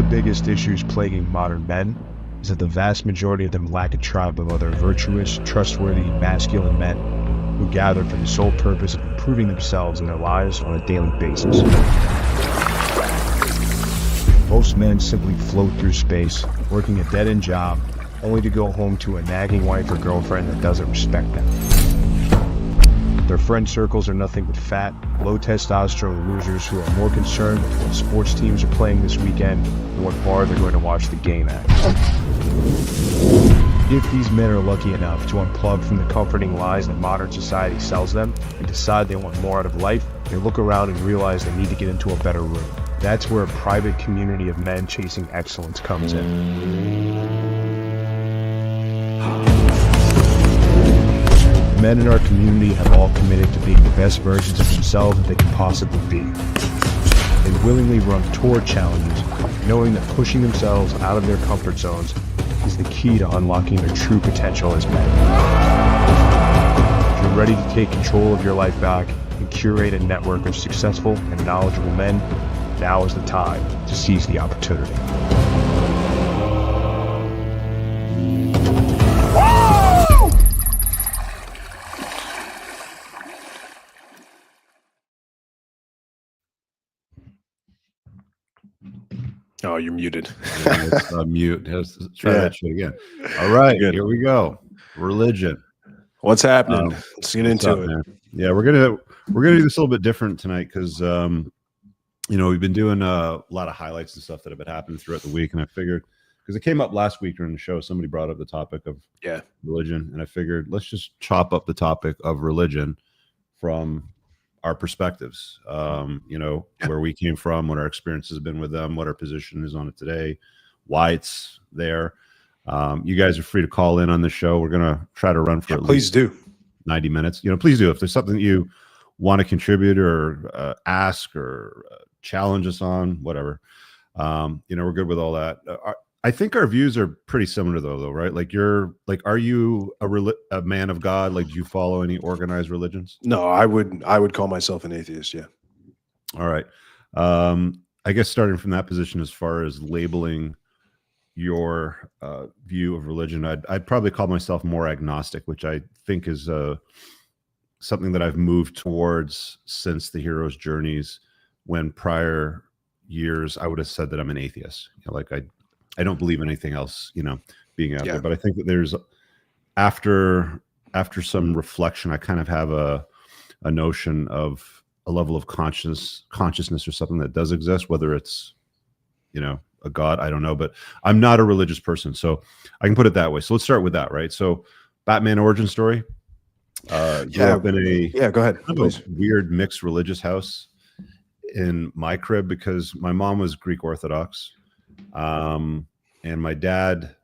biggest issues plaguing modern men is that the vast majority of them lack a tribe of other virtuous, trustworthy, masculine men who gather for the sole purpose of improving themselves and their lives on a daily basis. Most men simply float through space, working a dead-end job, only to go home to a nagging wife or girlfriend that doesn't respect them. Their friend circles are nothing but fat, low testosterone losers who are more concerned with what sports teams are playing this weekend and what bar they're going to watch the game at. If these men are lucky enough to unplug from the comforting lies that modern society sells them and decide they want more out of life, they look around and realize they need to get into a better room. That's where a private community of men chasing excellence comes in. Men in our community have all committed to being the best versions of themselves that they can possibly be. They willingly run toward challenges, knowing that pushing themselves out of their comfort zones is the key to unlocking their true potential as men. If you're ready to take control of your life back and curate a network of successful and knowledgeable men, now is the time to seize the opportunity. Oh, you're muted. Let's mute. Let's try that shit again. All right, here we go. Religion. What's happening? Let's get into it. Man? Yeah, we're gonna do this a little bit different tonight because we've been doing a lot of highlights and stuff that have been happening throughout the week, and I figured because it came up last week during the show, somebody brought up the topic of religion, and I figured let's just chop up the topic of religion from our perspectives, where we came from, what our experiences have been with them, what our position is on it today, why it's there. You guys are free to call in on the show. We're going to try to run for at least 90 minutes. Please do. If there's something that you want to contribute or ask or challenge us on, whatever, we're good with all that. I think our views are pretty similar though, right? Are you a man of God? Like, do you follow any organized religions? No, I would call myself an atheist. Yeah. All right. I guess starting from that position, as far as labeling your view of religion, I'd probably call myself more agnostic, which I think is something that I've moved towards since the hero's journeys. When prior years, I would have said that I'm an atheist. I don't believe in anything else, being out there. But I think that there's after some reflection, I kind of have a notion of a level of consciousness or something that does exist, whether it's, a God, I don't know, but I'm not a religious person. So I can put it that way. So let's start with that, right? So Batman origin story. Grew up in go ahead. Kind of a weird mixed religious house in my crib because my mom was Greek Orthodox. And my dad,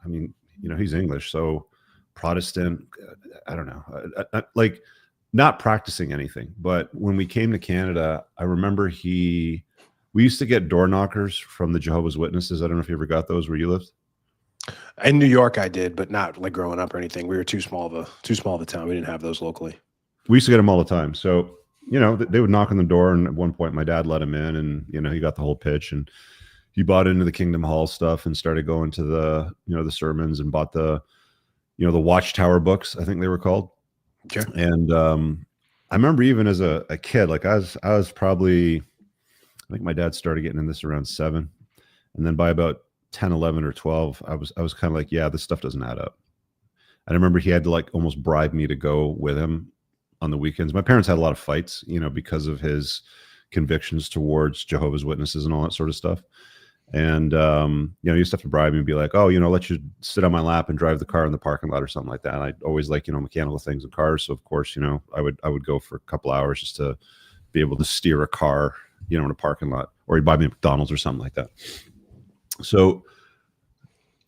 he's English, so Protestant, I don't know, not practicing anything. But when we came to Canada, I remember we used to get door knockers from the Jehovah's Witnesses. I don't know if you ever got those where you lived. In New York, I did, but not like growing up or anything. We were too small of a town. We didn't have those locally. We used to get them all the time. So, they would knock on the door, and at one point my dad let him in, and, he got the whole pitch, and he bought into the Kingdom Hall stuff and started going to the, the sermons, and bought the, the Watchtower books, I think they were called. Okay. And I remember even as a kid, I was probably, I think my dad started getting in this around 7. And then by about 10, 11 or 12, I was kind of like, yeah, this stuff doesn't add up. And I remember he had to almost bribe me to go with him on the weekends. My parents had a lot of fights, because of his convictions towards Jehovah's Witnesses and all that sort of stuff. And, he used to have to bribe me and be like, oh, let you sit on my lap and drive the car in the parking lot or something like that. And I always like, mechanical things in cars. So of course, I would go for a couple hours just to be able to steer a car, in a parking lot, or he'd buy me a McDonald's or something like that. So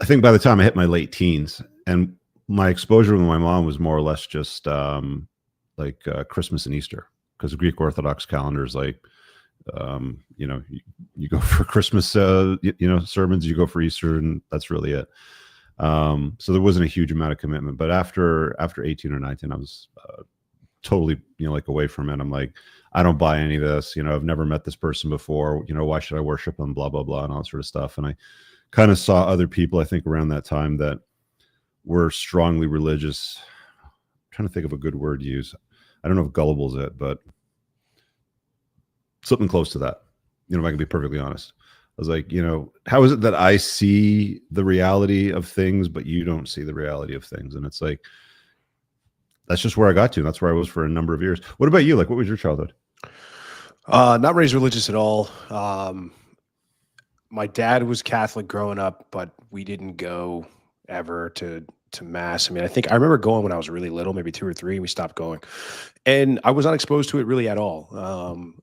I think by the time I hit my late teens, and my exposure with my mom was more or less just Christmas and Easter, because the Greek Orthodox calendar is you go for Christmas, sermons, you go for Easter, and that's really it. So there wasn't a huge amount of commitment. But after 18 or 19, I was totally, like away from it. I'm like, I don't buy any of this. I've never met this person before. Why should I worship them? Blah, blah, blah, and all that sort of stuff. And I kind of saw other people, I think, around that time that were strongly religious. I'm trying to think of a good word to use. I don't know if gullible is it, but something close to that. If I can be perfectly honest. I was like, how is it that I see the reality of things, but you don't see the reality of things? And it's like, that's just where I got to. That's where I was for a number of years. What about you? Like, what was your childhood? Not raised religious at all. My dad was Catholic growing up, but we didn't go ever to mass. I mean, I remember going when I was really little, maybe 2 or 3, and we stopped going. And I was not exposed to it really at all.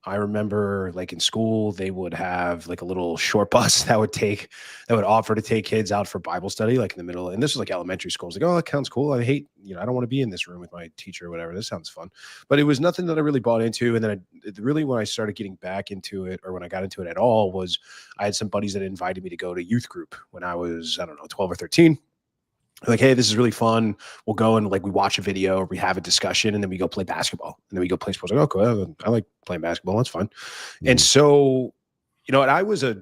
I remember like in school, they would have like a little short bus that would offer to take kids out for Bible study, like in the middle. And this was like elementary school. I was like, oh, that sounds cool. I don't want to be in this room with my teacher or whatever. This sounds fun. But it was nothing that I really bought into. And then when I started getting back into it, or when I got into it at all, was I had some buddies that invited me to go to youth group when I was, 12 or 13. Like, hey, this is really fun. We'll go and like we watch a video or we have a discussion, and then we go play basketball, and then we go play sports. Like, okay, I like playing basketball. That's fun. And so, and I was a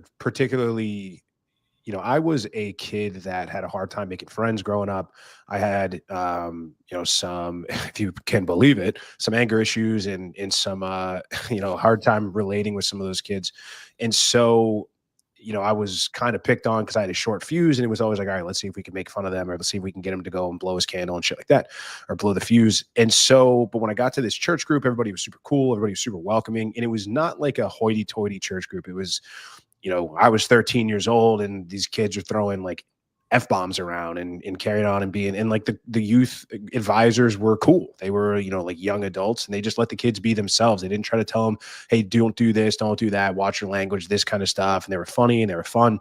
kid that had a hard time making friends growing up. I had, some, if you can believe it, some anger issues and some, hard time relating with some of those kids. And so, I was kind of picked on because I had a short fuse, and it was always like, all right, let's see if we can make fun of them, or let's see if we can get him to go and blow his candle and shit like that, or blow the fuse. And so, but when I got to this church group, everybody was super cool. Everybody was super welcoming. And it was not like a hoity-toity church group. It was, I was 13 years old, and these kids are throwing like F-bombs around and carrying on and like the youth advisors were cool. They were, like young adults, and they just let the kids be themselves. They didn't try to tell them, hey, don't do this, don't do that, watch your language, this kind of stuff. And they were funny and they were fun.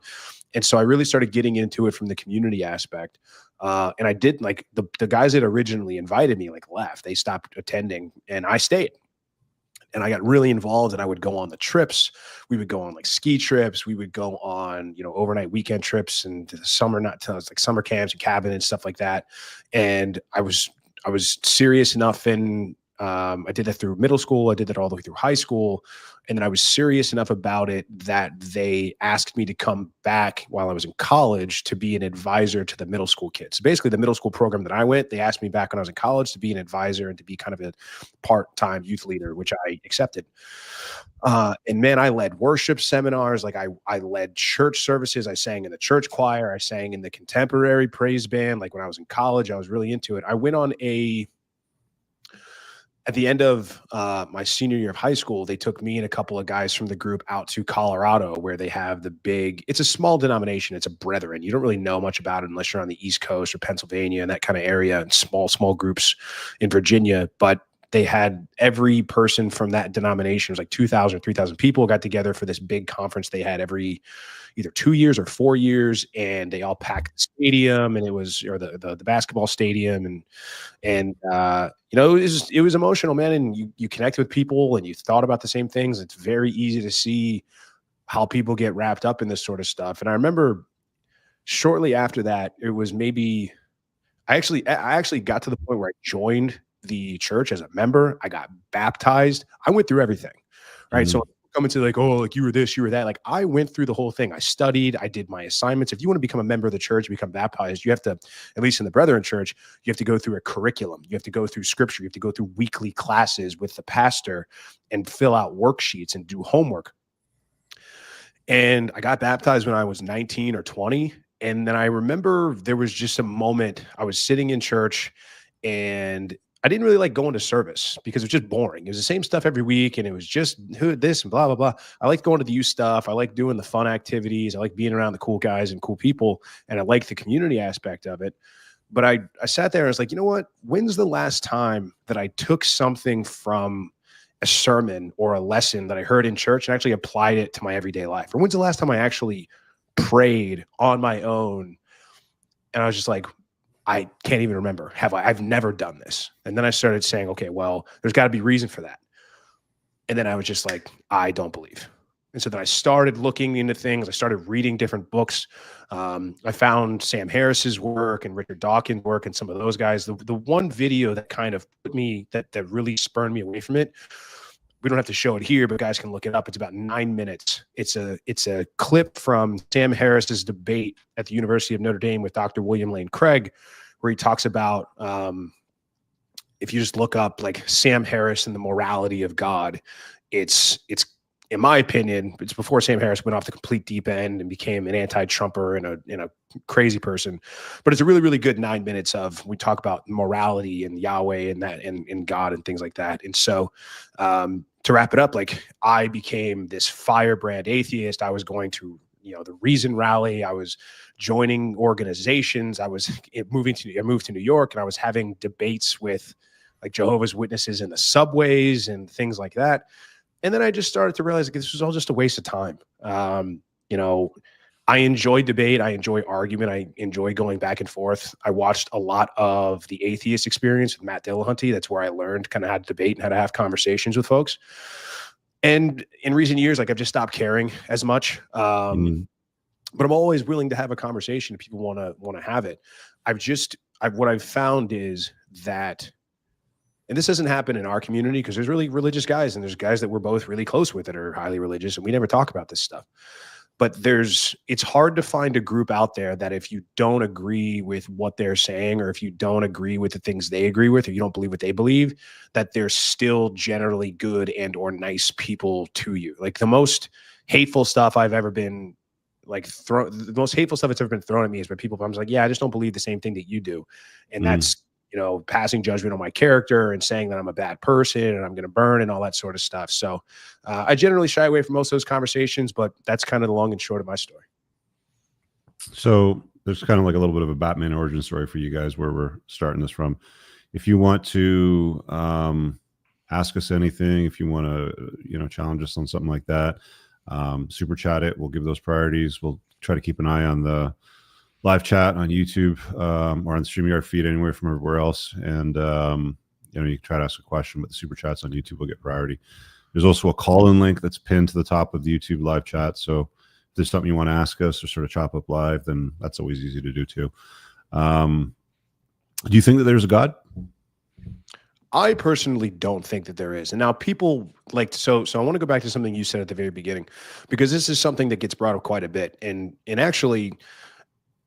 And so I really started getting into it from the community aspect. And I did, like, the guys that originally invited me like left, they stopped attending, and I stayed. And I got really involved, and I would go on the trips. We would go on like ski trips. We would go on, overnight weekend trips and summer camps and cabin and stuff like that. And I was serious enough I did that through middle school. I did that all the way through high school. And then I was serious enough about it that they asked me to come back while I was in college to be an advisor to the middle school kids. So basically, the middle school program that I went, they asked me back when I was in college to be an advisor and to be kind of a part-time youth leader, which I accepted. And man, I led worship seminars. Like I led church services. I sang in the church choir. I sang in the contemporary praise band. Like when I was in college, I was really into it. I went on at the end of my senior year of high school, they took me and a couple of guys from the group out to Colorado, where they have it's a small denomination. It's a Brethren. You don't really know much about it unless you're on the East Coast or Pennsylvania and that kind of area, and small groups in Virginia. But they had every person from that denomination, it was like 2,000 or 3,000 people, got together for this big conference they had every either 2 years or 4 years, and they all packed the stadium, and it was, or the basketball stadium, and it was emotional, man. And you connect with people, and you thought about the same things. It's very easy to see how people get wrapped up in this sort of stuff. And I remember shortly after that, it was maybe I actually got to the point where I joined the church as a member. I got baptized. I went through everything, right? Mm-hmm. So coming to like, oh, like you were this, you were that. Like I went through the whole thing. I studied, I did my assignments. If you want to become a member of the church, become baptized, you have to, at least in the Brethren church, you have to go through a curriculum. You have to go through scripture. You have to go through weekly classes with the pastor and fill out worksheets and do homework. And I got baptized when I was 19 or 20. And then I remember there was just a moment I was sitting in church, and I didn't really like going to service because it was just boring. It was the same stuff every week, and it was just this and blah, blah, blah. I like going to the youth stuff. I like doing the fun activities. I like being around the cool guys and cool people, and I like the community aspect of it. But I sat there and I was like, you know what? When's the last time that I took something from a sermon or a lesson that I heard in church and actually applied it to my everyday life? Or when's the last time I actually prayed on my own? And I was just like, I can't even remember. I've never done this. And then I started saying, okay, well, there's got to be reason for that. And then I was just like, I don't believe. And so then I started looking into things. I started reading different books. I found Sam Harris's work and Richard Dawkins' work and some of those guys. The one video that kind of put me, that really spurned me away from it, we don't have to show it here, but guys can look it up. It's about 9 minutes. It's a clip from Sam Harris's debate at the University of Notre Dame with Dr. William Lane Craig, where he talks about, if you just look up like Sam Harris and the morality of God, it's in my opinion, it's before Sam Harris went off the complete deep end and became an anti-Trumper and a crazy person. But it's a really, really good 9 minutes of, we talk about morality and Yahweh and that and God and things like that. And so to wrap it up, like, I became this firebrand atheist. I was going to, the Reason Rally. I was joining organizations. I moved to New York, and I was having debates with like Jehovah's Witnesses in the subways and things like that. And then I just started to realize, like, this was all just a waste of time. I enjoy debate. I enjoy argument. I enjoy going back and forth. I watched a lot of the Atheist Experience with Matt Dillahunty. That's where I learned kind of how to debate and how to have conversations with folks. And in recent years, like, I've just stopped caring as much. But I'm always willing to have a conversation if people want to have it. What I've found is that, and this doesn't happen in our community because there's really religious guys, and there's guys that we're both really close with that are highly religious, and we never talk about this stuff. But it's hard to find a group out there that, if you don't agree with what they're saying, or if you don't agree with the things they agree with, or you don't believe what they believe, that they're still generally good and or nice people to you. Like, the most hateful stuff I've ever been the most hateful stuff that's ever been thrown at me is by people. I'm just like, yeah, I just don't believe the same thing that you do. And that's, passing judgment on my character and saying that I'm a bad person and I'm going to burn and all that sort of stuff. So I generally shy away from most of those conversations, but that's kind of the long and short of my story. So there's kind of like a little bit of a Batman origin story for you guys, where we're starting this from. If you want to ask us anything, if you want to, challenge us on something like that, super chat it. We'll give those priorities. We'll try to keep an eye on the live chat on YouTube or on the StreamYard feed, anywhere from everywhere else. And, you can try to ask a question, but the super chats on YouTube will get priority. There's also a call-in link that's pinned to the top of the YouTube live chat. So if there's something you want to ask us or sort of chop up live, then that's always easy to do too. Do you think that there's a God? I personally don't think that there is. And now people so I want to go back to something you said at the very beginning, because this is something that gets brought up quite a bit. And actually,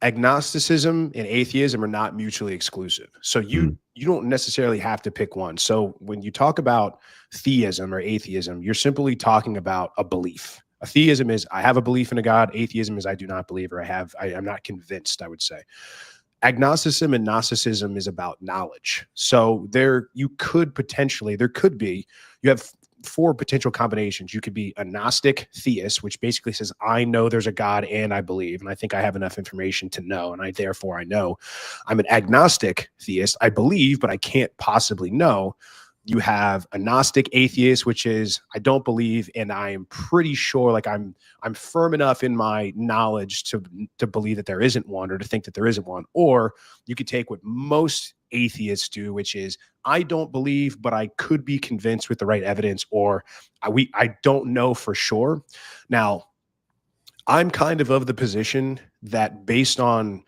agnosticism and atheism are not mutually exclusive. So you don't necessarily have to pick one. So when you talk about theism or atheism, you're simply talking about a belief. A theism is, I have a belief in a God. Atheism is, I do not believe, or I'm not convinced, I would say. Agnosticism and Gnosticism is about knowledge. So you have 4 potential combinations. You could be a Gnostic theist, which basically says, I know there's a God and I believe, and I think I have enough information to know, and therefore I know. I'm an agnostic theist. I believe, but I can't possibly know. You have a Gnostic atheist, which is, I don't believe, and I am pretty sure, like, I'm firm enough in my knowledge to believe that there isn't one, or to think that there isn't one. Or you could take what most atheists do, which is, I don't believe, but I could be convinced with the right evidence, or I don't know for sure. Now, I'm kind of the position that, based on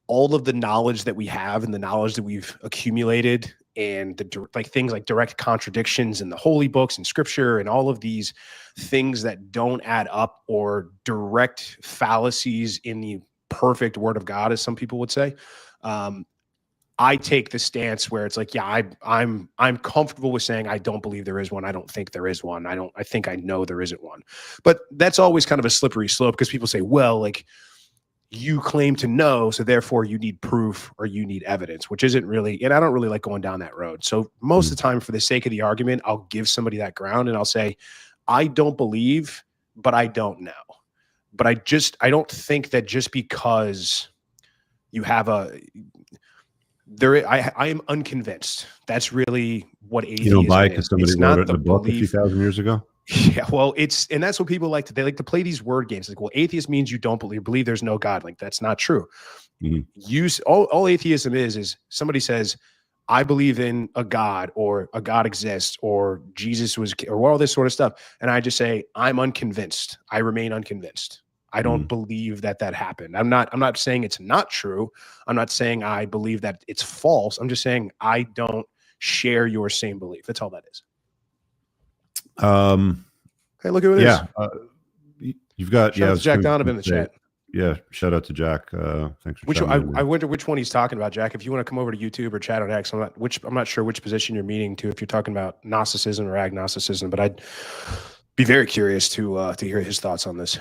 all of the knowledge that we have and the knowledge that we've accumulated, and things like direct contradictions in the holy books and scripture, and all of these things that don't add up, or direct fallacies in the perfect word of God, as some people would say, I take the stance where it's like, yeah, I'm comfortable with saying I don't believe there is one. I don't think there is one. I think I know there isn't one. But that's always kind of a slippery slope, because people say, well, like, you claim to know, so therefore you need proof or you need evidence, which isn't really, and I don't really like going down that road. So most of the time, for the sake of the argument, I'll give somebody that ground and I'll say, I don't believe, but I don't know. But I don't think that just because you have I am unconvinced. That's really what atheism is. You don't buy it because somebody wrote it in a book a few thousand years ago? Yeah, well, and that's what people like to play these word games. Like, well, atheist means you don't believe there's no God. Like, that's not true. All atheism is somebody says, I believe in a God, or a God exists, or Jesus was, or all this sort of stuff. And I just say, I'm unconvinced. I remain unconvinced. I don't believe that happened. I'm not saying it's not true. I'm not saying I believe that it's false. I'm just saying I don't share your same belief. That's all that is. Okay, look who it is. You've got Shout out to Jack Donovan in the chat. Yeah, shout out to Jack. Thanks for I wonder which one he's talking about, Jack. If you want to come over to YouTube or chat on X, I'm not sure which position you're meaning to, if you're talking about Gnosticism or agnosticism, but I'd be very curious to hear his thoughts on this.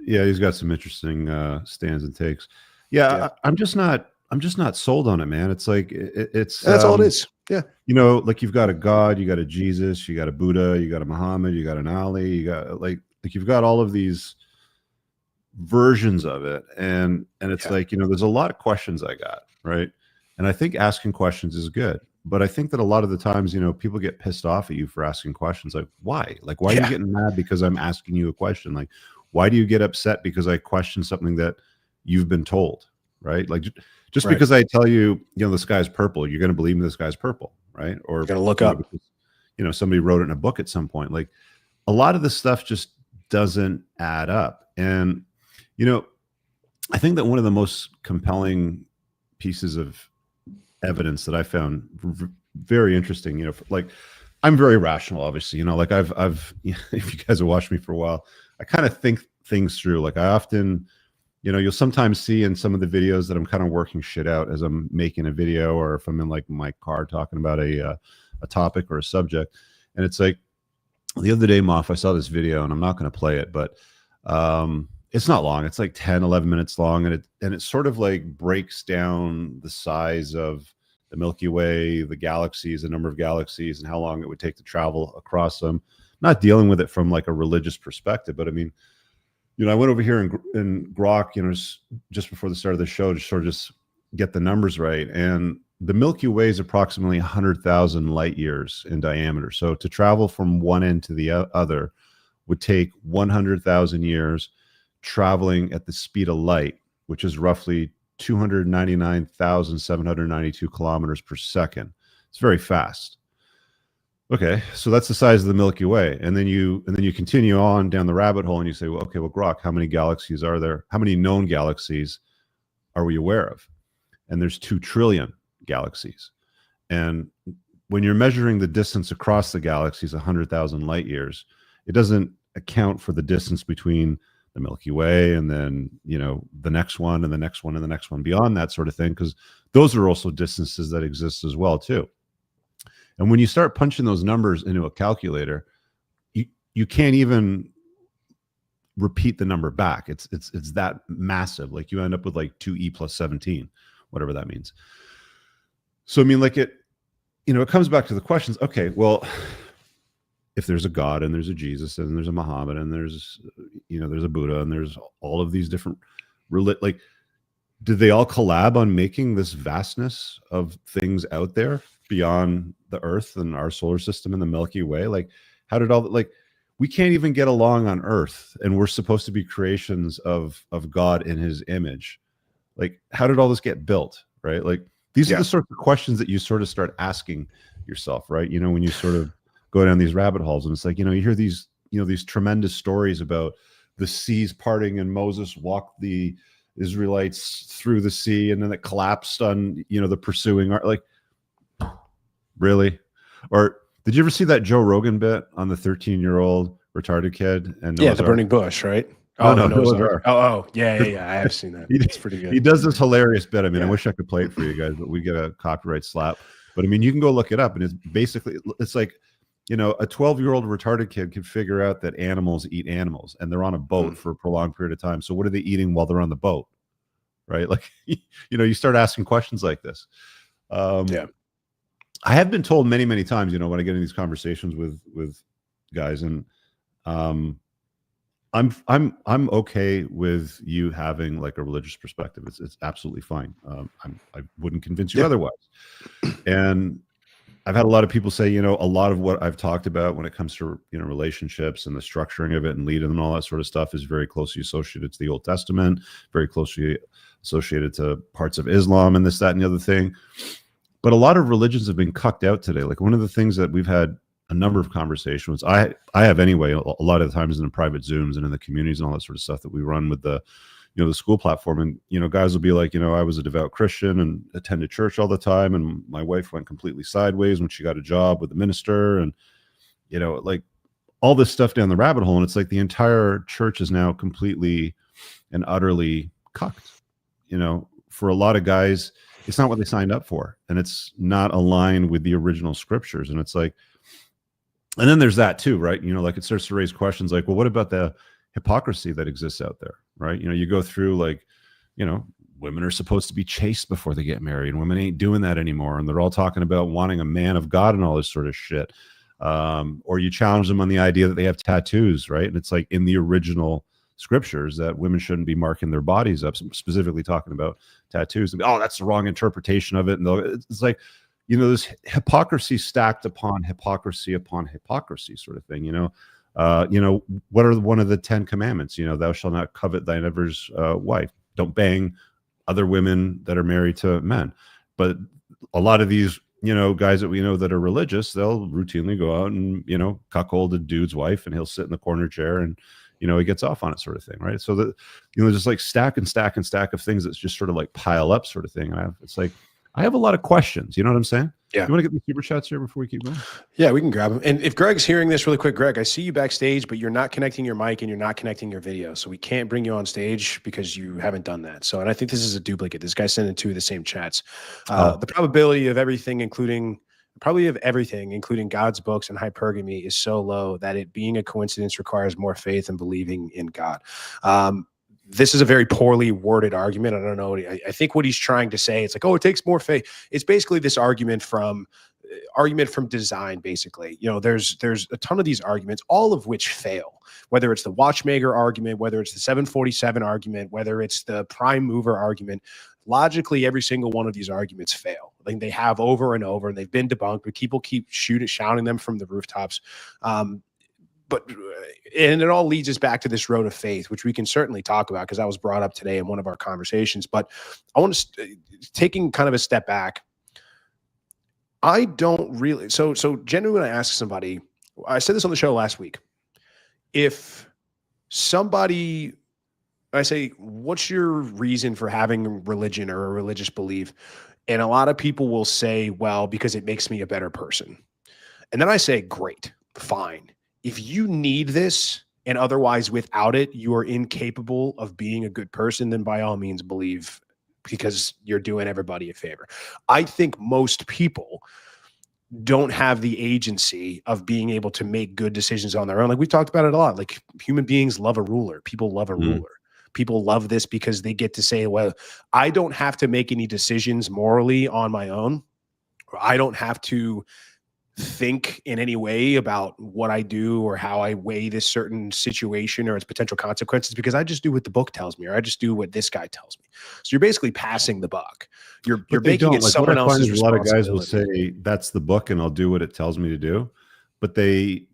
Yeah, he's got some interesting stands and takes. Yeah. I'm just not sold on it, man. It's like it's that's all it is. Yeah. You know, like you've got a God, you got a Jesus, you got a Buddha, you got a Muhammad, you got an Ali, you got like you've got all of these versions of it, and it's like, you know, there's a lot of questions I got, right? And I think asking questions is good, but I think that a lot of the times, you know, people get pissed off at you for asking questions. Like, why are you getting mad because I'm asking you a question? Like, why do you get upset because I question something that you've been told, right? Like, just because I tell you, you know, the sky's purple, you're going to believe me the sky's purple, right? Or you're going to look up, because, you know, somebody wrote it in a book at some point. Like, a lot of this stuff just doesn't add up. And you know, I think that one of the most compelling pieces of evidence that I found very interesting, you know, like, I'm very rational, obviously, you know, like I've, if you guys have watched me for a while, I kind of think things through. Like, I often, you know, you'll sometimes see in some of the videos that I'm kind of working shit out as I'm making a video, or if I'm in like my car talking about a topic or a subject. And it's like, the other day, Moff, I saw this video, and I'm not going to play it, but it's not long. It's like 10, 11 minutes long. And it sort of like breaks down the size of the Milky Way, the galaxies, the number of galaxies, and how long it would take to travel across them. Not dealing with it from like a religious perspective, but I mean, you know, I went over here in Grok, you know, just before the start of the show to sort of just get the numbers right. And the Milky Way is approximately 100,000 light years in diameter. So to travel from one end to the other would take 100,000 years, traveling at the speed of light, which is roughly 299,792 kilometers per second. It's very fast. Okay, so that's the size of the Milky Way, and then you continue on down the rabbit hole, and you say, well, okay, well, Grok, how many galaxies are there? How many known galaxies are we aware of? And there's 2 trillion galaxies, and when you're measuring the distance across the galaxies, 100,000 light years, it doesn't account for the distance between the Milky Way and then, you know, the next one and the next one and the next one beyond that sort of thing, because those are also distances that exist as well too. And when you start punching those numbers into a calculator, you can't even repeat the number back. It's that massive. Like, you end up with like 2e plus 17, whatever that means. So I mean, like, it, you know, it comes back to the questions. Okay, well, if there's a God and there's a Jesus and there's a Muhammad and there's, you know, there's a Buddha and there's all of these different like, did they all collab on making this vastness of things out there beyond the Earth and our solar system and the Milky Way? Like, how did all, like, we can't even get along on Earth, and we're supposed to be creations of God in his image. Like, how did all this get built, right? Like, these are the sorts of questions that you sort of start asking yourself, right? You know, when you sort of go down these rabbit holes, and it's like, you know, you hear these, you know, these tremendous stories about the seas parting and Moses walked the Israelites through the sea and then it collapsed on, you know, the pursuing art. Like, really? Or did you ever see that Joe Rogan bit on the 13-year-old retarded kid? And the burning bush, right? Oh, no, Noah's Ark. Yeah. I have seen that. It's pretty good. He does this hilarious bit. I mean, I wish I could play it for you guys, but we get a copyright slap. But I mean, you can go look it up, and it's basically, it's like, you know, a 12-year-old retarded kid can figure out that animals eat animals, and they're on a boat for a prolonged period of time. So what are they eating while they're on the boat? Right? Like, you know, you start asking questions like this. I have been told many, many times, you know, when I get in these conversations with guys, and I'm okay with you having like a religious perspective. It's absolutely fine. I wouldn't convince you otherwise. And I've had a lot of people say, you know, a lot of what I've talked about when it comes to, you know, relationships and the structuring of it and leading and all that sort of stuff is very closely associated to the Old Testament, very closely associated to parts of Islam and this, that, and the other thing. But a lot of religions have been cucked out today. Like one of the things that we've had a number of conversations, I have anyway, a lot of the times in the private Zooms and in the communities and all that sort of stuff that we run with the, the school platform. And, guys will be like, I was a devout Christian and attended church all the time. And my wife went completely sideways when she got a job with the minister. And, like all this stuff down the rabbit hole. And it's like the entire church is now completely and utterly cucked. For a lot of guys, it's not what they signed up for. And it's not aligned with the original scriptures. And it's like, and then there's that too, right? Like it starts to raise questions like, well, what about the hypocrisy that exists out there, right? You go through like, women are supposed to be chaste before they get married, and women ain't doing that anymore. And they're all talking about wanting a man of God and all this sort of shit. Or you challenge them on the idea that they have tattoos, right? And it's like in the original scriptures that women shouldn't be marking their bodies up, specifically talking about tattoos. And, oh, that's the wrong interpretation of it. And it's like, this hypocrisy stacked upon hypocrisy sort of thing, what are one of the 10 commandments? Thou shalt not covet thy neighbor's wife. Don't bang other women that are married to men. But a lot of these, guys that we know that are religious, they'll routinely go out and, cuckold a dude's wife, and he'll sit in the corner chair and, he gets off on it sort of thing. Right. So that, just like stack and stack and stack of things that's just sort of like pile up sort of thing. And it's like, I have a lot of questions. You know what I'm saying? Yeah. You want to get the super chats here before we keep going? Yeah, we can grab them. And if Greg's hearing this really quick, Greg, I see you backstage, but you're not connecting your mic and you're not connecting your video. So we can't bring you on stage because you haven't done that. So, and I think this is a duplicate. This guy sent in two of the same chats. The probability of everything, including God's books and hypergamy, is so low that it being a coincidence requires more faith and believing in God. This is a very poorly worded argument. I don't know. I think what he's trying to say, it's like, oh, it takes more faith. It's basically this argument from design, basically. There's a ton of these arguments, all of which fail, whether it's the watchmaker argument, whether it's the 747 argument, whether it's the prime mover argument. Logically, every single one of these arguments fail. Like they have over and over, and they've been debunked, but people keep shouting them from the rooftops. And it all leads us back to this road of faith, which we can certainly talk about because that was brought up today in one of our conversations. But I want to, taking kind of a step back, I don't really, so genuinely when I ask somebody, I said this on the show last week, if somebody, I say, what's your reason for having religion or a religious belief? And a lot of people will say, well, because it makes me a better person. And then I say, great, fine. If you need this and otherwise without it, you are incapable of being a good person, then by all means believe, because you're doing everybody a favor. I think most people don't have the agency of being able to make good decisions on their own. Like we talked about it a lot. Like human beings love a ruler. People love a ruler. People love this because they get to say, well, I don't have to make any decisions morally on my own. I don't have to think in any way about what I do or how I weigh this certain situation or its potential consequences, because I just do what the book tells me, or I just do what this guy tells me. So you're basically passing the buck. You're making it someone else's responsibility. A lot of guys will say that's the book and I'll do what it tells me to do, but they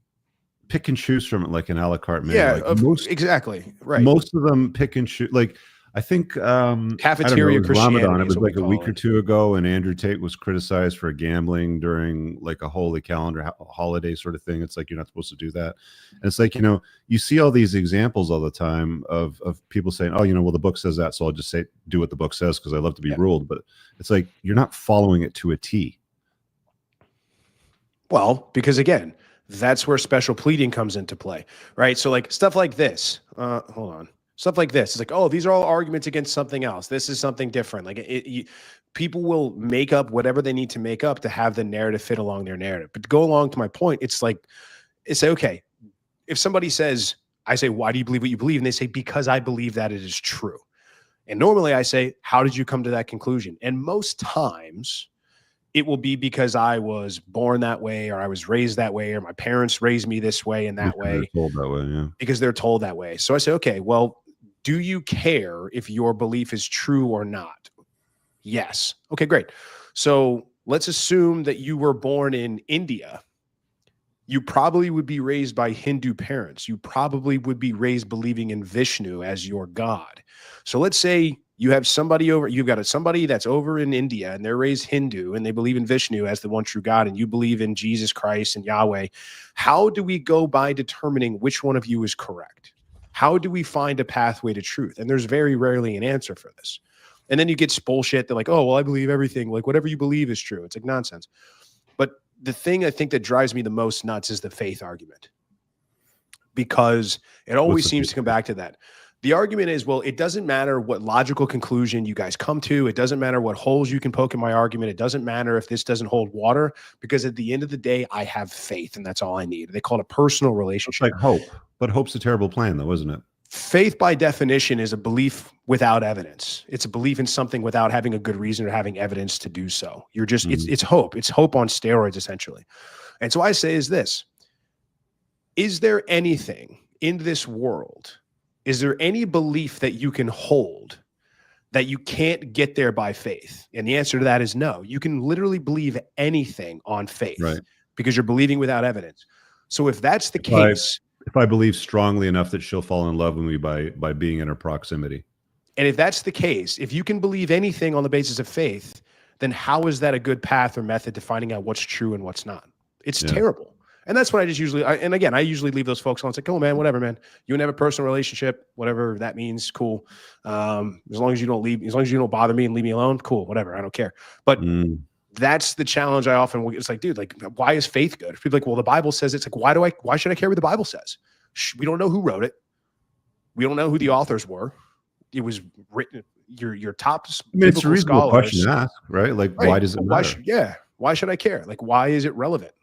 pick and choose from it like an a la carte menu. Yeah, like exactly. Right. Most of them pick and choose. Like I think cafeteria Christianity. Ramadan. It was like a week or two ago, and Andrew Tate was criticized for gambling during like a holy calendar holiday sort of thing. It's like you're not supposed to do that. And it's like, you see all these examples all the time of people saying, oh, well, the book says that, so I'll just do what the book says because I love to be ruled. But it's like you're not following it to a T. Well, because again, that's where special pleading comes into play, right? So like stuff like this. Hold on. Stuff like this. It's like, oh, these are all arguments against something else. This is something different. Like people will make up whatever they need to make up to have the narrative fit along their narrative. But to go along to my point, it's okay. If somebody says, I say, why do you believe what you believe? And they say, because I believe that it is true. And normally I say, how did you come to that conclusion? And most times it will be because I was born that way, or I was raised that way, or my parents raised me this way and that way. They're told that way, yeah. Because they're told that way. So I say, okay, well, do you care if your belief is true or not? Yes. Okay, great. So let's assume that you were born in India. You probably would be raised by Hindu parents. You probably would be raised believing in Vishnu as your God. So let's say You've got somebody that's over in India and they're raised Hindu and they believe in Vishnu as the one true God, and you believe in Jesus Christ and Yahweh. How do we go by determining which one of you is correct? How do we find a pathway to truth? And there's very rarely an answer for this. And then you get bullshit. They're like, oh, well, I believe everything. Like whatever you believe is true. It's like nonsense. But the thing I think that drives me the most nuts is the faith argument, because it always seems to come back to that. The argument is, well, it doesn't matter what logical conclusion you guys come to. It doesn't matter what holes you can poke in my argument. It doesn't matter if this doesn't hold water, because at the end of the day, I have faith, and that's all I need. They call it a personal relationship. It's like hope, but hope's a terrible plan, though, isn't it? Faith, by definition, is a belief without evidence. It's a belief in something without having a good reason or having evidence to do so. You're just, it's hope. It's hope on steroids, essentially. And so I say is this: is there anything in this world? Is there any belief that you can hold that you can't get there by faith? And the answer to that is no. You can literally believe anything on faith, right? Because you're believing without evidence. So if that's the case, if I believe strongly enough that she'll fall in love with me by being in her proximity, and if that's the case, if you can believe anything on the basis of faith, then how is that a good path or method to finding out what's true and what's not? It's terrible. And that's what I just usually, and again, I usually leave those folks on. It's like, oh man, whatever, man. You and have a personal relationship, whatever that means, cool. As long as you don't bother me and leave me alone, cool, whatever. I don't care. But that's the challenge I often, it's like, dude, like, why is faith good? People are like, well, the Bible says it's like, why should I care what the Bible says? We don't know who wrote it. We don't know who the authors were. It was written, your top it's a reasonable question to ask, right? Like, why does it matter? Why should I care? Like, why is it relevant?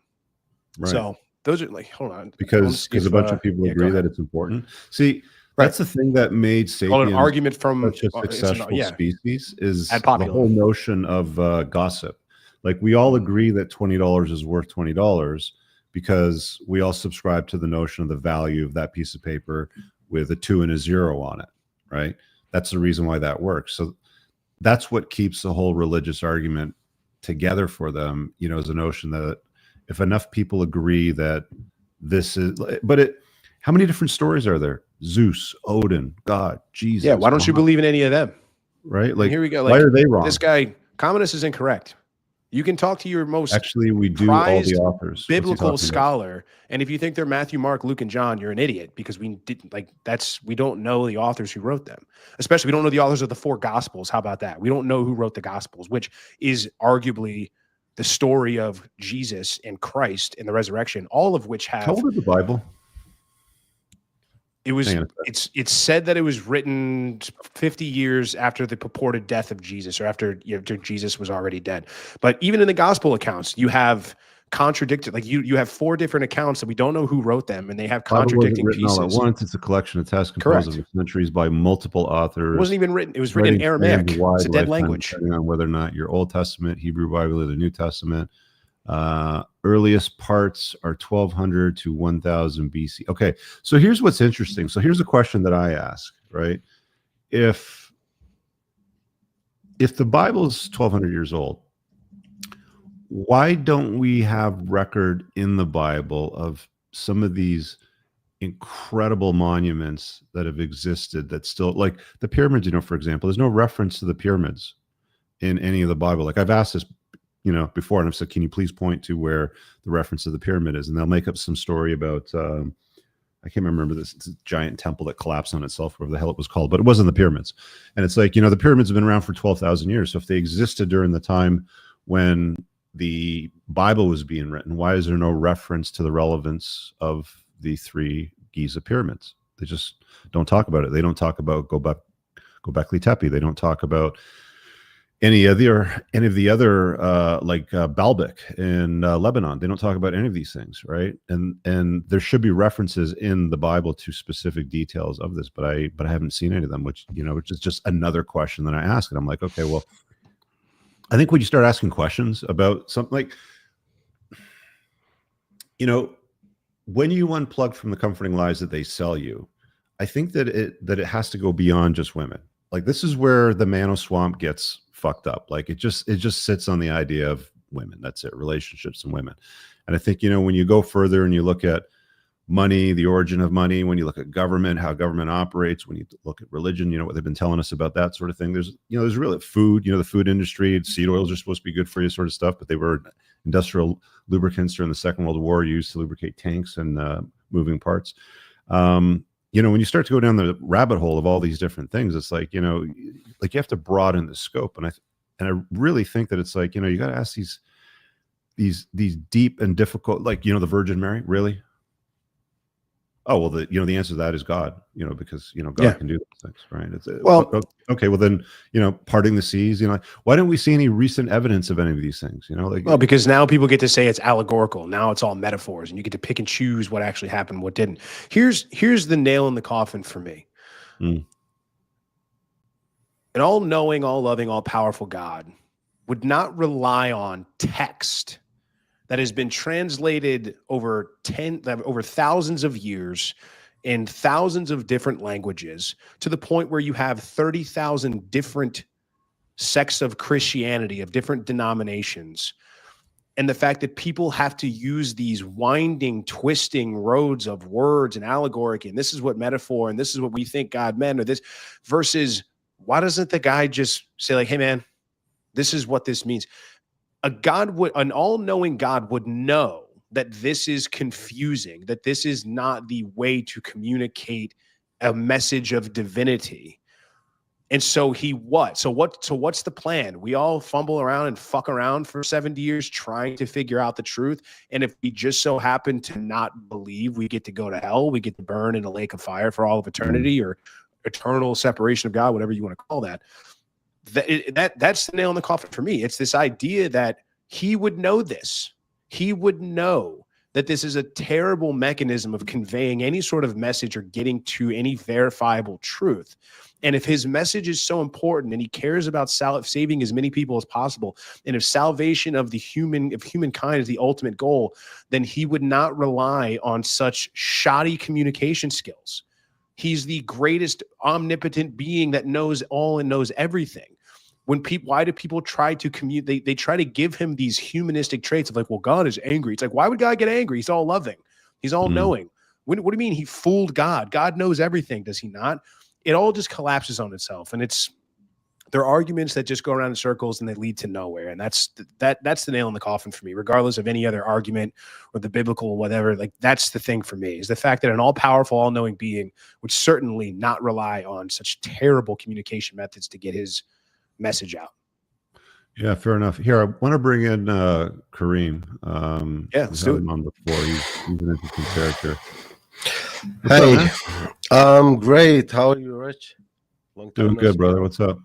Right. So those are like, hold on, because a bunch of people agree that it's important. See, that's the thing that made sapiens an argument from such a successful species is the whole notion of gossip. Like, we all agree that $20 is worth $20 because we all subscribe to the notion of the value of that piece of paper with a 2 and a 0 on it, right? That's the reason why that works. So that's what keeps the whole religious argument together for them, you know, is a notion that if enough people agree that this is, how many different stories are there? Zeus, Odin, God, Jesus. Yeah, why don't you believe in any of them? Right? Like, here we go. Like, why are they wrong? This guy, Communist, is incorrect. You can talk to your most we do all the authors biblical scholar, and if you think they're Matthew, Mark, Luke, and John, you're an idiot, because we don't know the authors who wrote them. Especially, we don't know the authors of the 4 Gospels. How about that? We don't know who wrote the Gospels, which is arguably the story of Jesus and Christ and the resurrection, all of which have. How old is the Bible? It's said that it was written 50 years after the purported death of Jesus, or after Jesus was already dead. But even in the gospel accounts, you have contradicted, like you have 4 different accounts that we don't know who wrote them, and they have contradicting pieces. All at once. It's a collection of texts composed of centuries by multiple authors. It wasn't even written. It was written in Aramaic. It's a dead language. Depending on whether or not your Old Testament, Hebrew Bible, or the New Testament. Earliest parts are 1200 to 1000 BC. Okay, so here's what's interesting. So here's a question that I ask, right? If the Bible's 1200 years old, why don't we have record in the Bible of some of these incredible monuments that have existed that still, like the pyramids, you know, for example, there's no reference to the pyramids in any of the Bible. Like, I've asked this, you know, before, and I've said, can you please point to where the reference to the pyramid is? And they'll make up some story about, I can't remember this giant temple that collapsed on itself, whatever the hell it was called, but it wasn't the pyramids. And it's like, you know, the pyramids have been around for 12,000 years. So if they existed during the time when the Bible was being written, why is there no reference to the relevance of the 3 Giza pyramids? They just don't talk about it. They don't talk about Göbekli Tepe. They don't talk about any of the other like Baalbek in Lebanon. They don't talk about any of these things, right? And there should be references in the Bible to specific details of this, but I haven't seen any of them, which is just another question that I ask. And I'm like, okay, well, I think when you start asking questions about something, like, you know, when you unplug from the comforting lies that they sell you, I think that it has to go beyond just women. Like, this is where the Mano Swamp gets fucked up. Like, it just sits on the idea of women. That's it, relationships and women. And I think, you know, when you go further and you look at money, the origin of money, when you look at government, how government operates, when you look at religion, what they've been telling us about that sort of thing. There's really food, the food industry, seed oils are supposed to be good for you sort of stuff, but they were industrial lubricants during the Second World War used to lubricate tanks and moving parts. When you start to go down the rabbit hole of all these different things, it's like, you have to broaden the scope. And I really think that it's like, you got to ask these deep and difficult, like, the Virgin Mary, really? Oh, well, the answer to that is God, because, God can do those things, right? Well, okay, well then, parting the seas, why don't we see any recent evidence of any of these things? Well, because now people get to say it's allegorical. Now it's all metaphors, and you get to pick and choose what actually happened, what didn't. Here's the nail in the coffin for me. An all-knowing, all-loving, all-powerful God would not rely on text that has been translated over thousands of years in thousands of different languages, to the point where you have 30,000 different sects of Christianity, of different denominations. And the fact that people have to use these winding, twisting roads of words and allegoric, and this is what metaphor, and this is what we think God meant, or this, versus why doesn't the guy just say, like, hey man, this is what this means? An all-knowing God would know that this is confusing, that this is not the way to communicate a message of divinity. And so So what's the plan? We all fumble around and fuck around for 70 years trying to figure out the truth. And if we just so happen to not believe, we get to go to hell, we get to burn in a lake of fire for all of eternity, or eternal separation of God, whatever you want to call that. That's the nail in the coffin for me. It's this idea that he would know this. He would know that this is a terrible mechanism of conveying any sort of message or getting to any verifiable truth. And if his message is so important and he cares about saving as many people as possible, and if salvation of humankind is the ultimate goal, then he would not rely on such shoddy communication skills. He's the greatest omnipotent being that knows all and knows everything. Why do people try to communicate? They try to give him these humanistic traits of like, well, God is angry. It's like, why would God get angry? He's all loving. He's all knowing. What do you mean he fooled God? God knows everything. Does he not? It all just collapses on itself. And there are arguments that just go around in circles and they lead to nowhere. And that's the nail in the coffin for me, regardless of any other argument or the biblical whatever. Like, that's the thing for me, is the fact that an all-powerful, all-knowing being would certainly not rely on such terrible communication methods to get his message out. Yeah, fair enough. Here, I want to bring in Kareem. Let's do it. On before. He's an interesting character. Hey, great. How are you, Rich? Doing good, brother. What's up?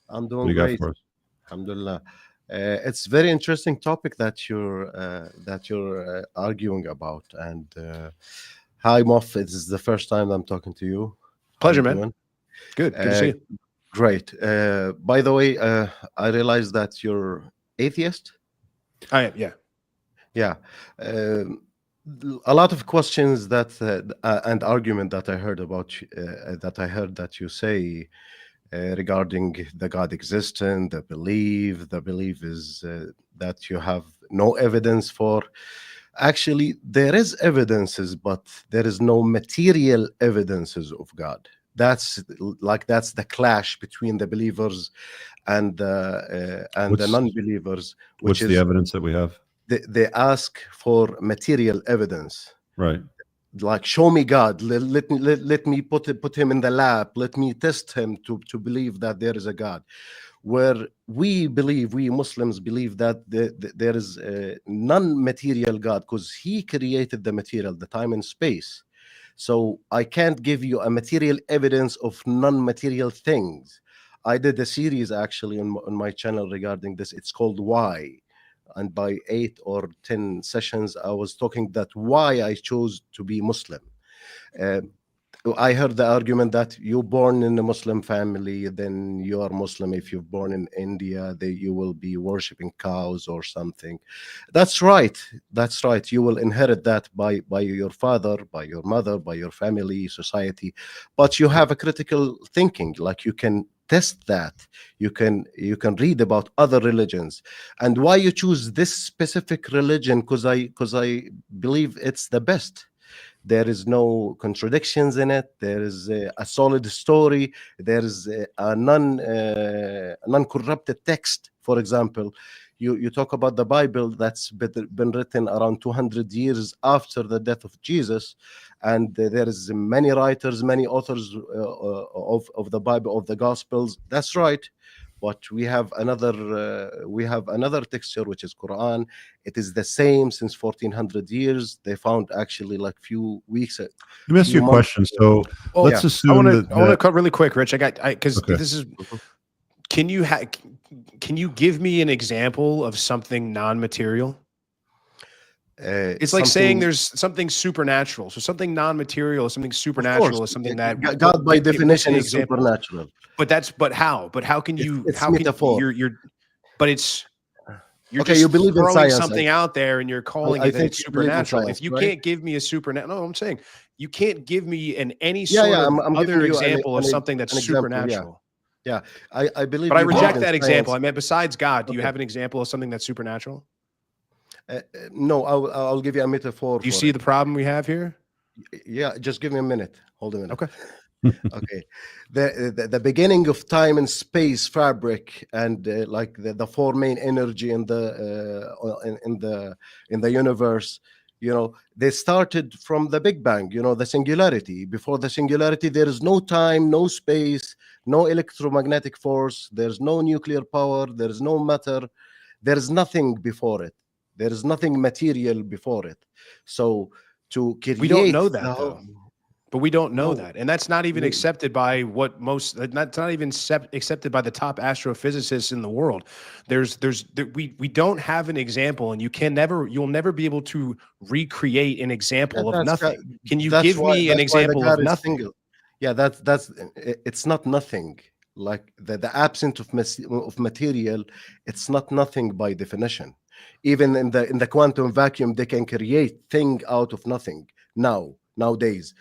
I'm doing great. Alhamdulillah. It's very interesting topic that you're arguing about. And hi, Moff. It is the first time I'm talking to you. Pleasure, man. Good to see you. Great. By the way, I realized that you're atheist. I am, yeah. Yeah. A lot of questions that and argument that I heard about that you say regarding the God existence, the belief is that you have no evidence for. Actually, there is evidences, but there is no material evidences of God. That's the clash between the believers and the non-believers. What's the evidence that we have? They ask for material evidence, right? Like, show me God. Let me put him in the lab. Let me test him to believe that there is a God. Where we Muslims believe that there is a non-material God, because he created the material, the time and space. So I can't give you a material evidence of non-material things. I did a series actually on my channel regarding this. It's called Why. And by 8 or 10 sessions, I was talking that why I chose to be Muslim. I heard the argument that you're born in a Muslim family, then you are Muslim. If you're born in India, you will be worshiping cows or something. That's right. That's right. You will inherit that by your father, by your mother, by your family, society. But you have a critical thinking, like you can test that. You can read about other religions. And why you choose this specific religion? Because I believe it's the best. There is no contradictions in it. There is a solid story. There is a non-corrupted text. For example, you talk about the Bible that's been written around 200 years after the death of Jesus, and there is many writers, many authors of the Bible, of the Gospels. That's right. But we have another texture, which is Quran. It is the same since 1400 years. They found actually like few weeks. Let me ask you a question. So Well, let's I assume want that, to cut really quick, Rich. Because Okay. this is. Can you give me an example of something non-material? It's like saying there's something supernatural. So something non-material, something supernatural is something that God by definition is supernatural. But how? But how can you? It's how metaphor. can you're? But it's you're Okay, just you believe in throwing science, something out there and you're calling I it that think it's you believe in supernatural. science, If you right? can't give me a supernatural, no, I'm saying you can't give me any Yeah, sort yeah, of I'm giving other you example of an something that's example, yeah. supernatural. Yeah, I believe. But I you believe reject in that example. science. I meant besides God, do you Okay. have an example of something that's supernatural? No, I'll give you a metaphor. Do you for see it. the problem we have here? Yeah, just give me a minute. Hold a minute. Okay. Okay. The beginning of time and space fabric, and like the four main energy in the universe, they started from the Big Bang, the singularity. Before the singularity, there is no time, no space, no electromagnetic force, there's no nuclear power, there is no matter, there is nothing before it. There is nothing material before it. So to create We don't know that the whole- though. But we don't know No. that. And that's not even No. accepted by what most, that's not even accepted by the top astrophysicists in the world. We don't have an example, and you'll never be able to recreate an example of nothing. Can you give me an example of nothing? Single. Yeah, it's not nothing. Like the absence of material, it's not nothing by definition. Even in the quantum vacuum, they can create thing out of nothing. Nowadays,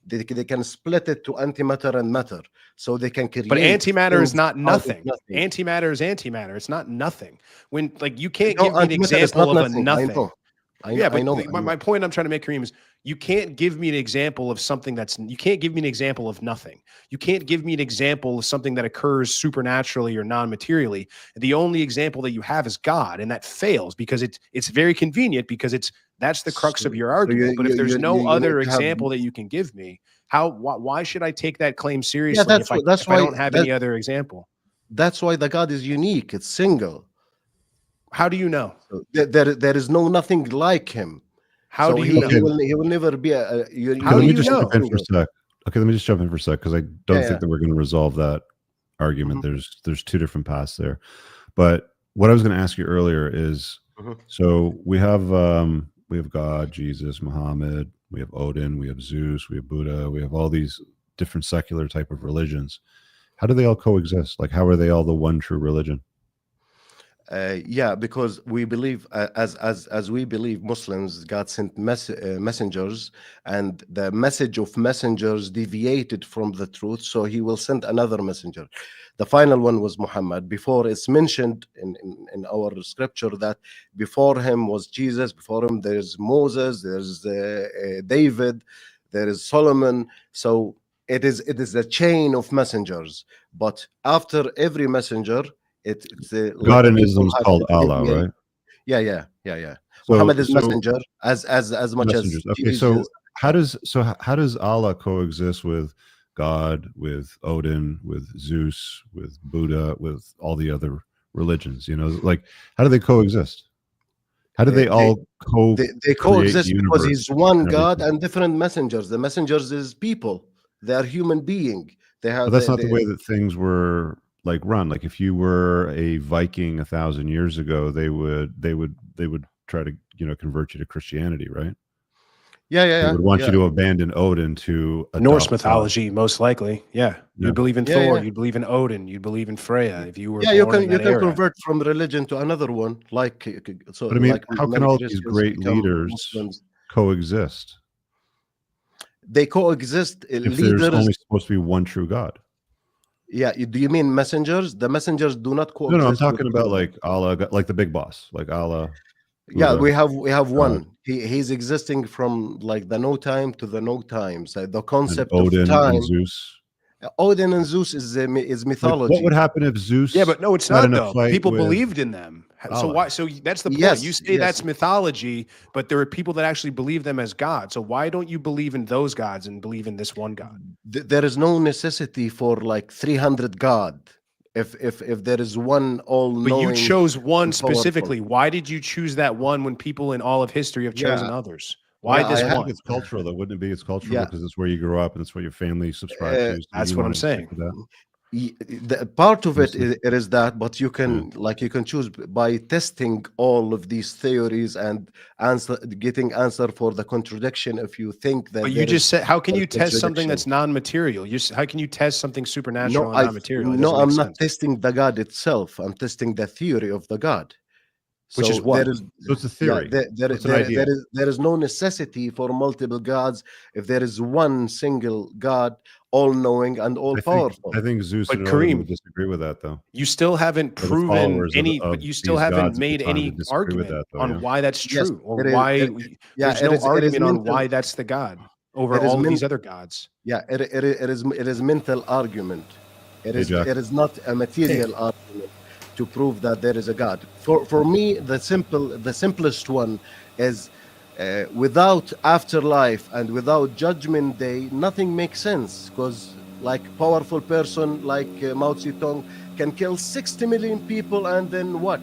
they can split it to antimatter and matter, so they can create. But antimatter is things not out of nothing. nothing. Antimatter is antimatter. It's not nothing. When you can't No, give me an antimatter is example not of a nothing. nothing. I know. My point I'm trying to make, Kareem, is you can't give me an example of something you can't give me an example of nothing. You can't give me an example of something that occurs supernaturally or non-materially. The only example that you have is God, and that fails because it's very convenient because that's the crux of your argument. But if there's no other example that you can give me, why should I take that claim seriously if I don't have any other example? That's why the God is unique. It's single. How do you know? So there is nothing like him. How do you know? He will never be a. How do you know? Jump in for a sec. Okay, let me just jump in for a sec because I don't think that we're going to resolve that argument. There's two different paths there. But what I was going to ask you earlier is, so we have God, Jesus, Muhammad, we have Odin, we have Zeus, we have Buddha, we have all these different secular type of religions. How do they all coexist? Like, how are they all the one true religion? Yeah, because we believe, as we believe Muslims, God sent messengers, and the message of messengers deviated from the truth, so he will send another messenger. The final one was Muhammad. Before, it's mentioned in our scripture that before him was Jesus, before him there's Moses, there's David, there is Solomon. So it is a chain of messengers, but after every messenger, it's God in Islam is called Allah, right? Yeah. So, Muhammad is messenger as much messengers. as Okay, Jesus. so how does Allah coexist with God, with Odin, with Zeus, with Buddha, with all the other religions? Like, how do they coexist? How do they all they coexist the because he's one and God and different messengers. The messengers is people. They are human being. They have. But that's not the way that things were run. Like, if you were a Viking 1,000 years ago, they would try to convert you to Christianity, right? Yeah. They would want you to abandon Odin to Norse mythology, most likely. Yeah, you believe in Thor. Yeah. You believe in Odin. You believe in Freya. If you were you born in that can era. convert from religion to another one. Like, so. But I mean, like how can all these great leaders coexist? They coexist. If Leaders, there's only supposed to be one true God. Yeah. Do you mean messengers? The messengers do not coexist. No, I'm talking about like Allah, like the big boss, like Allah. Yeah, Buddha, we have God, one. He's existing from like the no time to the no times. The and concept of Odin and time. Zeus. Odin and Zeus is Like, what would mythology. happen if Yeah, Zeus but no, it's got in not a though. fight People with believed in them. So Allah? why? So that's the point. Yes, You say yes. that's mythology, but there are people that actually believe them as God. So why don't you believe in those gods and believe in this one God? There is no necessity for like 300 God. If there is one But you all-knowing chose one and powerful. specifically. Why did you choose that one when people in all of history have chosen Yeah. others? Why Yeah, this I think one? it's cultural, though. Wouldn't it be? It's cultural Yeah. because it's where you grow up and it's what your family subscribes to. So That's you what I'm wanted to stick saying. with that. The part of it Mostly. it is that, but you can you can choose by testing all of these theories and getting answer for the contradiction. If you think that But you there just is said, how can a you test something contradiction. that's non-material? How can you test something supernatural No, and non-material? It doesn't no, make I'm not sense. testing the God itself. I'm testing the theory of the God. Which is So what? there is, So it's a yeah, theory. It's an idea. there is no necessity for multiple gods if there is one single God, all-knowing and all-powerful. I think Zeus But and Odin Kareem, would disagree with that, though. you still haven't Or the proven followers any, of but you still these haven't gods at the made time any would disagree with argument that, though. on Yeah. why that's Yes, true, or it is. why Yeah, there's no it is argument on mental. why that's the God over It is all of these men- other gods. Yeah, it is mental argument. Hey, Jack. It is not a material argument to prove that there is a God. For me, the simplest one is without afterlife and without judgment day, nothing makes sense. Because like powerful person like Mao Zedong can kill 60 million people, and then what?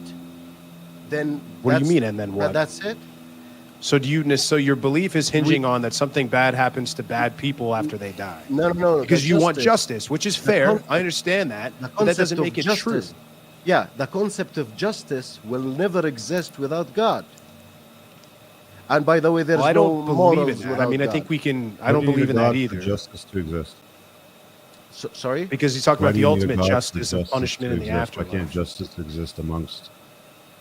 Then What do you that's- mean, and then what? That's it. So so your belief is hinging on that something bad happens to bad people after they die. No. Because the you want justice- justice, which is fair. concept- I understand that, the but that doesn't concept make of it true. justice. Yeah, the concept of justice will never exist without God. And by the way, there's Well, I don't no believe morals in that. I without mean, I God. think we can. I Why don't do you need believe a in that God for either. justice to exist. Sorry? Because he's talking Why about do the you need a ultimate God for justice of justice punishment to in the exist? Why afterlife. can't justice exist amongst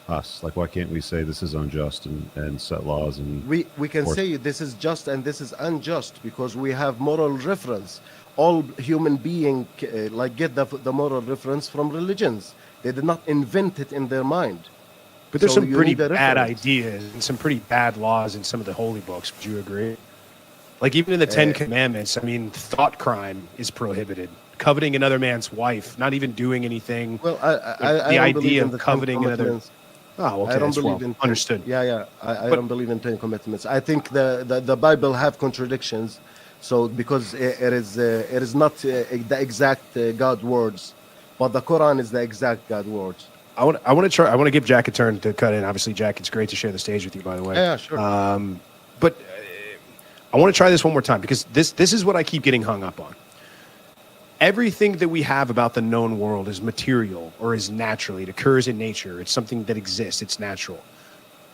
us? Like, why can't we say this is unjust and set laws and We can Or- say this is just and this is unjust because we have moral reference. All human beings get the moral reference from religions. They did not invent it in their mind. But there's So some you pretty need a bad reference. ideas and some pretty bad laws in some of the holy books. Would you agree? Like even in the Ten Commandments, I mean, thought crime is prohibited. Coveting another man's wife, not even doing anything. Well, The I don't idea believe in of the 10 coveting another- commandments. Oh, okay, I don't that's believe well in understood. I But- don't believe in 10 commitments. I think the Bible have contradictions. So because it is not the exact God words, but the Quran is the exact God words. I want to give Jack a turn to cut in. Obviously, Jack, it's great to share the stage with you, by the way. Yeah, sure. But I want to try this one more time because this is what I keep getting hung up on. Everything that we have about the known world is material or is natural. It occurs in nature. It's something that exists. It's natural.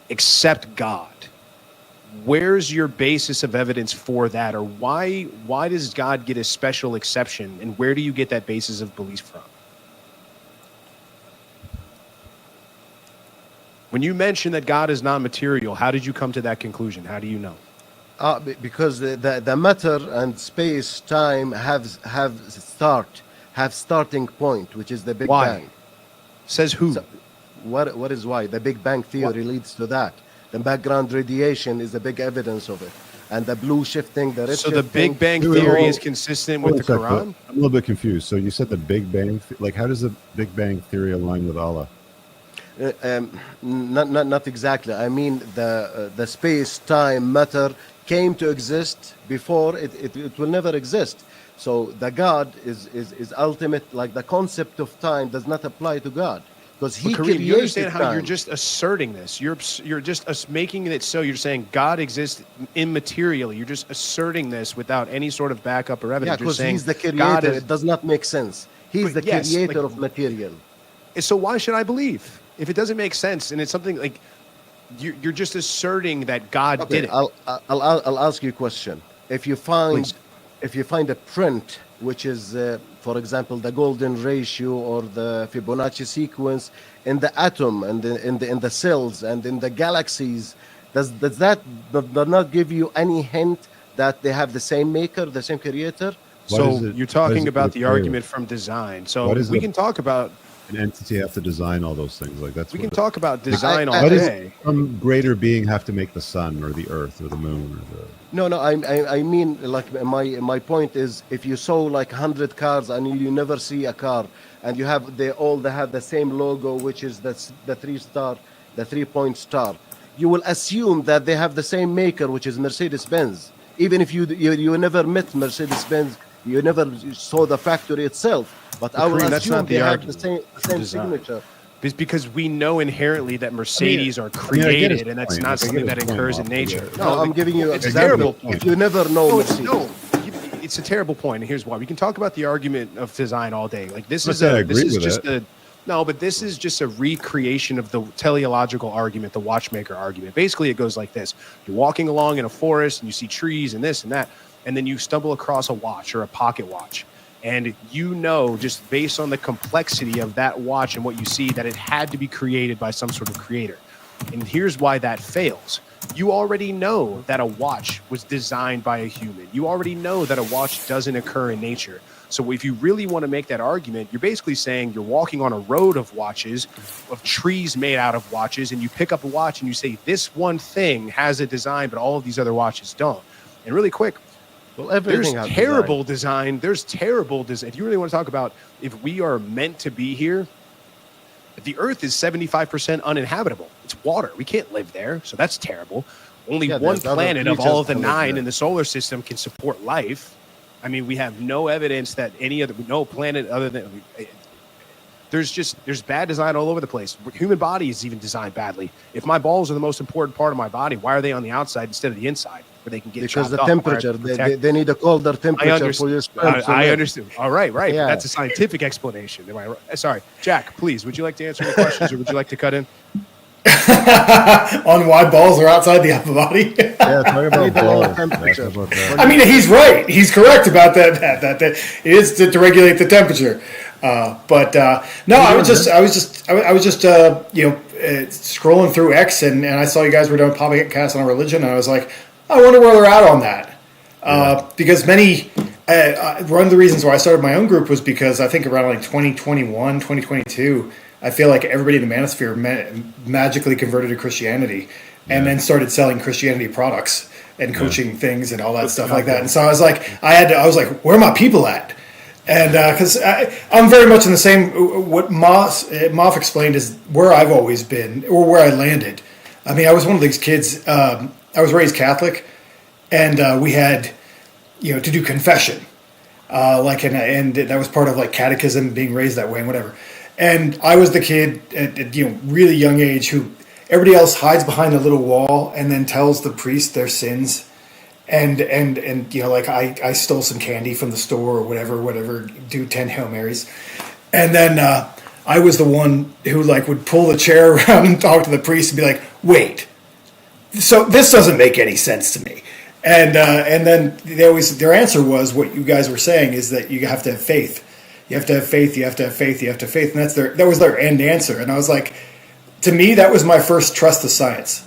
Except God. Where's your basis of evidence for that? Or why does God get a special exception? And where do you get that basis of belief from? When you mention that God is non-material, how did you come to that conclusion? How do you know? Because the matter and space time have starting point, which is the Big Why? Bang. Says who? So, what is why? The Big Bang theory leads to that. The background radiation is a big evidence of it, and the blue shifting, the red So the shifting. Big Bang Wait, theory hold- is consistent Hold with on the a sec, Quran? I'm a little bit confused. So you said the Big Bang, like how does the Big Bang theory align with Allah? Not exactly. I mean the space time matter came to exist before it will never exist. So the God is ultimate. Like the concept of time does not apply to God because He But Kareem, created you understand how time. you're just asserting this. You're just making it so you're saying God exists immaterially. You're just asserting this without any sort of backup or Yeah, evidence. You're because saying He's the creator. God is, It does not make sense. He's But the yes, creator like- of material. so why should I believe? If it doesn't make sense and it's something like you're just asserting that God did it. I'll ask you a question. If you find Please. a print which is, for example, the golden ratio or the Fibonacci sequence in the atom and in the cells and in the galaxies, does that not give you any hint that they have the same maker, the same creator? Why So does it- you're why does talking it about the occur? argument from design. So Why does we it- can talk about an entity have to design all those things? Like that's We what can talk about design all Why does day. some greater being have to make the sun or the earth or the moon or the? No, I mean, like my point is, if you saw like 100 cars and you never see a car, and you have they have the same logo, which is the 3-star, the 3-point star, you will assume that they have the same maker, which is Mercedes-Benz. Even if you never met Mercedes-Benz, you never saw the factory itself, but I will Kareem, that's assume not they the have argument. the same Design. signature. It's because we know inherently that Mercedes are I get his created, and that's point. not I get something his that point, occurs in Moff. nature. No, I'm giving you it's a example. terrible point. If you never know No, Mercedes. it's a terrible point, and here's why. We can talk about the argument of design all day. Like this I'm is not saying I this agree is with just it. this is just a recreation of the teleological argument, the watchmaker argument. Basically, it goes like this: you're walking along in a forest, and you see trees and this and that, and then you stumble across a watch or a pocket watch. And you know, just based on the complexity of that watch and what you see, that it had to be created by some sort of creator. And here's why that fails. You already know that a watch was designed by a human. You already know that a watch doesn't occur in nature. So if you really want to make that argument, you're basically saying you're walking on a road of watches, of trees made out of watches, and you pick up a watch and you say, this one thing has a design, but all of these other watches don't. And really quick, Well, there's everything has terrible design. There's terrible design. If you really want to talk about if we are meant to be here, the Earth is 75% uninhabitable. It's water. We can't live there. So that's terrible. Only one there's other planet of all of the creatures that live 9 there. in the solar system can support life. I mean, we have no evidence that no planet other than there's bad design all over the place. Human body is even designed badly. If my balls are the most important part of my body, why are they on the outside instead of the inside, where they can get because the chopped up? temperature, they need a colder temperature for your sperm. I understand. All right. Yeah. But that's a scientific explanation. Am I right? Sorry, Jack. Please, would you like to answer any questions, or would you like to cut in? On why balls are outside the upper body. Yeah, talk about the lower balls. temperature. Talk about that. I mean, he's right. He's correct about that. That it is to regulate the temperature. No, I was just scrolling through X and I saw you guys were doing a podcast on religion, and I was like, I wonder where they're at on that. Because many one of the reasons why I started my own group was because I think around like 2021, 2022, I feel like everybody in the manosphere magically converted to Christianity and then started selling Christianity products and coaching things and all that stuff like that. And so I was like, I was like, where are my people at? And because I'm very much in the same, what Moff explained is where I've always been, or where I landed. I mean, I was one of these kids, I was raised Catholic, and we had, to do confession. And that was part of like catechism, being raised that way and whatever. And I was the kid at really young age who everybody else hides behind a little wall and then tells the priest their sins. And like I stole some candy from the store or whatever, do 10 Hail Marys. And then I was the one who like would pull the chair around and talk to the priest and be like, wait, so this doesn't make any sense to me. And then their answer was what you guys were saying is that you have to have faith. You have to have faith, you have to have faith, you have to have faith. And that was their end answer. And I was like, to me, that was my first trust of science.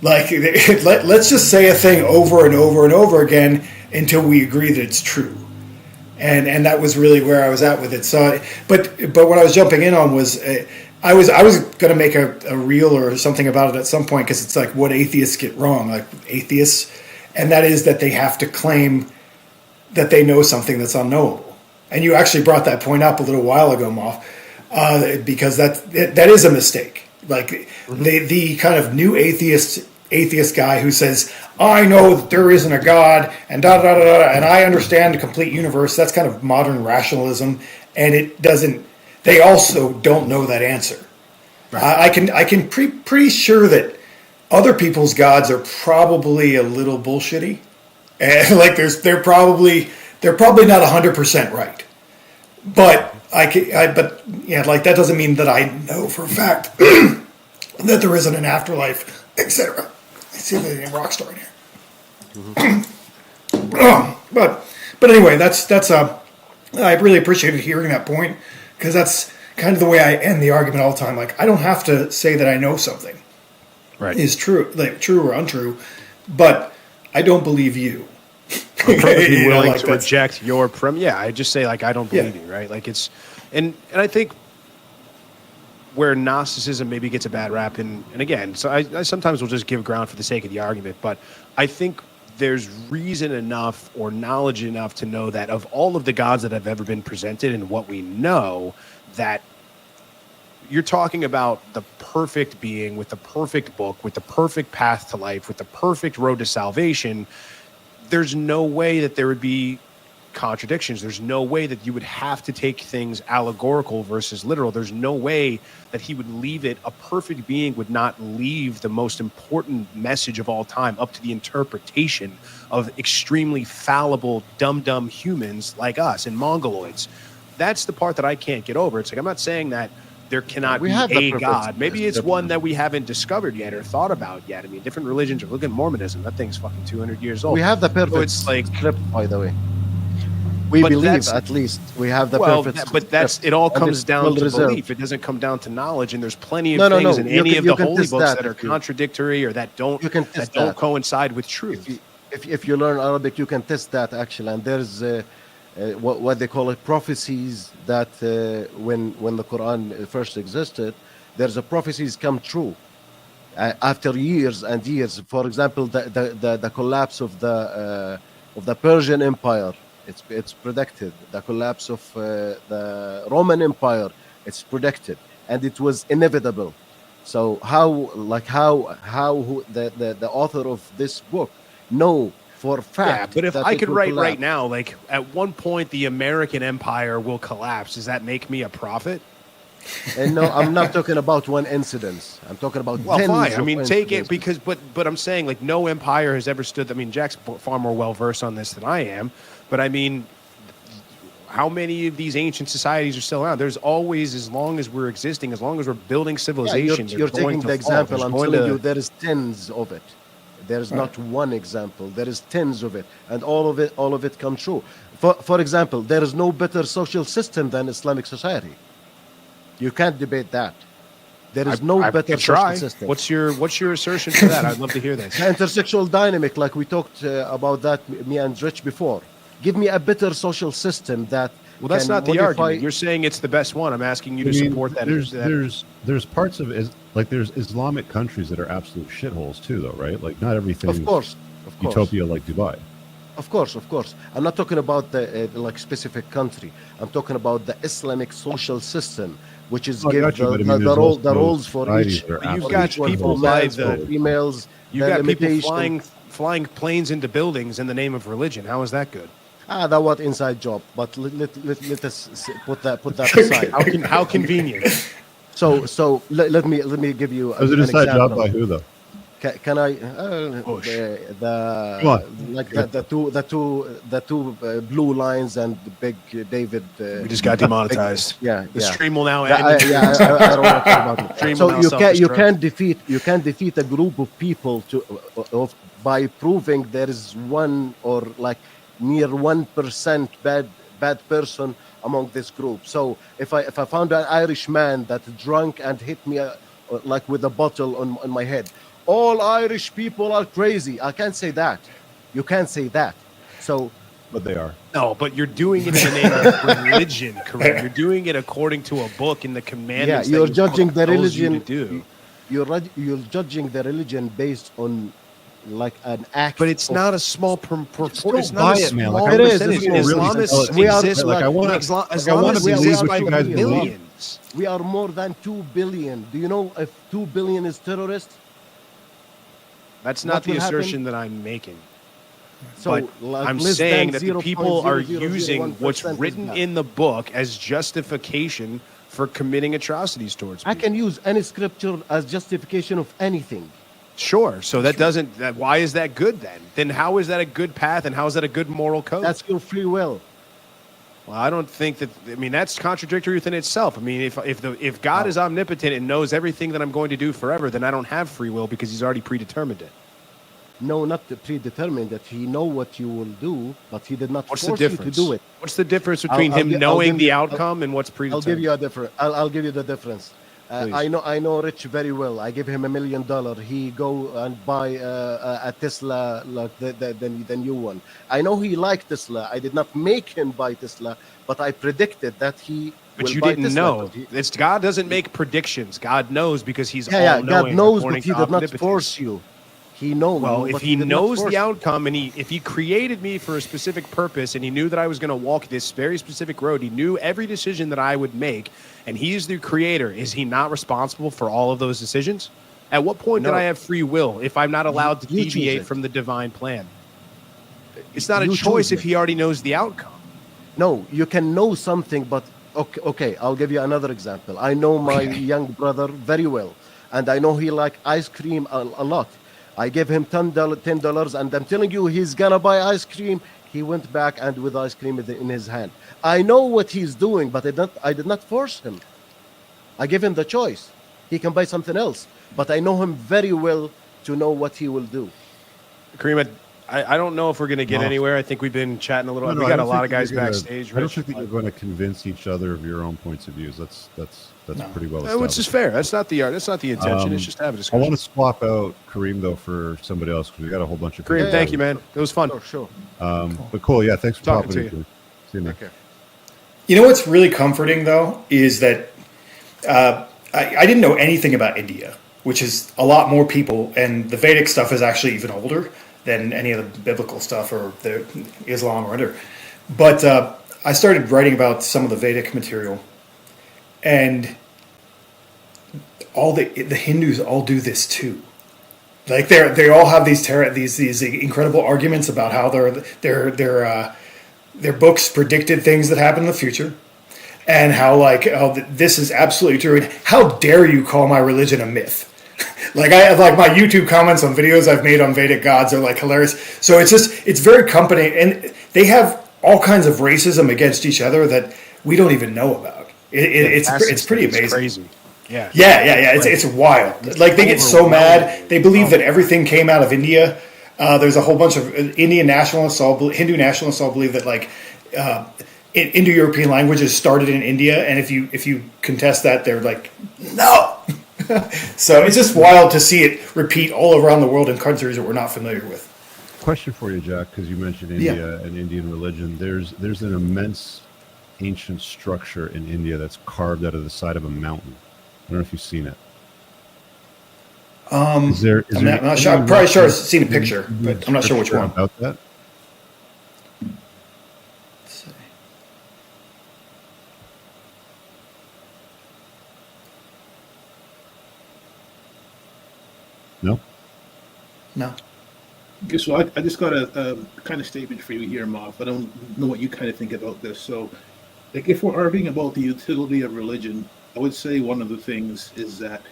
Like, let's just say a thing over and over and over again until we agree that it's true. And that was really where I was at with it. So, but what I was jumping in on was, I was going to make a reel or something about it at some point, because it's like what atheists get wrong, like atheists, and that is that they have to claim that they know something that's unknowable. And you actually brought that point up a little while ago, Moff, because that is a mistake. Like the kind of new atheist guy who says, I know that there isn't a God, and and I understand the complete universe. That's kind of modern rationalism, and it doesn't. They also don't know that answer. Right. I can pretty sure that other people's gods are probably a little bullshitty, and like they're probably not 100% right. But like that doesn't mean that I know for a fact that there isn't an afterlife, etc. Let's see if there's any rock star in here. But anyway, that's I really appreciated hearing that point, because that's kind of the way I end the argument all the time. Like, I don't have to say that I know something is true, like true or untrue, but I don't believe you. I'm perfectly willing to reject your I just say, like, I don't believe you, right? Like, it's and I think where Gnosticism maybe gets a bad rap, and again, so I sometimes will just give ground for the sake of the argument, but I think there's reason enough or knowledge enough to know that of all of the gods that have ever been presented and what we know, that you're talking about the perfect being with the perfect book, with the perfect path to life, with the perfect road to salvation. There's no way that there would be contradictions. There's no way that you would have to take things allegorical versus literal. There's no way that he would leave it. A perfect being would not leave the most important message of all time up to the interpretation of extremely fallible, dumb humans like us and Mongoloids. That's the part that I can't get over. It's like, I'm not saying that there cannot be a God. Maybe it's one that we haven't discovered yet or thought about yet. I mean, different religions are looking at Mormonism. That thing's fucking 200 years old. We have the perfect it's like, script, by the way. We believe, at least, we have the perfect. But that's it. All comes down to belief. It doesn't come down to knowledge. And there's plenty of things in any of the holy books that are contradictory or that don't coincide with truth. If you learn Arabic, you can test that actually. And there's what they call it prophecies that when the Quran first existed, there's a prophecies come true after years and years. For example, the collapse of the Persian Empire. It's predicted. The collapse of the Roman Empire, it's predicted, and it was inevitable. So how the author of this book know for a fact? Yeah, but if I could write right now, like at one point the American Empire will collapse, does that make me a prophet? And no, I'm not talking about one incident. I'm talking about fine. I mean, take it because, but I'm saying like no empire has ever stood. I mean, Jack's far more well versed on this than I am. But I mean, how many of these ancient societies are still around? There's always, as long as we're existing, as long as we're building civilization. You're taking the example. I'm telling you, there is tens of it. There's not one example. There is tens of it, and all of it come true. For example, there is no better social system than Islamic society. You can't debate that. There is no better social system. What's your assertion to that? I'd love to hear this. The intersexual dynamic, like we talked about that, me and Rich before. Give me a better social system that. Well, that's not the argument. You're saying it's the best one. I'm asking you to support that. There's parts of it, like there's Islamic countries that are absolute shitholes too, though, right? Like not everything. Of course. Utopia like Dubai. Of course. I'm not talking about the like specific country. I'm talking about the Islamic social system, which is give the roles for each. You've got people by the females. You've got people flying planes into buildings in the name of religion. How is that good? That was inside job, but let us put that aside. How convenient. So let me give you an inside job by who though? Can I? The two blue lines and the big David. We just got demonetized. The stream will now end. I don't want to talk about it. So you can defeat a group of people by proving there is one or like near 1% bad person among this group. So if I found an Irish man that drunk and hit me like with a bottle on my head, all Irish people are crazy. I can't say that. You can't say that. So, but they are. No, but you're doing it in the name of religion, correct? You're doing it according to a book in the commandments. Yeah, you're judging the religion. You're judging the religion based on like an act. But it's not a small proportion. It's not a small percentage. Islamists exist. Like I want to believe what you guys believe. We are more than 2 billion. Do you know if 2 billion is terrorists? That's not the assertion that I'm making. So like I'm saying that the people are using what's written in the book as justification for committing atrocities towards people. I can use any scripture as justification of anything. Sure. So that doesn't. Why is that good then? Then how is that a good path and how is that a good moral code? That's your free will. Well, I don't think that. I mean, that's contradictory within itself. I mean, if God is omnipotent and knows everything that I'm going to do forever, then I don't have free will because He's already predetermined it. No, not predetermined. That He know what you will do, but He did not force you to do it. What's the difference between Him knowing the outcome and what's predetermined? I'll give you the difference. I know Rich very well. I give him $1 million. He go and buy a Tesla, like the new one. I know he liked Tesla. I did not make him buy Tesla, but I predicted that he. But you buy didn't Tesla, know. It's God doesn't make predictions. God knows because He's Yeah, all-knowing. God knows, but according He to did not omnipotence. force you. He knows. Well, if but He did not knows force the outcome, and if He created me for a specific purpose, and He knew that I was going to walk this very specific road, He knew every decision that I would make, and He's the creator. Is He not responsible for all of those decisions? At what point did No. I have free will if I'm not allowed to You choose deviate it. from the divine plan? It's not a You choice choose if it. He already knows the outcome. No, you can know something, but okay, I'll give you another example. I know my young brother very well, and I know he like ice cream a lot. I gave him $10, and I'm telling you, he's gonna buy ice cream. He went back and with ice cream in his hand. I know what he's doing, but I did not force him. I gave him the choice. He can buy something else, but I know him very well to know what he will do. Kareem, I don't know if we're going to get Moff. anywhere. I think we've been chatting a little. No, we I got a don't lot think of guys you're gonna- backstage. I don't Rich, think that you're going to convince each other of your own points of views. That's pretty well established. which is fair. That's not the intention. It's just to have a I discussion. want to swap out Kareem though for somebody else because we got a whole bunch of Kareem, people. thank you, man. It was fun. Oh, sure. But cool, yeah. Thanks for Talking popping to in. See you, man. Okay. You know what's really comforting though is that I didn't know anything about India, which is a lot more people, and the Vedic stuff is actually even older than any of the biblical stuff or the Islam or other. But I started writing about some of the Vedic material, and all the Hindus all do this too. Like they all have these incredible arguments about how their books predicted things that happen in the future, and how this is absolutely true. And how dare you call my religion a myth? Like my YouTube comments on videos I've made on Vedic gods are like hilarious. So it's very comforting, and they have all kinds of racism against each other that we don't even know about. It's pretty amazing. It's crazy. Yeah. Yeah. It's wild. Like they get so mad. They believe that everything came out of India. There's a whole bunch of Indian nationalists, Hindu nationalists all believe that Indo-European languages started in India, and if you contest that, they're like, no. So it's just wild to see it repeat all around the world in countries that we're not familiar with. Question for you, Jack, because you mentioned India and Indian religion. There's an immense ancient structure in India that's carved out of the side of a mountain. I don't know if you've seen it. I'm not sure. I'm probably sure I've seen a picture, but I'm not sure which one. About that? Let's see. No? No. Okay, so I just got a kind of statement for you here, Moff. I don't know what you kind of think about this. So, if we're arguing about the utility of religion, I would say one of the things is that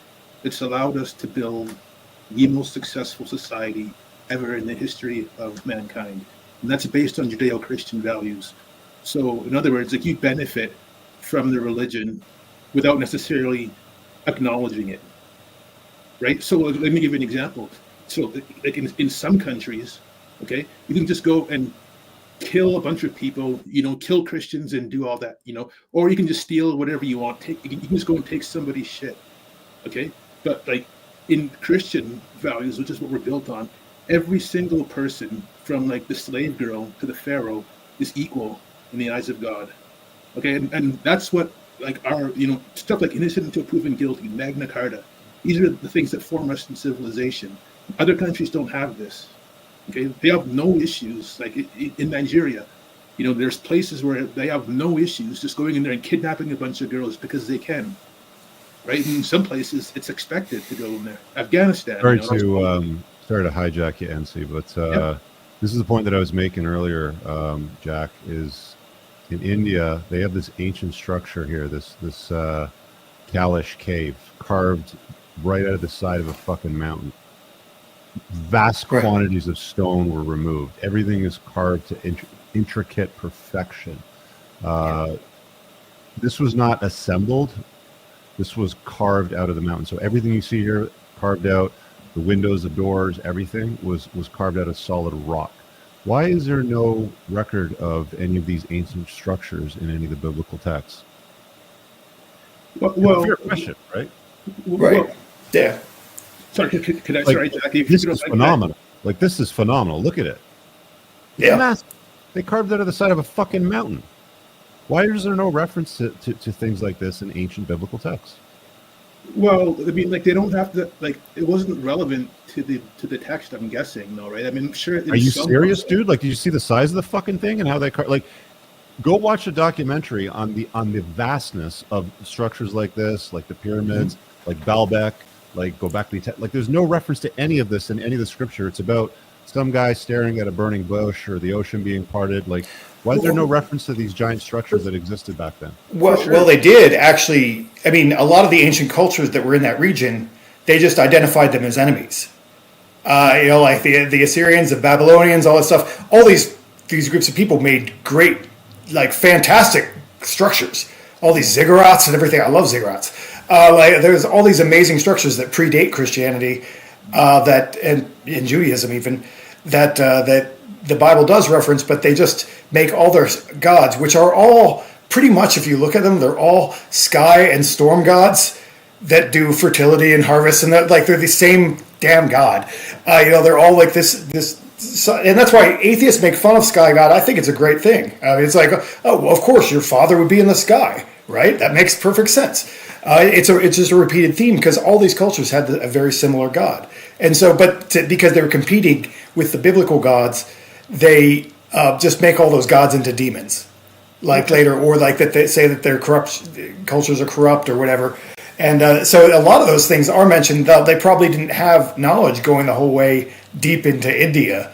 it's allowed us to build the most successful society ever in the history of mankind. And that's based on Judeo-Christian values. So, in other words, you benefit from the religion without necessarily acknowledging it. Right? So, let me give you an example. So, in some countries, okay, you can just go and kill a bunch of people, kill Christians and do all that, or you can just steal whatever you want. You can just go and take somebody's shit, okay? But in Christian values, which is what we're built on, every single person from the slave girl to the pharaoh is equal in the eyes of God, okay? And that's what our stuff like innocent until proven guilty, Magna Carta. These are the things that form us in civilization. Other countries don't have this. Okay, they have no issues. Like in Nigeria, there's places where they have no issues just going in there and kidnapping a bunch of girls because they can. Right? In some places, it's expected to go in there. Afghanistan. Sorry to hijack you, NC, but this is the point that I was making earlier, Jack. Is in India they have this ancient structure here, this Kailash cave carved right out of the side of a fucking mountain. Vast quantities of stone were removed. Everything is carved to intricate perfection. This was not assembled. This was carved out of the mountain. So everything you see here carved out, the windows, the doors, everything was carved out of solid rock. Why is there no record of any of these ancient structures in any of the biblical texts? Well, fair question, right? Right. Well, Yeah. sorry, could I? Like, Sorry, Jackie. this is phenomenal. Like, this is phenomenal. Look at it. It's Yeah. massive. They carved it out of the side of a fucking mountain. Why is there no reference to things like this in ancient biblical texts? Well, I mean, like they don't have to. Like it wasn't relevant to the text. I'm guessing, though, right? I mean, I'm sure. Are you serious, dude? Like, did you see the size of the fucking thing and how they like? Go watch a documentary on the vastness of structures like this, like the pyramids, like Baalbek. Like, go back to like. There's no reference to any of this in any of the scripture. It's about some guy staring at a burning bush or the ocean being parted. Like, why is there no reference to these giant structures that existed back then? Well, they did actually. I mean, a lot of the ancient cultures that were in that region, they just identified them as enemies. You know, like the Assyrians, the Babylonians, all that stuff. All these groups of people made great, like fantastic structures. All these ziggurats and everything. I love ziggurats. Like there's all these amazing structures that predate Christianity, and in Judaism even that the Bible does reference, but they just make all their gods, which are all pretty much, if you look at them, they're all sky and storm gods that do fertility and harvest, and that like they're the same damn god. You know, they're all like this, and that's why atheists make fun of sky god. I think it's a great thing. It's like, oh, well, of course, your father would be in the sky, right? That makes perfect sense. It's just a repeated theme because all these cultures had a very similar god, and so, because they were competing with the biblical gods, they just make all those gods into demons, like later, or like that they say that their corrupt cultures are corrupt or whatever. And so a lot of those things are mentioned. They probably didn't have knowledge going the whole way deep into India.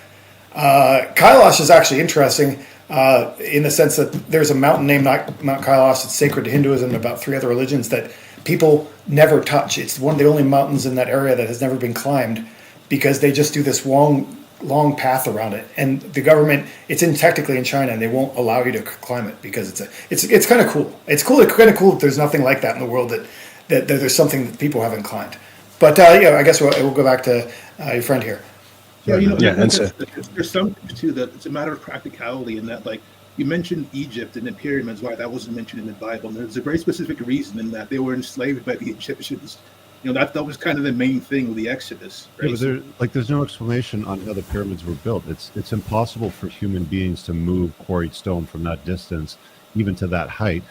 Kailash is actually interesting in the sense that there's a mountain named Mount Kailash that's sacred to Hinduism and about 3 other religions that people never touch. It's one of the only mountains in that area that has never been climbed because they just do this long path around it. And the government, it's technically in China, and they won't allow you to climb it because it's kind of cool. It's cool. It's kind of cool that there's nothing like that in the world, that there's something that people haven't climbed. But I guess we'll go back to your friend here. Yeah, you know, and there's some too that it's a matter of practicality, in that, like you mentioned Egypt and the pyramids, why that wasn't mentioned in the Bible. And there's a very specific reason in that they were enslaved by the Egyptians. You know, that was kind of the main thing with the Exodus. Right? Yeah, but there's no explanation on how the pyramids were built. It's impossible for human beings to move quarried stone from that distance, even to that height.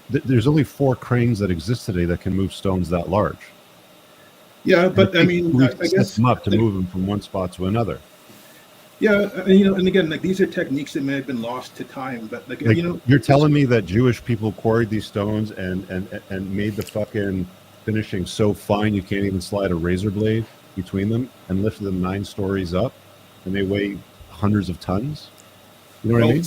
There's only 4 cranes that exist today that can move stones that large. Yeah, but I mean, I guess them up to move them from one spot to another. Yeah, you know, and again, like these are techniques that may have been lost to time, but like you know, you're telling me that Jewish people quarried these stones and made the fucking finishing so fine you can't even slide a razor blade between them, and lifted them 9 stories up, and they weigh hundreds of tons. You know what I mean?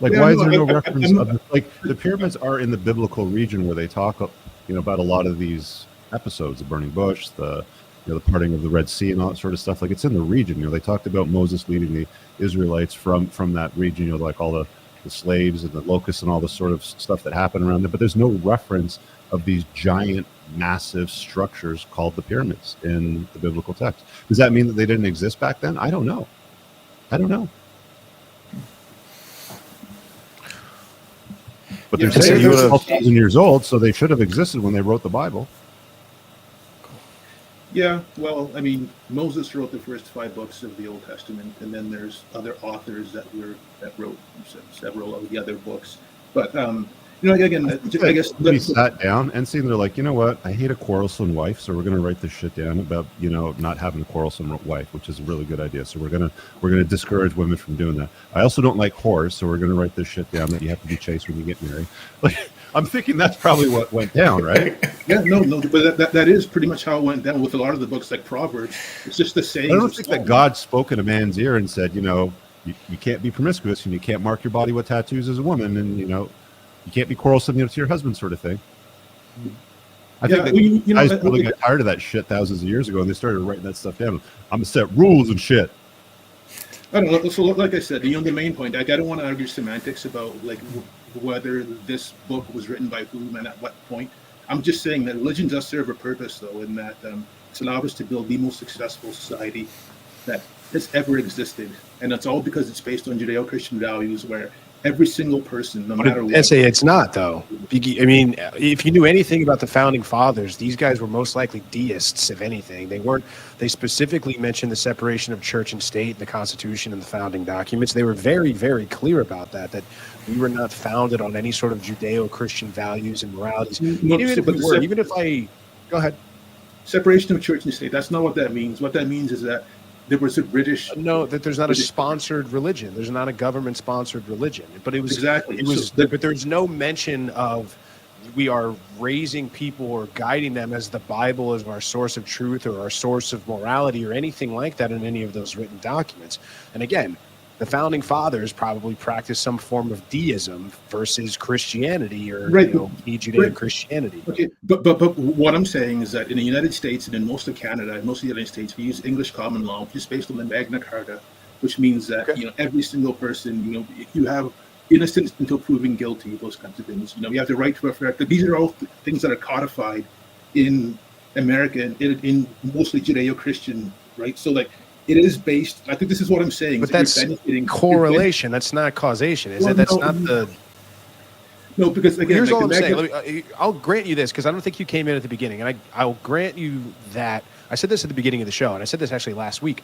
Like, why is there no reference of like the pyramids are in the biblical region where they talk, about a lot of these episodes, the burning bush, the parting of the Red Sea, and all that sort of stuff. Like, it's in the region. They talked about Moses leading the Israelites from that region. Like all the slaves and the locusts and all this sort of stuff that happened around there. But there's no reference of these giant, massive structures called the pyramids in the biblical text. Does that mean that they didn't exist back then? I don't know. But they're saying 12,000 years old, so they should have existed when they wrote the Bible. Yeah, well, I mean, Moses wrote the first 5 books of the Old Testament, and then there's other authors that wrote several of the other books. But again, I guess we sat down and seen they're like, you know what? I hate a quarrelsome wife, so we're going to write this shit down about not having a quarrelsome wife, which is a really good idea. So we're gonna discourage women from doing that. I also don't like whores, so we're going to write this shit down that you have to be chaste when you get married. Like, I'm thinking that's probably what went down, right? Yeah, no, but that is pretty much how it went down with a lot of the books, like Proverbs. It's just the same. I don't think that God spoke in a man's ear and said, you can't be promiscuous and you can't mark your body with tattoos as a woman, and you can't be quarrelsome to your husband, sort of thing. I think that guys probably got tired of that shit thousands of years ago, and they started writing that stuff down. I'm gonna set rules and shit. I don't know. So, like I said, the main point. I don't want to argue semantics about like whether this book was written by whom and at what point. I'm just saying that religion does serve a purpose, though, in that it's allowed us to build the most successful society that has ever existed, and that's all because it's based on Judeo-Christian values, where every single person, no matter what. It's not, though. I mean, if you knew anything about the founding fathers, these guys were most likely deists, if anything. They weren't. They specifically mentioned the separation of church and state in the Constitution and the founding documents. They were very, very clear about that we were not founded on any sort of Judeo-Christian values and moralities. No, Even if I go ahead. Separation of church and state. That's not what that means. What that means is that there was a British. No, that there's not a sponsored religion. There's not a government-sponsored religion. But it was exactly. It was. But there's no mention of we are raising people or guiding them as the Bible as our source of truth or our source of morality or anything like that in any of those written documents. And again, the founding fathers probably practiced some form of deism versus Christianity or Judeo-Christianity. Okay, but what I'm saying is that in the United States and in most of Canada and most of the United States, we use English common law, which is based on the Magna Carta, which means that every single person, you have innocence until proven guilty, those kinds of things. You have the right to a fair. These are all things that are codified in America and in mostly Judeo-Christian, right? So like. It is based. I think this is what I'm saying. But that's correlation. That's not causation, is it? That's not the. No, because again, here's all I'm saying. I'll grant you this because I don't think you came in at the beginning, and I'll grant you that. I said this at the beginning of the show, and I said this actually last week.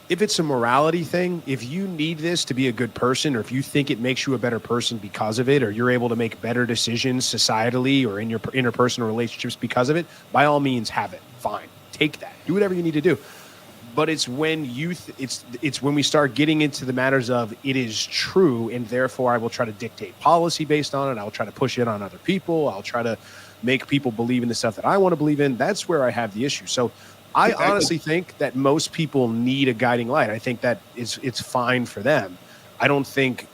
If it's a morality thing, if you need this to be a good person, or if you think it makes you a better person because of it, or you're able to make better decisions societally or in your interpersonal relationships because of it, by all means, have it. Fine, take that. Do whatever you need to do. But it's when it's when we start getting into the matters of it is true, and therefore I will try to dictate policy based on it. I'll try to push it on other people. I'll try to make people believe in the stuff that I want to believe in. That's where I have the issue. So I honestly think that most people need a guiding light. I think that it's fine for them. I don't think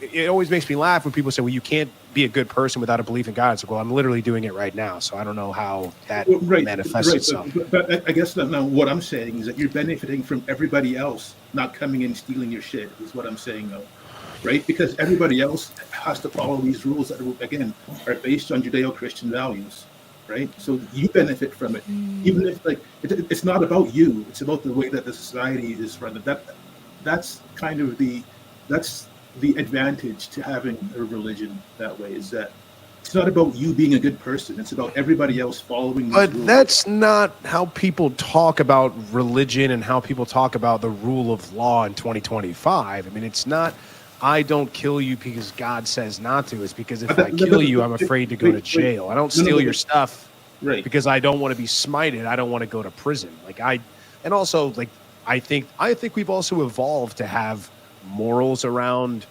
it always makes me laugh when people say, well, you can't be a good person without a belief in God. It's like, well, I'm literally doing it right now. So I don't know how that manifests itself. But I guess that now what I'm saying is that you're benefiting from everybody else not coming in stealing your shit is what I'm saying though. Right? Because everybody else has to follow these rules that are based on Judeo-Christian values. Right? So you benefit from it. Even if it's not about you, it's about the way that the society is run. That's kind of the advantage to having a religion that way, is that it's not about you being a good person. It's about everybody else following these rules. But that's not how people talk about religion and how people talk about the rule of law in 2025. I mean, it's not, I don't kill you because God says not to. It's because if I kill you, I'm afraid to go to jail. I don't steal your stuff because I don't want to be smited. I don't want to go to prison. I think we've also evolved to have morals around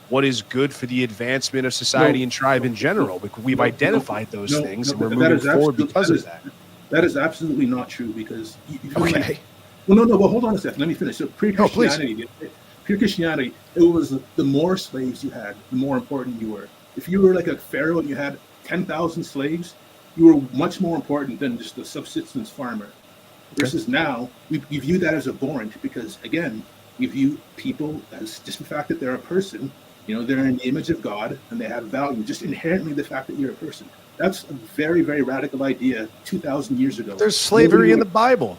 what is good for the advancement of society and tribe in general. We've identified those things and we're moving forward because of that. That is absolutely not true because okay. Well, hold on a second. Let me finish. So pre-Christianity, it was the more slaves you had, the more important you were. If you were like a pharaoh and you had 10,000 slaves, you were much more important than just a subsistence farmer. Versus now, we view that as abhorrent because, again, we view people as just the fact that they're a person, they're in the image of God and they have value, just inherently the fact that you're a person. That's a very, very radical idea 2,000 years ago. There's slavery in the Bible.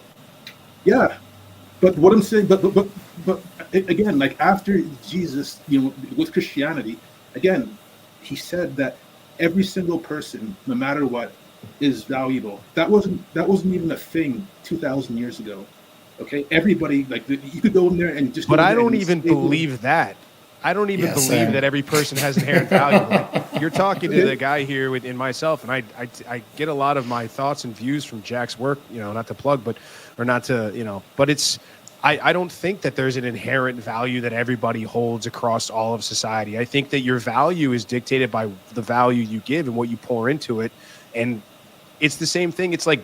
Yeah. But what I'm saying, but again, like after Jesus, with Christianity, again, he said that every single person, no matter what, is valuable. That wasn't even a thing 2,000 years ago. Okay, everybody, you could go in there and just. But I don't even believe that. I don't even believe that every person has inherent value. You're talking to the guy here in myself, and I get a lot of my thoughts and views from Jack's work. Not to plug, but it's. I don't think that there's an inherent value that everybody holds across all of society. I think that your value is dictated by the value you give and what you pour into it, and it's the same thing. It's like,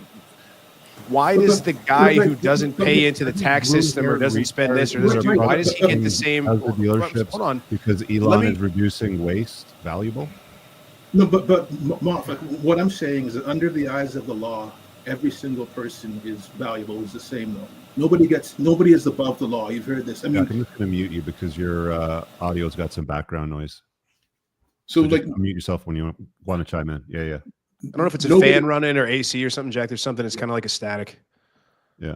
why does the guy who doesn't pay into the tax system or doesn't spend this or doesn't do, why does he get the same? As the dealerships, hold on, because Elon is reducing waste valuable. No, but Moff, what I'm saying is that under the eyes of the law, every single person is valuable, is the same though. Nobody is above the law. You've heard this. I mean, I'm just going to mute you because your audio's got some background noise. So mute yourself when you want to chime in. Yeah. I don't know if it's a fan running or AC or something, Jack. There's something that's kind of like a static. Yeah.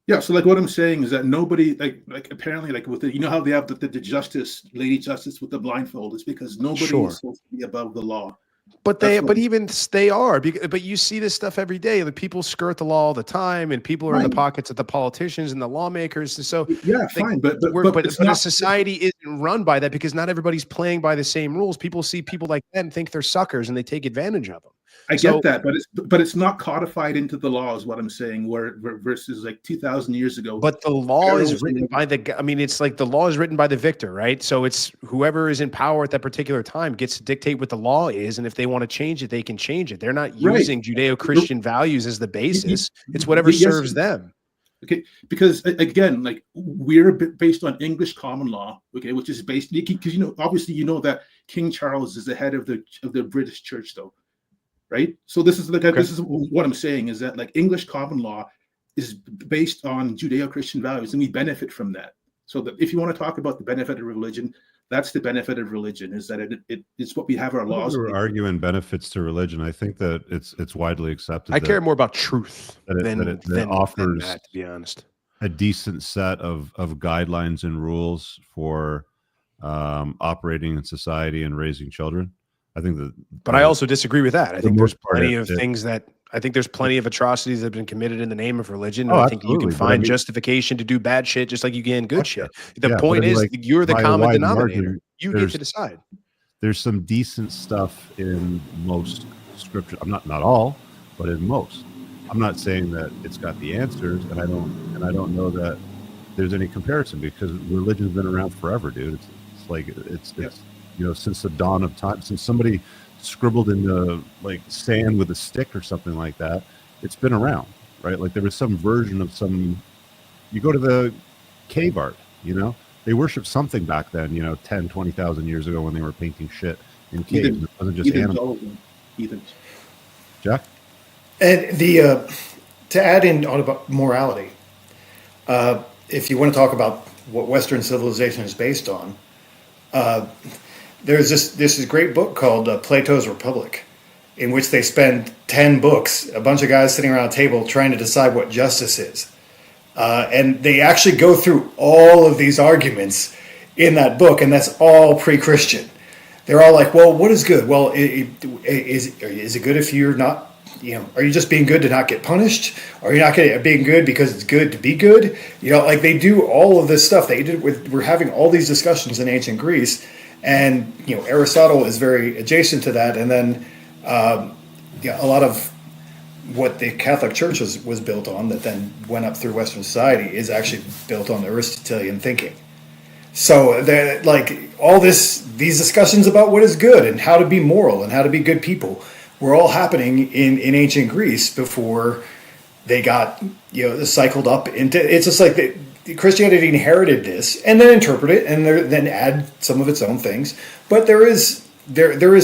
Yeah, so like what I'm saying is that nobody like apparently like with the, you know how they have the justice, lady justice with the blindfold. It's because nobody is Sure. supposed to be above the law. But That's they, what but even they are. But you see this stuff every day. The people skirt the law all the time, and people are in the Right. pockets of the politicians and the lawmakers. And so, Yeah, like, fine, but it's but a not. society isn't run by that because not everybody's playing by the same rules. People see people like that and think they're suckers, and they take advantage of them. I So, get that, but it's not codified into the law, is what I'm saying. Where versus like 2,000 years ago, but the law is pharaohs written by the. I mean, it's like the law is written by the victor, right? So it's whoever is in power at that particular time gets to dictate what the law is, and if they want to change it, they can change it. They're not Right. using Judeo-Christian values as the basis. It's whatever Yes. serves them. Okay, because again, like we're based on English common law, okay, which is based because obviously that King Charles is the head of the British Church, though, right? So this is like this is what I'm saying is that like English common law is based on Judeo-Christian values, and we benefit from that. So that if you want to talk about the benefit of religion, that's the benefit of religion, is that it's what we have our laws. We're arguing benefits to religion. I think that it's widely accepted. I care more about truth than offers that, to be honest. a decent set of guidelines and rules for operating in society and raising children. I think that, but I also disagree with that. I think there's plenty of things that I think there's plenty of atrocities that have been committed in the name of religion. And I think you can find justification to do bad shit just like you can good shit. The point is, you're the common denominator. You get to decide. There's some decent stuff in most scripture. I'm not all, but in most. I'm not saying that it's got the answers, and I don't know that there's any comparison because religion's been around forever, dude. It's like it's since the dawn of time, since somebody scribbled in the like sand with a stick or something like that, it's been around, right? Like there was some version of you go to the cave art, they worship something back then, 10, 20,000 years ago when they were painting shit in caves. It wasn't just animals. Heathens. Jack? And to add in on about morality, if you want to talk about what Western civilization is based on, there's this great book called Plato's Republic, in which they spend 10 books, a bunch of guys sitting around a table trying to decide what justice is. And they actually go through all of these arguments in that book, and that's all pre-Christian. They're all like, well, what is good? Well, is it good if you're not, are you just being good to not get punished? Or are you not being good because it's good to be good? Like they do all of this stuff. We're having all these discussions in ancient Greece, and Aristotle is very adjacent to that. And then a lot of what the Catholic Church was built on that then went up through Western society is actually built on Aristotelian thinking. So like all these discussions about what is good and how to be moral and how to be good people were all happening in ancient Greece before they got cycled up into. It's just like Christianity inherited this and then interpret it and then add some of its own things. But there is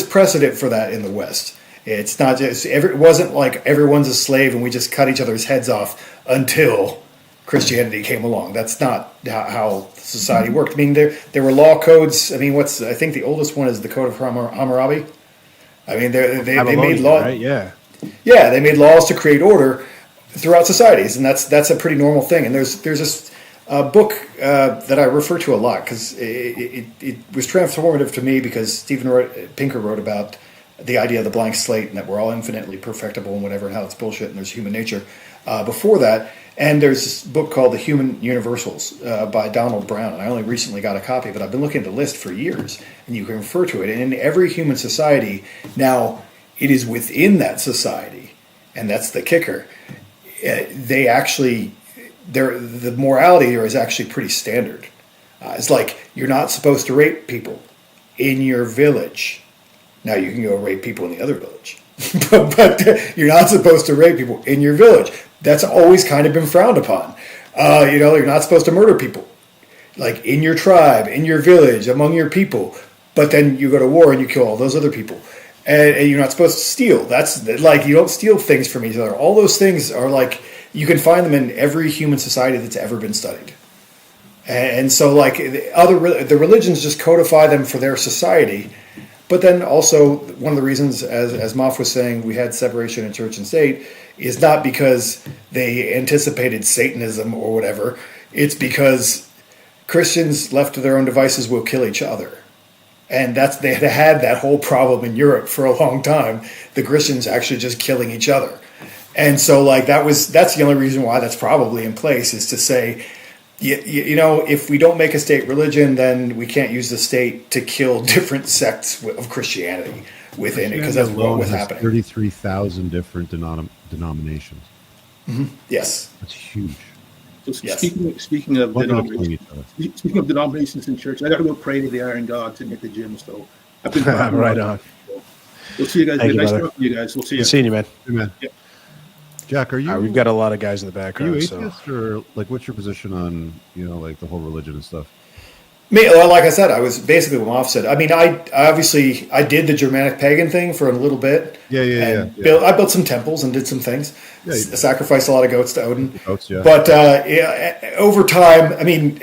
precedent for that in the West. It's not just it wasn't like everyone's a slave and we just cut each other's heads off until Christianity came along. That's not how society worked. I mean, there were law codes. I mean, I think the oldest one is the Code of Hammurabi. I mean, they made law. Right? Yeah, they made laws to create order throughout societies, and that's a pretty normal thing. And there's this book that I refer to a lot because it was transformative to me because Steven Pinker wrote about the idea of the blank slate and that we're all infinitely perfectible and whatever, and how it's bullshit and there's human nature before that. And there's this book called The Human Universals by Donald Brown. And I only recently got a copy, but I've been looking at the list for years, and you can refer to it. And in every human society, now it is within that society, and that's the kicker. The morality here is actually pretty standard. It's like you're not supposed to rape people in your village. Now you can go rape people in the other village, but you're not supposed to rape people in your village. That's always kind of been frowned upon. You're not supposed to murder people, like in your tribe, in your village, among your people. But then you go to war and you kill all those other people, and you're not supposed to steal. That's like you don't steal things from each other. All those things are like you can find them in every human society that's ever been studied. And so, like the religions just codify them for their society. But then also one of the reasons, as Moff was saying, we had separation in church and state is not because they anticipated Satanism or whatever. It's because Christians left to their own devices will kill each other. And they had that whole problem in Europe for a long time. The Christians actually just killing each other. And so like that's the only reason why that's probably in place, is to say, you know, if we don't make a state religion, then we can't use the state to kill different sects of Christianity within it, because that's what was happening. 33,000 different denominations. Mm-hmm. Yes, that's huge. So speaking of denominations in church, I got to go pray to the Iron Gods and hit the gym. So I've been right on. We'll see you guys. Nice talking to you guys. We'll see you. Good seeing you, man. Hey, man. Yep. Jack, are you? We've got a lot of guys in the Are background. you atheist, or like, what's your position on, you know, like the whole religion and stuff? Me, well, like I said, I was basically what Moff said. I mean, I obviously I did the Germanic pagan thing for a little bit. Yeah. I built some temples and did some things. Yeah, Sacrificed a lot of goats to Odin. Goats, yeah. But over time, I mean,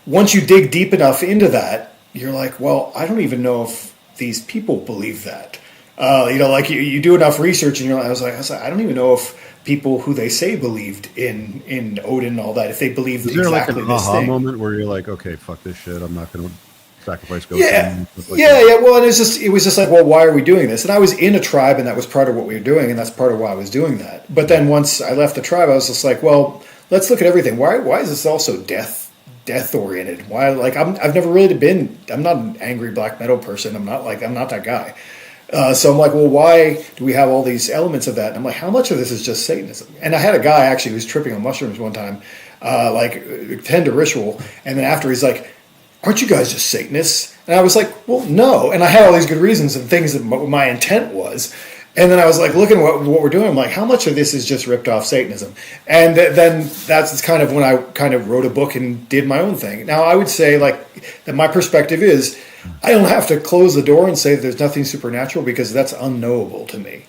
once you dig deep enough into that, you're like, well, I don't even know if these people believe that. You know, like you do enough research, and I was like, I don't even know if people who they say believed in Odin and all that, if they believed exactly exactly like an this aha thing. moment where you're like, okay, fuck this shit, I'm not going to sacrifice goats. Yeah. Well, and it was just like, well, why are we doing this? And I was in a tribe, and that was part of what we were doing, and that's part of why I was doing that. But then once I left the tribe, I was just like, well, let's look at everything. Why is this also death oriented? Why? Like, I've never really been. I'm not an angry black metal person. I'm not that guy. So I'm like, well, why do we have all these elements of that? And I'm like, how much of this is just Satanism? And I had a guy actually who was tripping on mushrooms one time, attend a ritual, and then after he's like, aren't you guys just Satanists? And I was like, well, no. And I had all these good reasons and things that my intent was. And then I was like, looking at what we're doing, I'm like, how much of this is just ripped off Satanism? And then that's kind of when I kind of wrote a book and did my own thing. Now, I would say like that my perspective is, I don't have to close the door and say that there's nothing supernatural, because that's unknowable to me.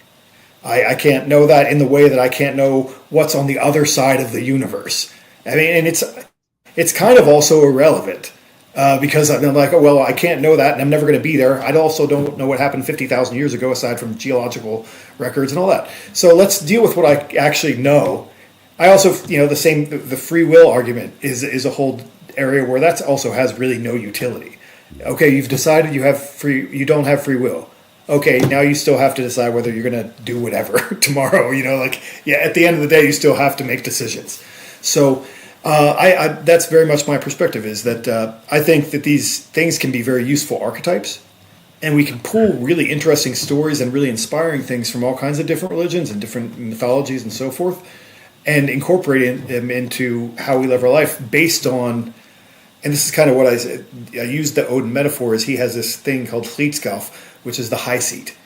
I can't know that in the way that I can't know what's on the other side of the universe. I mean, and it's kind of also irrelevant. Because I'm like, oh, well, I can't know that, and I'm never going to be there. I also don't know what happened 50,000 years ago, aside from geological records and all that. So let's deal with what I actually know. I also, the free will argument is a whole area where that also has really no utility. Okay, you've decided you don't have free will. Okay, now you still have to decide whether you're going to do whatever tomorrow. At the end of the day, you still have to make decisions. So. That's very much my perspective, is that I think that these things can be very useful archetypes, and we can pull really interesting stories and really inspiring things from all kinds of different religions and different mythologies and so forth, and incorporate them into how we live our life based on, and this is kind of what I used the Odin metaphor, is he has this thing called Hexagon, which is the high seat.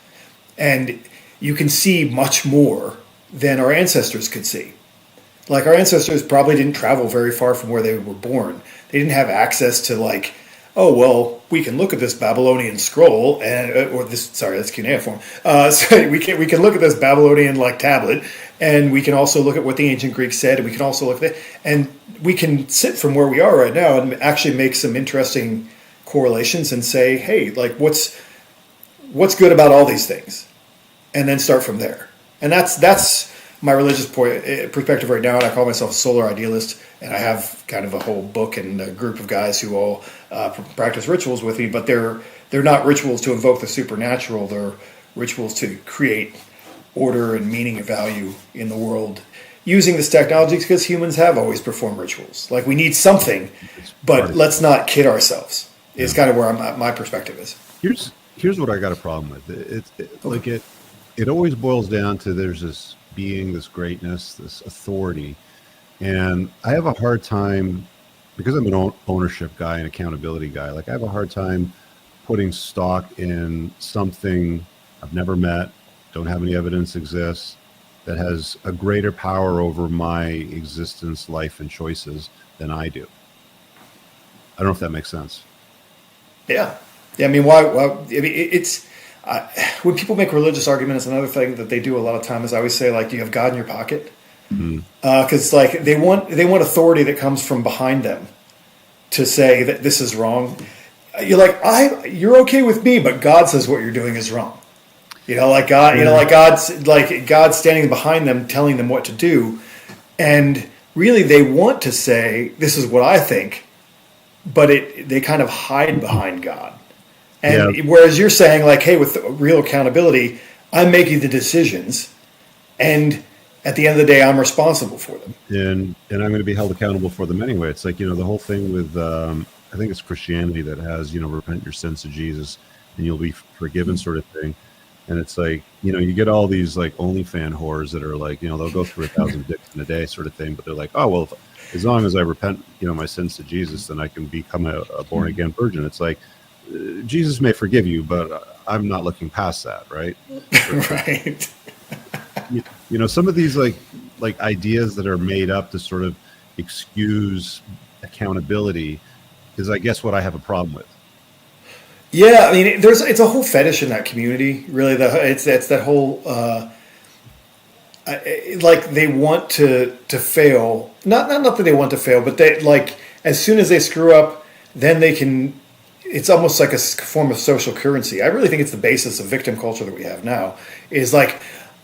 And you can see much more than our ancestors could see. Like, our ancestors probably didn't travel very far from where they were born. They didn't have access to, like, oh, well, we can look at this Babylonian scroll, that's cuneiform. So we can look at this Babylonian, tablet, and we can also look at what the ancient Greeks said, and we can also look at it, and we can sit from where we are right now and actually make some interesting correlations and say, hey, what's good about all these things? And then start from there. And that's my religious perspective right now, and I call myself a solar idealist, and I have kind of a whole book and a group of guys who all practice rituals with me, but they're not rituals to invoke the supernatural. They're rituals to create order and meaning and value in the world using this technology, because humans have always performed rituals. Like, we need something, but let's not kid ourselves. Is kind of where my perspective is. Here's what I got a problem with. It always boils down to there's this being, this greatness, this authority, and I have a hard time, because I'm an ownership guy and accountability guy. I have a hard time putting stock in something I've never met, don't have any evidence exists, that has a greater power over my existence, life, and choices than I do. I don't know if that makes sense. Yeah. I mean, why? Well, I mean, it's. When people make religious arguments, another thing that they do a lot of time is I always say, do you have God in your pocket? Because they want authority that comes from behind them to say that this is wrong. you're like, you're okay with me, but God says what you're doing is wrong. Like God, God's standing behind them, telling them what to do. And really they want to say, this is what I think, but they kind of hide behind God. And whereas you're saying like, hey, with real accountability, I'm making the decisions, and at the end of the day, I'm responsible for them. And I'm going to be held accountable for them anyway. It's like, the whole thing with, I think it's Christianity that has, repent your sins to Jesus and you'll be forgiven sort of thing. And it's like, you get all these like OnlyFans whores that are like, they'll go through 1,000 dicks in a day sort of thing. But they're like, oh, well, as long as I repent, my sins to Jesus, then I can become a born again virgin. It's like, Jesus may forgive you, but I'm not looking past that. Right. Right. Some of these like ideas that are made up to sort of excuse accountability is, I guess, what I have a problem with. Yeah, I mean, it's a whole fetish in that community. Really, it's that whole like they want to fail. Not that they want to fail, but they like as soon as they screw up, then they can. It's almost like a form of social currency. I really think it's the basis of victim culture that we have now. Is like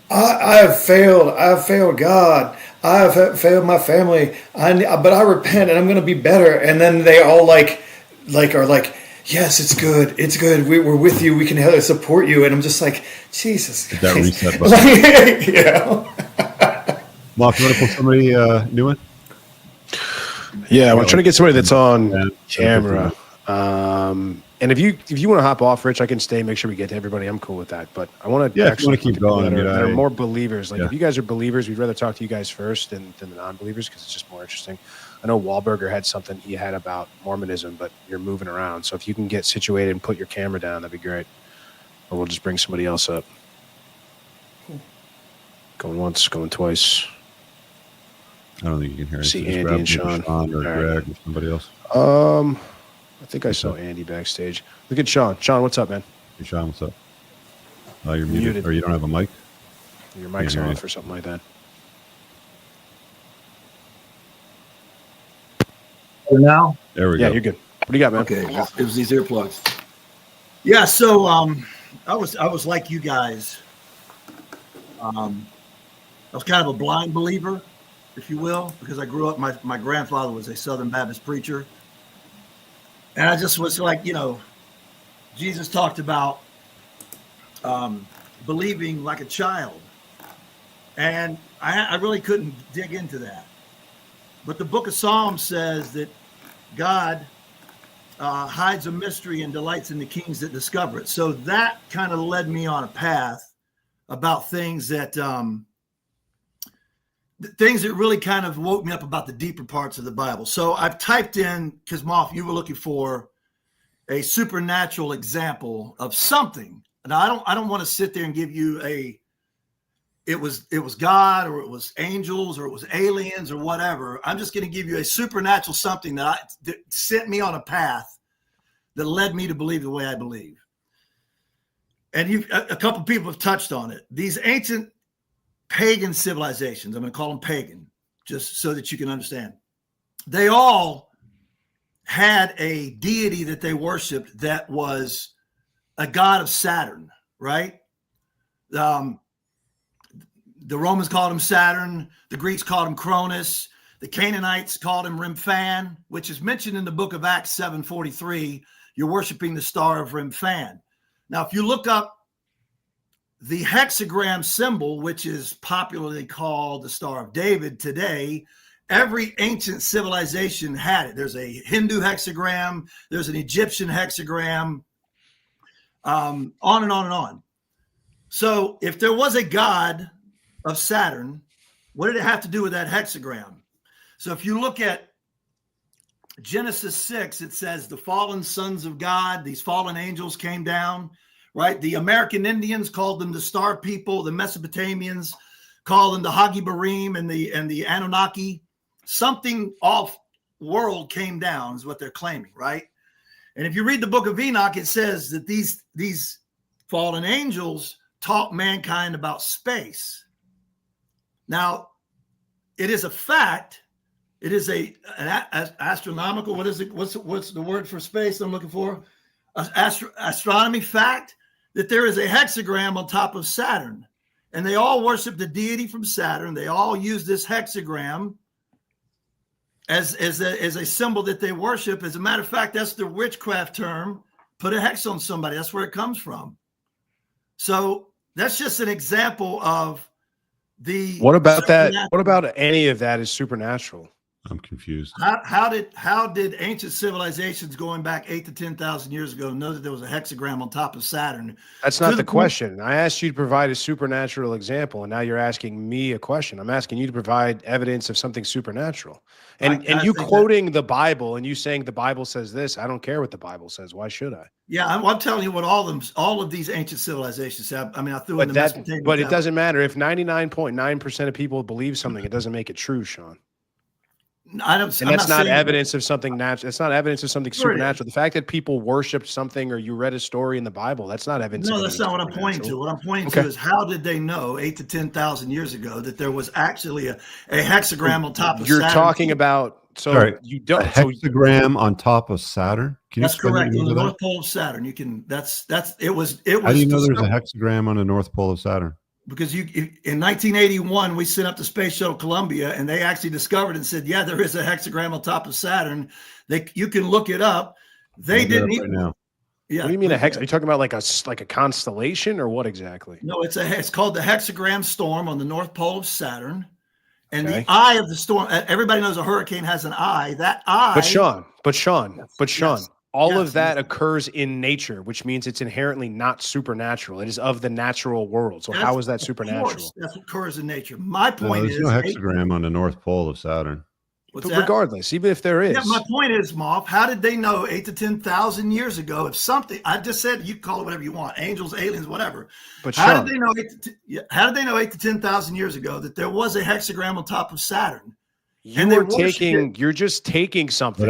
I have failed. I have failed God. I have failed my family. But I repent and I'm going to be better. And then they all like are like. Yes, it's good. It's good. We're with you. We can support you. And I'm just like, Jesus. That reset button. Moff, you want to pull somebody new in? Yeah, we're trying to get somebody that's on camera. And if you want to hop off, Rich, I can stay. Make sure we get to everybody. I'm cool with that. But I want to actually keep going. That are more believers. Like if you guys are believers, we'd rather talk to you guys first than the non-believers because it's just more interesting. I know Wahlberger had something he had about Mormonism, but you're moving around. So if you can get situated and put your camera down, that'd be great. Or we'll just bring somebody else up. Going once, going twice. I don't think you can hear See anything. Andy and Sean. Or Greg or somebody else. I think I saw Andy backstage. Look at Sean. Sean, what's up, man? Hey, Sean, what's up? You're muted. Or you don't have a mic? Your mic's off or something like that. Now? There we go. Yeah, you're good. What do you got, man? Okay, it was these earplugs. Yeah, so I was like you guys. I was kind of a blind believer, if you will, because I grew up. My grandfather was a Southern Baptist preacher, and I just was like, Jesus talked about believing like a child, and I really couldn't dig into that. But the Book of Psalms says that God hides a mystery and delights in the kings that discover it. So that kind of led me on a path about things that really kind of woke me up about the deeper parts of the Bible. So I've typed in, because Moff, you were looking for a supernatural example of something. Now I don't want to sit there and give you it was God, or it was angels, or it was aliens, or whatever. I'm just going to give you a supernatural something that sent me on a path that led me to believe the way I believe. And a couple people have touched on it. These ancient pagan civilizations, I'm going to call them pagan, just so that you can understand. They all had a deity that they worshiped that was a god of Saturn, right? The Romans called him Saturn. The Greeks called him Cronus. The Canaanites called him Remphan, which is mentioned in the book of Acts 7:43. You're worshiping the star of Remphan. Now, if you look up the hexagram symbol, which is popularly called the Star of David today, every ancient civilization had it. There's a Hindu hexagram. There's an Egyptian hexagram, on and on and on. So if there was a god of Saturn, what did it have to do with that hexagram? So if you look at Genesis 6, it says the fallen sons of God, these fallen angels came down, right? The American Indians called them the Star People. The Mesopotamians called them the Hagibarim and the Anunnaki. Something off world came down is what they're claiming, right? And if you read the book of Enoch, it says that these fallen angels taught mankind about space. Now, it is a fact. It is an astronomical. What is it? What's the word for space I'm looking for? astronomy fact that there is a hexagram on top of Saturn, and they all worship the deity from Saturn. They all use this hexagram as a symbol that they worship. As a matter of fact, that's the witchcraft term. Put a hex on somebody. That's where it comes from. So that's just an example of the. What about that? What about any of that is supernatural? I'm confused. How did ancient civilizations going back 8,000 to 10,000 years ago know that there was a hexagram on top of Saturn? That's not the question. I asked you to provide a supernatural example, and now you're asking me a question. I'm asking you to provide evidence of something supernatural. And you quoting the Bible and you saying the Bible says this. I don't care what the Bible says. Why should I? Yeah, I'm telling you what all of these ancient civilizations have. I mean, I threw in the Mesopotamian. But it doesn't matter. If 99.9% of people believe something, it doesn't make it true, Sean. That's not evidence of something natural. It's not evidence of something supernatural. The fact that people worshiped something or you read a story in the Bible, that's not evidence. No, that's not what I'm pointing to. What I'm pointing to is how did they know 8,000 to 10,000 years ago that there was actually a hexagram on top of Saturn? You're talking about you don't a hexagram on top of Saturn. That's correct. On the North Pole of Saturn, you can. It was. How do you know there's a hexagram on the North Pole of Saturn? Because in 1981, we sent up the Space Shuttle Columbia, and they actually discovered and said, yeah, there is a hexagram on top of Saturn. You can look it up. They didn't even. Right now. Yeah. What do you mean a hex? Are you talking about like a constellation or what exactly? No, it's called the hexagram storm on the North Pole of Saturn. And the eye of the storm, everybody knows a hurricane has an eye. That eye. But Sean, all of that occurs in nature, which means it's inherently not supernatural. It is of the natural world. So how is that supernatural? That's what occurs in nature. My point is there's no hexagram on the North Pole of Saturn. But regardless, even if there is. Yeah, my point is, Moff, how did they know 8,000 to 10,000 years ago if something, I just said, you call it whatever you want, angels, aliens, whatever. But how did they know 8,000 to 10,000 years ago that there was a hexagram on top of Saturn? You're just taking something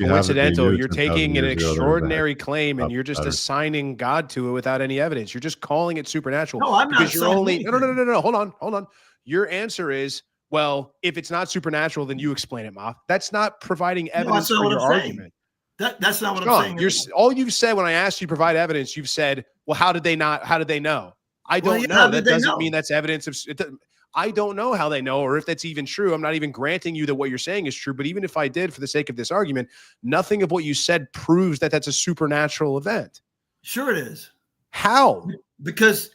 coincidental. You're taking an extraordinary claim and you're just assigning God to it without any evidence. You're just calling it supernatural. No, I'm not. Because you're only no. Hold on. Your answer is, well, if it's not supernatural, then you explain it, Moff. That's not providing evidence for your argument. That's not what I'm saying. All you've said when I asked you to provide evidence, you've said, well, how did they not? How did they know? I don't know. That doesn't mean that's evidence of it. I don't know how they know or if that's even true. I'm not even granting you that what you're saying is true. But even if I did, for the sake of this argument, nothing of what you said proves that that's a supernatural event. Sure it is. How? Because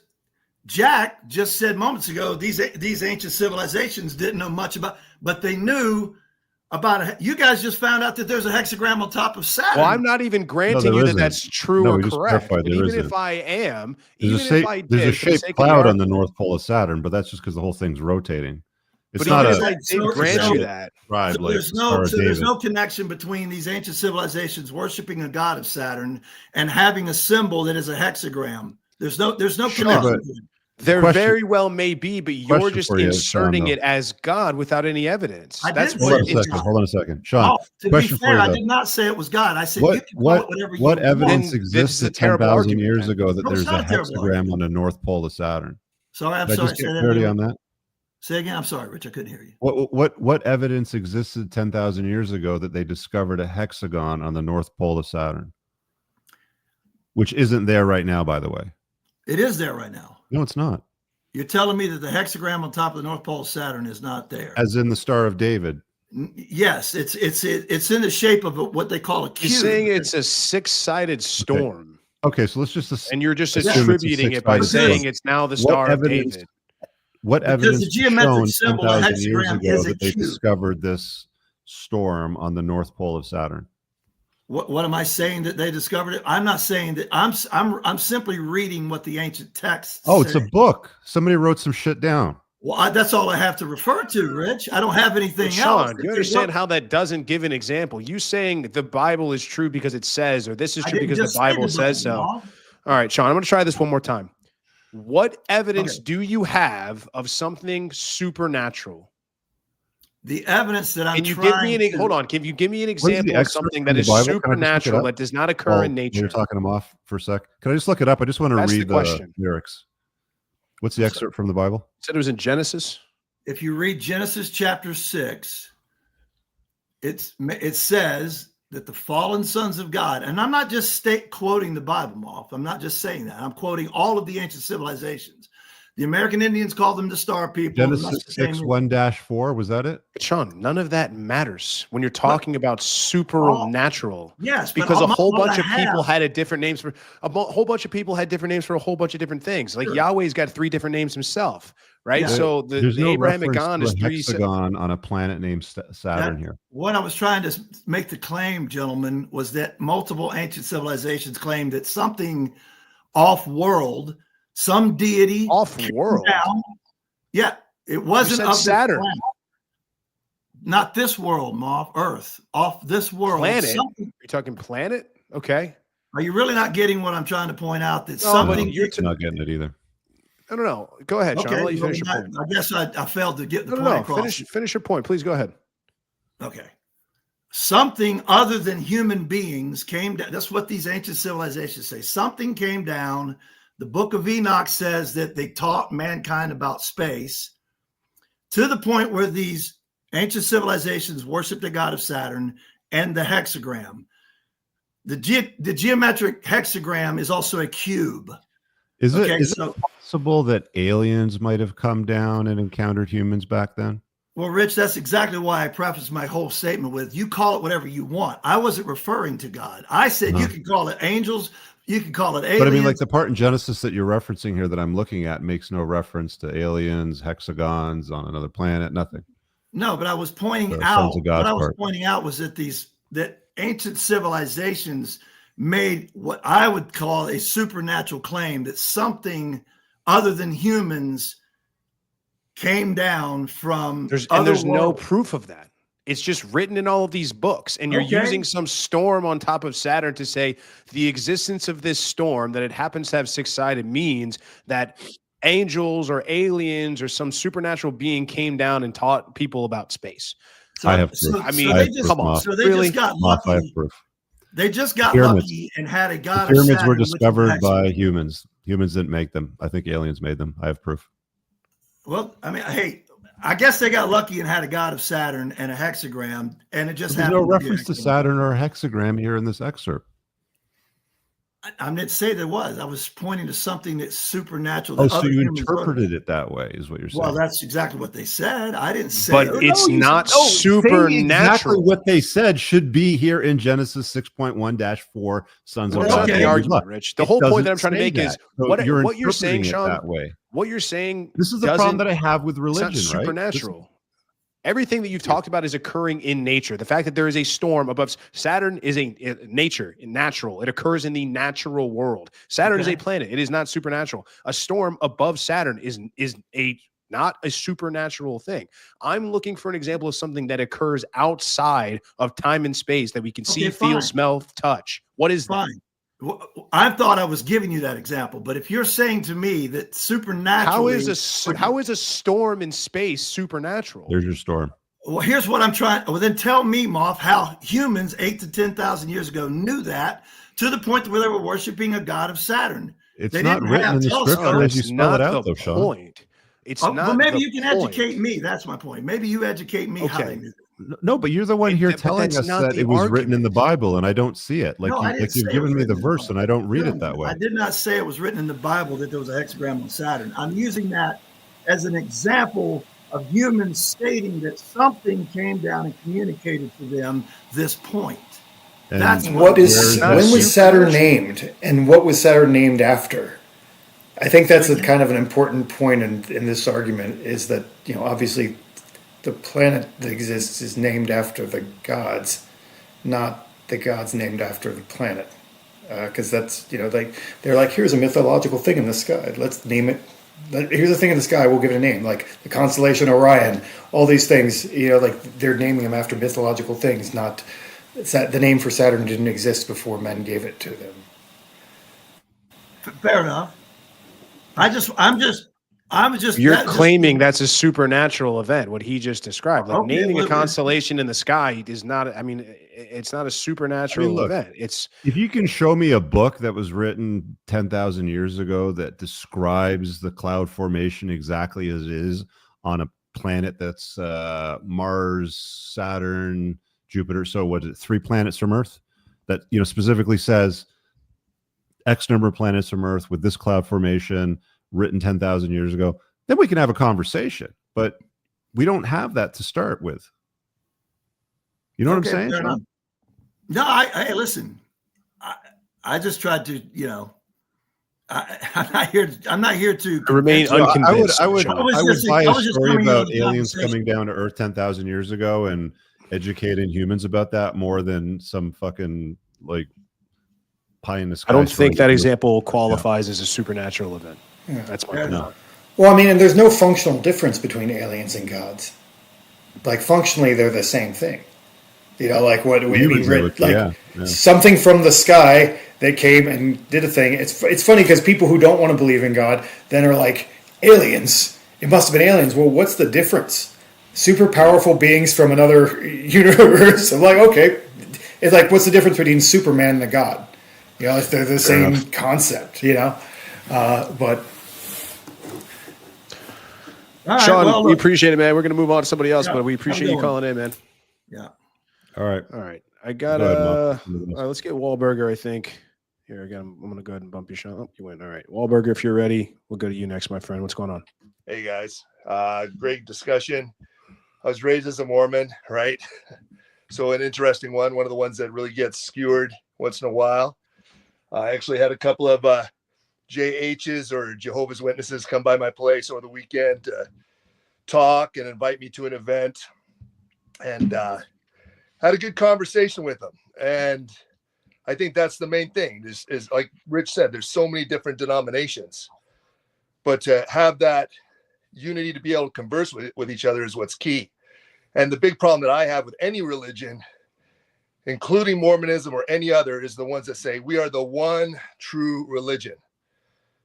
Jack just said moments ago, these ancient civilizations didn't know much about, but they knew about you guys just found out that there's a hexagram on top of Saturn. Well, I'm not even granting you that that's true or correct. But even if I am, there's a shaped cloud on the North Pole of Saturn, but that's just because the whole thing's rotating. It's not I did grant you that. Right. So there's no connection between these ancient civilizations worshiping a god of Saturn and having a symbol that is a hexagram. There's no connection. There very well may be, but you're just inserting it as God without any evidence. Hold on a second. Sean, to be fair, I did not say it was God. I said you can call it whatever you want. What evidence existed 10,000 years ago that there's a hexagram on the North Pole of Saturn? Sorry, I'm sorry. Say clarity on that. Say again. I'm sorry, Rich. I couldn't hear you. What evidence existed 10,000 years ago that they discovered a hexagon on the North Pole of Saturn? Which isn't there right now, by the way. It is there right now. No, it's not. You're telling me that the hexagram on top of the North Pole of Saturn is not there? As in the Star of David. Yes, it's in the shape of what they call a cube. You're saying it's a six-sided storm. Okay, so let's just and you're just attributing it by saying it's now the Star of David. What evidence the geometric symbol of 10,000 years hexagram ago is a that they cube. discovered this storm on the North Pole of Saturn? What am I saying that they discovered it? I'm not saying that. I'm simply reading what the ancient texts. Oh, it's a book. Somebody wrote some shit down. Well, that's all I have to refer to, Rich. I don't have anything else. Sean, you understand how that doesn't give an example? You saying the Bible is true because it says, or this is true because the Bible says so. All right, Sean, I'm going to try this one more time. What evidence do you have of something supernatural? The evidence that Can you give me an example of something that is supernatural that does not occur in nature? You're talking them off for a sec. Can I just look it up? I just want to read the lyrics. What's the excerpt from the Bible? You said it was in Genesis. If you read Genesis chapter 6, it says that the fallen sons of God, and I'm not just quoting the Bible, Moff. I'm not just saying that. I'm quoting all of the ancient civilizations. The American Indians called them the Star People. Genesis 6:1-4, was that it? Sean, none of that matters when you're talking about supernatural. Yes, because a whole bunch of people had a different names for a whole bunch of people had different names for a whole bunch of different things. Like Yahweh's got 3 different names himself, right? Yeah. So the no Abrahamic reference God to is a 3 hexagon on a planet named Saturn here. What I was trying to make the claim, gentlemen, was that multiple ancient civilizations claimed that something off-world, some deity off-world. Yeah, it wasn't of Saturn. Not this world, Moff, Earth, off this world. Planet? You're talking planet? Okay. Are you really not getting what I'm trying to point out? That No, something you're not getting it either. I don't know. Go ahead, Sean. Okay, I'll let you finish your point. I guess I failed to get the point No. across. Finish your point. Please go ahead. Okay. Something other than human beings came down. That's what these ancient civilizations say. Something came down. The book of Enoch says that they taught mankind about space to the point where these ancient civilizations worshiped the god of Saturn and the hexagram. The geometric hexagram is also a cube. Is it possible that aliens might have come down and encountered humans back then? Well, Rich, that's exactly why I prefaced my whole statement with, you call it whatever you want. I wasn't referring to God. I said you can call it angels, you can call it aliens. But I mean, like the part in Genesis that you're referencing here that I'm looking at makes no reference to aliens, hexagons on another planet, nothing. No, but I was pointing out, what I was pointing out was that ancient civilizations made what I would call a supernatural claim that something other than humans came down from there's no proof of that. It's just written in all of these books, and you're using some storm on top of Saturn to say the existence of this storm, that it happens to have 6-sided, means that angels or aliens or some supernatural being came down and taught people about space. I have proof. Come on. So they just got lucky. I have proof. They just got lucky and had a god. The pyramids were discovered by humans. Humans didn't make them. I think aliens made them. I have proof. Well, I mean, hey, I guess they got lucky and had a god of Saturn and a hexagram, and it just happened. There's no reference to Saturn or a hexagram here in this excerpt. I didn't say there was. I was pointing to something that's supernatural. Oh, so you interpreted it that way, is what you're saying? Well, that's exactly what they said. I didn't say. But it's not supernatural. Exactly what they said should be here in Genesis 6.1-4. Sons of God. The argument, Rich. The whole point that I'm trying to make is what you're saying, Sean. That way. What you're saying. This is the problem that I have with religion. It's not supernatural. Everything that you've talked about is occurring in nature. The fact that there is a storm above Saturn is a nature, natural. It occurs in the natural world. Saturn is a planet. It is not supernatural. A storm above Saturn is not a supernatural thing. I'm looking for an example of something that occurs outside of time and space that we can see, feel, smell, touch. What is that? I thought I was giving you that example, but if you're saying to me that supernaturally, how is a storm in space supernatural? There's your storm. Well, here's what I'm trying. Well, then tell me, Moff, how humans 8,000 to 10,000 years ago knew that to the point where they were worshiping a god of Saturn. It's not written in the scripture as you spell it out, though, Sean. It's not. Well, maybe you can educate me. That's my point. Maybe you educate me how they knew. No, but you're the one here telling us that it was written in the Bible, and I don't see it. Like, you've given me the verse, and I don't read it that way. I did not say it was written in the Bible that there was a hexagram on Saturn. I'm using that as an example of humans stating that something came down and communicated to them this point. And that's when was Saturn named, and what was Saturn named after? I think that's a kind of an important point in this argument, is that, obviously the planet that exists is named after the gods, not the gods named after the planet. Because that's, they're like, here's a mythological thing in the sky. Let's name it. Here's a thing in the sky. We'll give it a name, like the constellation Orion. All these things, like they're naming them after mythological things. Not the name for Saturn didn't exist before men gave it to them. Fair enough. You're claiming that's a supernatural event, what he just described. Like naming a constellation in the sky is not, it's not a supernatural event. It's if you can show me a book that was written 10,000 years ago that describes the cloud formation exactly as it is on a planet that's Mars, Saturn, Jupiter. So what is it, 3 planets from Earth? That, you know, specifically says X number of planets from Earth with this cloud formation written 10,000 years ago. Then we can have a conversation. But we don't have that to start with. You know what I'm saying? No, hey, listen. I just tried to, you know, I'm not here to remain unconvinced. I would buy a story about aliens coming down to Earth 10,000 years ago and educating humans about that more than some fucking like pie in the sky. I don't think that example qualifies as a supernatural event. Yeah. That's my no. Well, I mean, and there's no functional difference between aliens and gods. Like functionally, they're the same thing. You know, like what we mean, like something from the sky that came and did a thing. It's funny because people who don't want to believe in God then are like, aliens. It must have been aliens. Well, what's the difference? Super powerful beings from another universe. I'm like, okay. It's like, what's the difference between Superman and a god? You know, if they're the same concept, you know? But right, Sean, we appreciate it, man. We're going to move on to somebody else, but we appreciate you calling in, man. Yeah. All right. I got all right, let's get Wahlberger, I think. Here again, I'm going to go ahead and bump you, Sean. Oh, you went. All right. Wahlberger, if you're ready, we'll go to you next, my friend. What's going on? Hey, guys. Great discussion. I was raised as a Mormon, right? So an interesting one of the ones that really gets skewered once in a while. I actually had a couple of JHs or Jehovah's Witnesses come by my place over the weekend to talk and invite me to an event, and had a good conversation with them. And I think that's the main thing is like Rich said, there's so many different denominations, but to have that unity to be able to converse with each other is what's key. And the big problem that I have with any religion, including Mormonism or any other, is the ones that say we are the one true religion.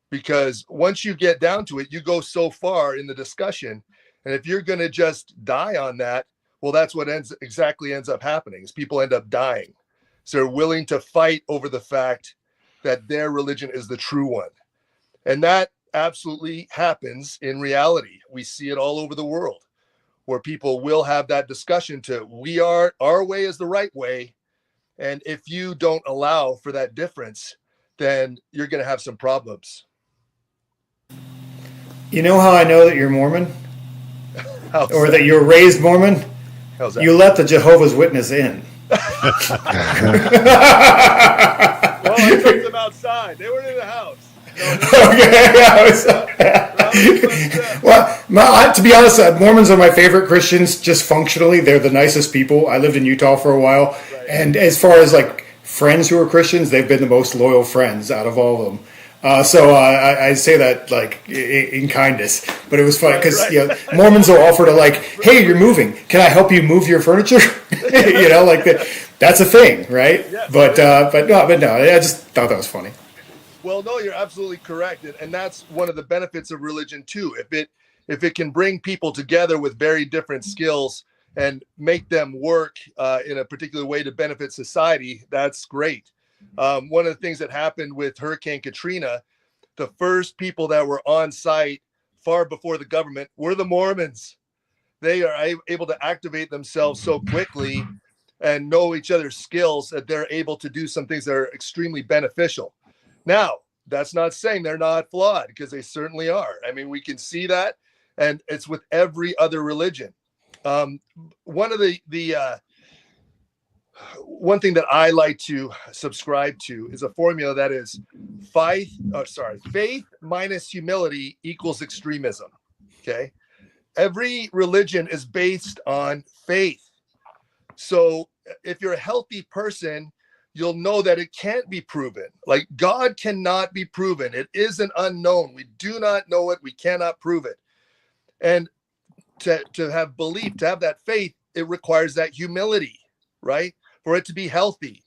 Because once you get down to it, you go so far in the discussion. And if you're going to just die on that, well, that's what ends up happening is people end up dying. So they're willing to fight over the fact that their religion is the true one. And that absolutely happens in reality. We see it all over the world where people will have that discussion to our way is the right way. And if you don't allow for that difference, then you're going to have some problems. you know how I know that you're Mormon? Or that you're raised Mormon? How's that? You let the Jehovah's Witness in. Well, I took them outside. They were in the house. Well, to be honest, Mormons are my favorite Christians. Just functionally, they're the nicest people. I lived in Utah for a while, right. And as far as like friends who are Christians, they've been the most loyal friends out of all of them. So I say that like in kindness, but it was funny because you know, Mormons will offer to like, hey, you're moving. Can I help you move your furniture? You know, like that's a thing, right? Yeah, but no, I just thought that was funny. Well, no, you're absolutely correct, and that's one of the benefits of religion too. If it can bring people together with very different skills and make them work in a particular way to benefit society, that's great. One of the things that happened with Hurricane Katrina, the first people that were on site far before the government were the Mormons. They are able to activate themselves so quickly and know each other's skills that they're able to do some things that are extremely beneficial. Now, that's not saying they're not flawed, because they certainly are. I mean, we can see that, and it's with every other religion. One of one thing that I like to subscribe to is a formula that is faith minus humility equals extremism. Okay. Every religion is based on faith. So if you're a healthy person, you'll know that it can't be proven. Like God cannot be proven. It is an unknown. We do not know it. We cannot prove it. And to have belief, to have that faith, it requires that humility, right? For it to be healthy.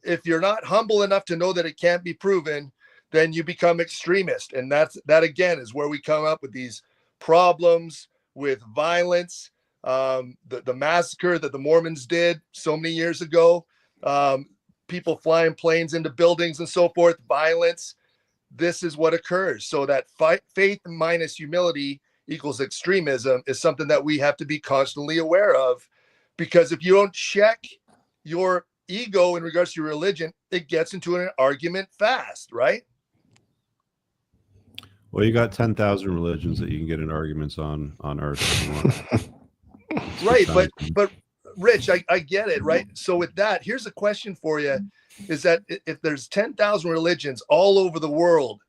If you're not humble enough to know that it can't be proven, then you become extremist. And that again is where we come up with these problems with violence, the massacre that the Mormons did so many years ago, people flying planes into buildings and so forth, violence. This is what occurs. So that faith minus humility equals extremism is something that we have to be constantly aware of, because if you don't check your ego in regards to your religion, it gets into an argument fast, right? Well, you got 10,000 religions that you can get in arguments on Earth if you want. Right, but Rich, I get it, right? So with that, here's a question for you: is that if there's 10,000 religions all over the world,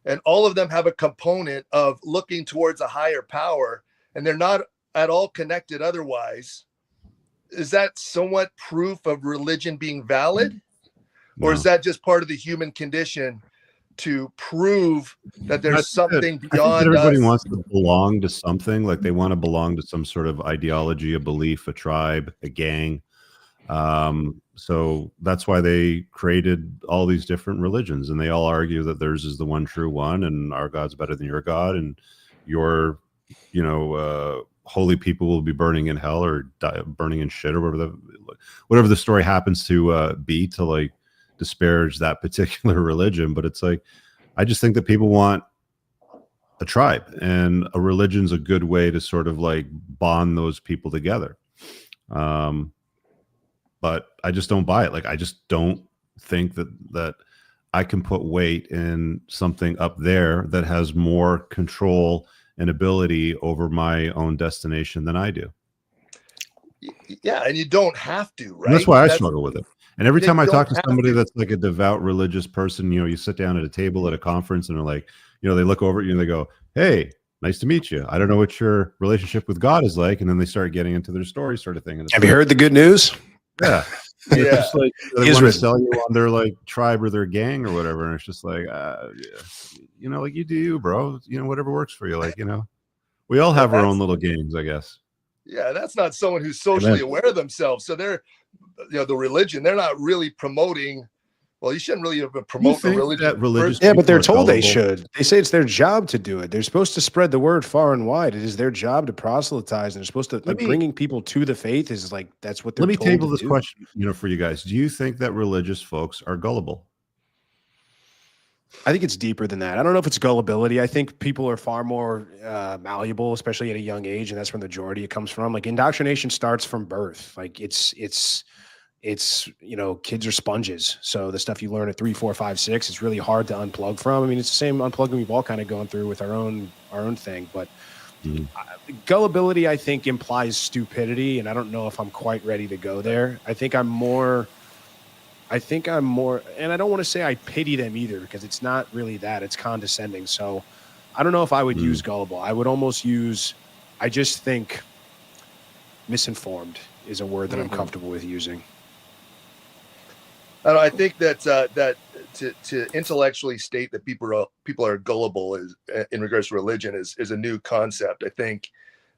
and all of them have a component of looking towards a higher power, and they're not at all connected otherwise, is that somewhat proof of religion being valid? Or is that just part of the human condition to prove that there's something beyond everybody us? wants to belong to something. Like they want to belong to some sort of ideology, a belief, a tribe, a gang. So that's why they created all these different religions, and they all argue that theirs is the one true one, and our God's better than your God, and your, holy people will be burning in hell or burning in shit, or whatever the story happens to be, to like disparage that particular religion. But it's like, I just think that people want a tribe, and a religion's a good way to sort of like bond those people together. But I just don't buy it. Like, I just don't think that I can put weight in something up there that has more control and ability over my own destination than I do. Yeah, and you don't have to, right? And that's why I struggle with it. And every time I talk to somebody to. that's like a devout religious person, you sit down at a table at a conference and they're like, they look over at you and they go, "Hey, nice to meet you. I don't know what your relationship with God is like." And then they start getting into their story sort of thing. And Have you heard the good news? Yeah. Yeah. It's just like they want to sell you on their like tribe or their gang or whatever. And it's just like, like you do you, bro. Whatever works for you. Like, we all have our own little games, I guess. Yeah, that's not someone who's socially aware of themselves. So they're, the religion, they're not really promoting. Well, you shouldn't really promote the religion. Yeah, but they're told they should. They say it's their job to do it. They're supposed to spread the word far and wide. It is their job to proselytize, and they're supposed to bringing people to the faith is like that's what they're. Let me told table to this do. question, for you guys. Do you think that religious folks are gullible? I think it's deeper than that. I don't know if it's gullibility. I think people are far more malleable, especially at a young age, and that's where the majority it comes from. Like indoctrination starts from birth. Like it's kids are sponges. So the stuff you learn at 3, 4, 5, 6, it's really hard to unplug from. I mean, it's the same unplugging we've all kind of gone through with our own thing. But gullibility, I think, implies stupidity, and I don't know if I'm quite ready to go there. I think I'm more, and I don't want to say I pity them either, because it's not really that. It's condescending. So I don't know if I would use gullible. I would almost use, I just think misinformed is a word that I'm comfortable with using. I think that to intellectually state that people are gullible is in regards to religion is a new concept. I think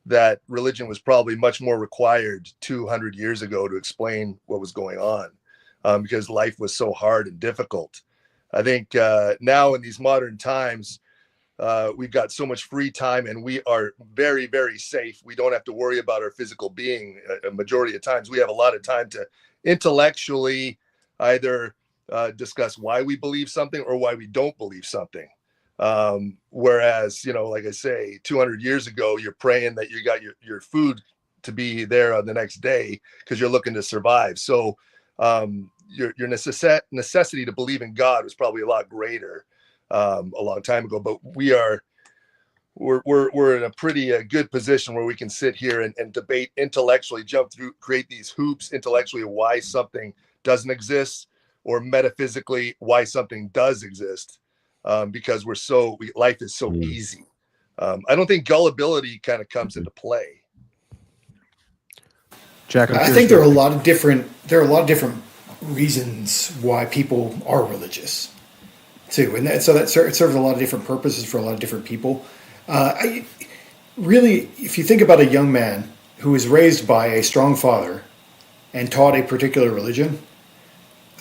that religion was probably much more required 200 years ago to explain what was going on, because life was so hard and difficult. I think now in these modern times, we've got so much free time and we are very, very safe. We don't have to worry about our physical being. A majority of times we have a lot of time to intellectually either discuss why we believe something or why we don't believe something. Whereas, like I say, 200 years ago, you're praying that you got your food to be there on the next day because you're looking to survive. So your necessity to believe in God was probably a lot greater a long time ago. But we're in a pretty good position where we can sit here and debate intellectually, jump through, create these hoops intellectually why something doesn't exist, or metaphysically why something does exist, because life is so easy. I don't think gullibility kind of comes into play. Jack, I think there are a lot of different reasons why people are religious too, and that serves a lot of different purposes for a lot of different people. Really, if you think about a young man who was raised by a strong father and taught a particular religion,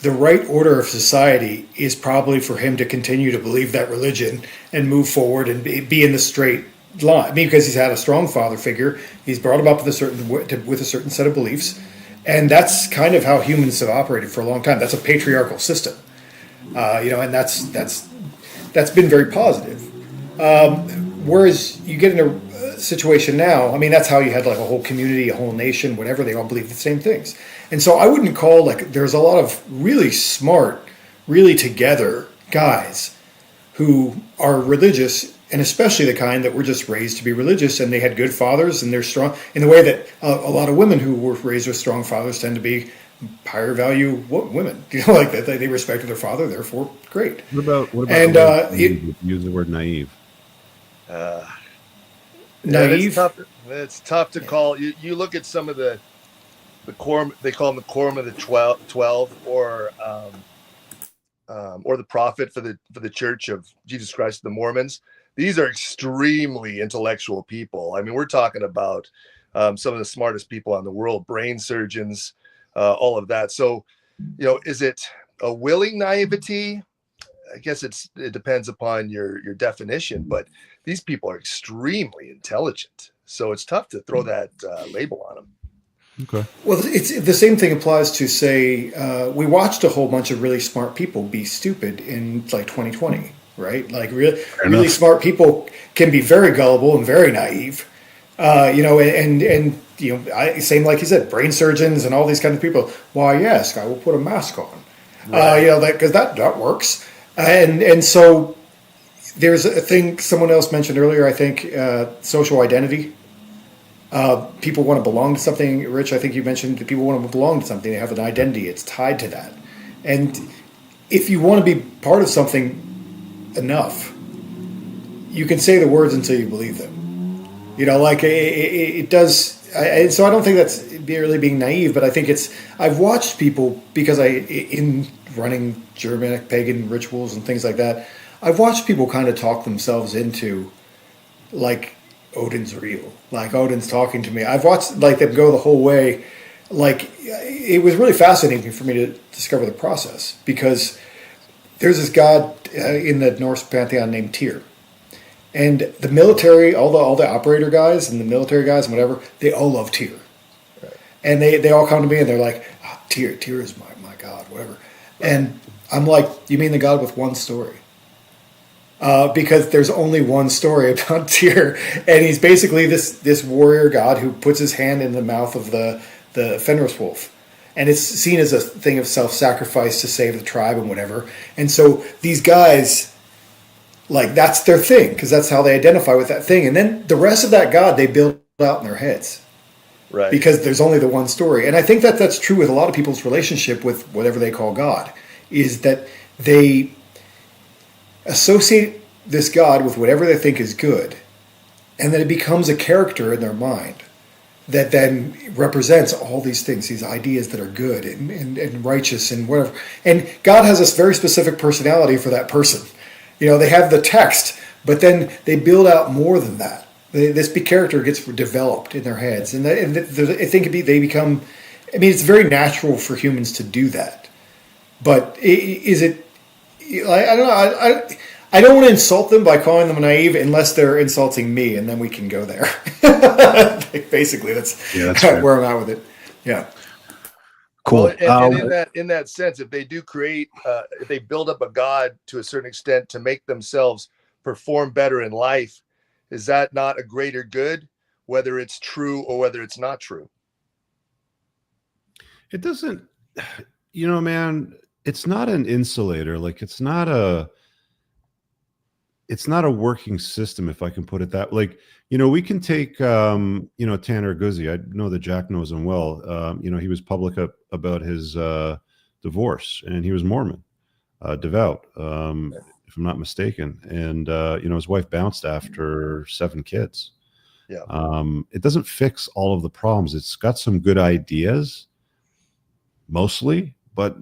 the right order of society is probably for him to continue to believe that religion and move forward and be in the straight line. I mean, because he's had a strong father figure, he's brought him up with a certain set of beliefs, and that's kind of how humans have operated for a long time. That's a patriarchal system, and that's been very positive. Whereas you get into situation now, I mean, that's how you had like a whole community, a whole nation, whatever, they all believe the same things. And so I wouldn't call, like, there's a lot of really smart, really together guys who are religious, and especially the kind that were just raised to be religious, and they had good fathers, and they're strong in the way that a lot of women who were raised with strong fathers tend to be higher value women. You know, like that they respected their father, therefore great. What about And use the word naive? Naive. It's tough to call. You look at some of the quorum. They call them the quorum of the 12, or the prophet for the Church of Jesus Christ of the Mormons. These are extremely intellectual people. I mean, we're talking about some of the smartest people in the world, brain surgeons, all of that. So, you know, is it a willing naivety? I guess it depends upon your definition, but these people are extremely intelligent. So it's tough to throw that label on them. Okay. Well, it's the same thing applies to, say, we watched a whole bunch of really smart people be stupid in like 2020, right? Like really smart people can be very gullible and very naive, you know, and you know, same like you said, brain surgeons and all these kind of people. Why, yes, I will put a mask on, right. You know, because that works. And so there's a thing someone else mentioned earlier, I think, social identity. People want to belong to something. Rich, I think you mentioned that people want to belong to something. They have an identity. It's tied to that. And if you want to be part of something enough, you can say the words until you believe them. You know, like it does. So I don't think that's really being naive, but I think I've watched people, because in running Germanic pagan rituals and things like that, I've watched people kind of talk themselves into, like, Odin's real, like Odin's talking to me. I've watched like them go the whole way. Like, it was really fascinating for me to discover the process, because there's this god in the Norse pantheon named Tyr, and the military, all the operator guys and the military guys and whatever, they all love Tyr, right. And they all come to me and they're like, oh, Tyr is my god, whatever. And I'm like, you mean the god with one story? Because there's only one story about Tyr, and he's basically this warrior god who puts his hand in the mouth of the Fenris wolf, and it's seen as a thing of self-sacrifice to save the tribe and whatever. And so these guys, like, that's their thing, because that's how they identify with that thing. And then the rest of that god they build out in their heads, right? Because there's only the one story. And I think that that's true with a lot of people's relationship with whatever they call God, is that they associate this God with whatever they think is good, and then it becomes a character in their mind that then represents all these things, these ideas that are good and righteous and whatever. And God has this very specific personality for that person. You know, they have the text, but then they build out more than that. This big character gets developed in their heads, and I think they become. I mean, it's very natural for humans to do that, but is it? I don't know. I don't want to insult them by calling them naive unless they're insulting me, and then we can go there. Basically, that's where I'm at with it. Yeah. Cool. Well, and in that sense, if they do create, if they build up a god to a certain extent to make themselves perform better in life, is that not a greater good, whether it's true or whether it's not true? It doesn't, you know, man, it's not an insulator. Like, it's not a working system, if I can put it that. Like, you know, we can take you know, Tanner Guzzi. I know that Jack knows him well. You know, he was public about his divorce, and he was Mormon, devout, if I'm not mistaken. And you know, his wife bounced after 7 kids. Yeah. It doesn't fix all of the problems. It's got some good ideas, mostly, but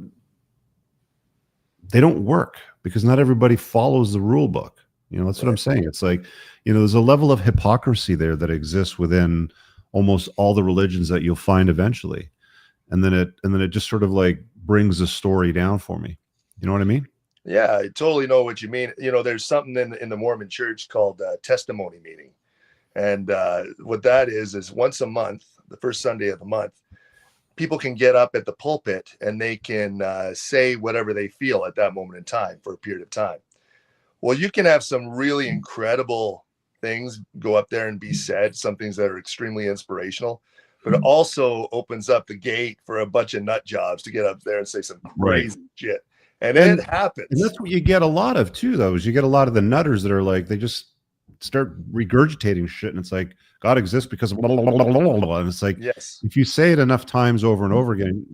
they don't work because not everybody follows the rule book. You know, that's what I'm saying. It's like, you know, there's a level of hypocrisy there that exists within almost all the religions that you'll find eventually. And then it just sort of like brings the story down for me. You know what I mean? Yeah, I totally know what you mean. You know, there's something in the Mormon church called testimony meeting. And what that is once a month, the first Sunday of the month, people can get up at the pulpit and they can say whatever they feel at that moment in time for a period of time. Well, you can have some really incredible things go up there and be said, some things that are extremely inspirational, but it also opens up the gate for a bunch of nut jobs to get up there and say some crazy shit. And it happens. And that's what you get a lot of too, though, is you get a lot of the nutters that are like, they just start regurgitating shit. And it's like, God exists because blah, blah, blah, blah, blah, blah. And it's like, yes, if you say it enough times over and over again,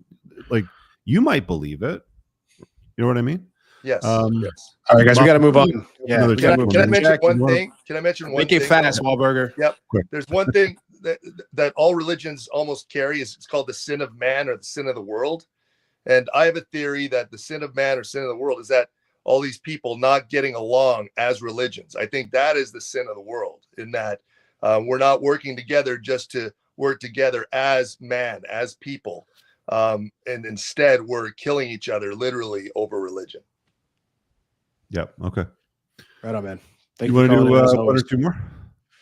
like you might believe it. You know what I mean? Yes. Yes. All right, guys, we got to move on. Yeah. Can I mention one thing? Can I mention one thing? Make it fast, Wahlberger. Yep. Quick. There's one thing that all religions almost carry is it's called the sin of man or the sin of the world. And I have a theory that the sin of man or sin of the world is that all these people not getting along as religions. I think that is the sin of the world, in that we're not working together just to work together as man, as people. And instead we're killing each other literally over religion. Yep. Okay. Right on, man. Thank you. Want to do one or two more?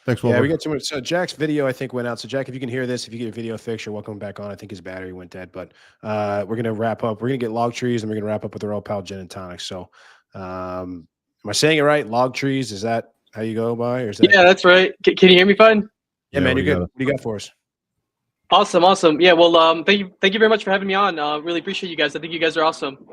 Thanks, Will. Yeah, we got too much. So Jack's video, I think, went out. So Jack, if you can hear this, if you get your video fixed, you're welcome back on. I think his battery went dead, but we're going to wrap up. We're going to get Log Trees, and we're going to wrap up with our old pal Gin and Tonic. So am I saying it right? Log Trees, is that how you go by? Or is that... Yeah, that's right. Can you hear me fine? Yeah, man, you're good. What do you got for us? Awesome. Yeah, well, thank you very much for having me on. Really appreciate you guys. I think you guys are awesome.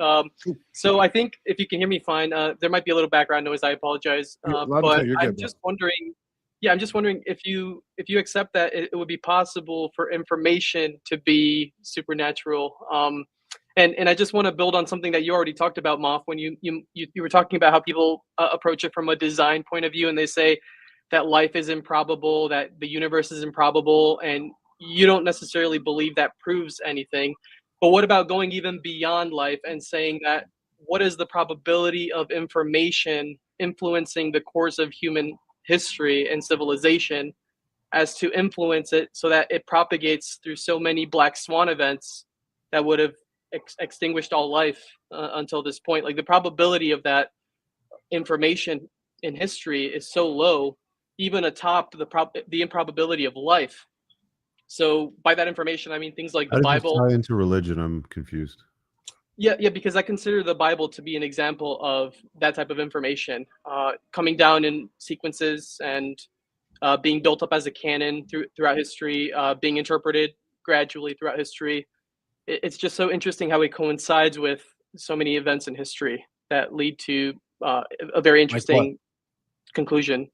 So I think if you can hear me fine, there might be a little background noise. I apologize. But I'm just wondering. Yeah, I'm just wondering if you accept that it would be possible for information to be supernatural. And I just want to build on something that you already talked about, Moff, when you were talking about how people approach it from a design point of view, and they say that life is improbable, that the universe is improbable, and you don't necessarily believe that proves anything. But what about going even beyond life and saying that what is the probability of information influencing the course of human history and civilization as to influence it so that it propagates through so many black swan events that would have extinguished all life until this point? Like, the probability of that information in history is so low, even atop the improbability of life. So by that information, I mean things like the Bible. Tie into religion, I'm confused. Yeah, because I consider the Bible to be an example of that type of information coming down in sequences and being built up as a canon throughout history, being interpreted gradually throughout history. It's just so interesting how it coincides with so many events in history that lead to a very interesting conclusion.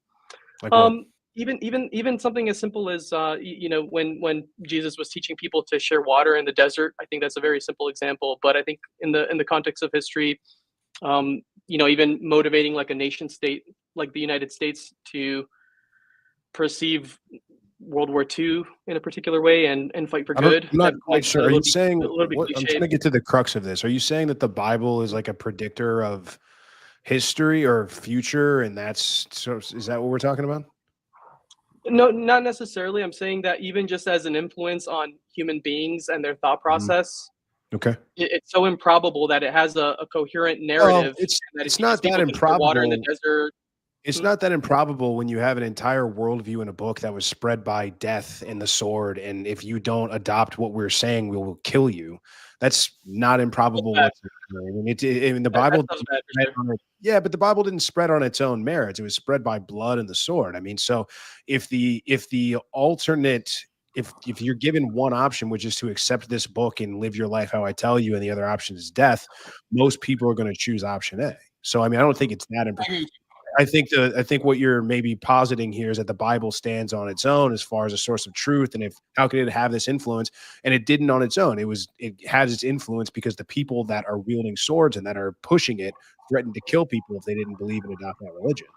Even something as simple as when Jesus was teaching people to share water in the desert. I think that's a very simple example, but I think in the context of history, even motivating like a nation state like the United States to perceive World War II in a particular way and fight for good. I'm not quite sure. Are you saying, I'm trying to get to the crux of this. Are you saying that the Bible is like a predictor of history or future, and is that what we're talking about? No, not necessarily. I'm saying that even just as an influence on human beings and their thought process, okay, it's so improbable that it has a coherent narrative. Well, it's not that improbable. Water in the desert. It's not that improbable when you have an entire worldview in a book that was spread by death and the sword, and if you don't adopt what we're saying, we will kill you. That's not improbable. I mean, the Bible. Yeah, but the Bible didn't spread on its own merits. It was spread by blood and the sword. I mean, so if the alternate, if you're given one option, which is to accept this book and live your life how I tell you, and the other option is death, most people are going to choose option A. So I mean, I don't think it's that improbable. I think what you're maybe positing here is that the Bible stands on its own as far as a source of truth, and how could it have this influence? And it didn't on its own. It has its influence because the people that are wielding swords and that are pushing it threatened to kill people if they didn't believe and adopt that religion.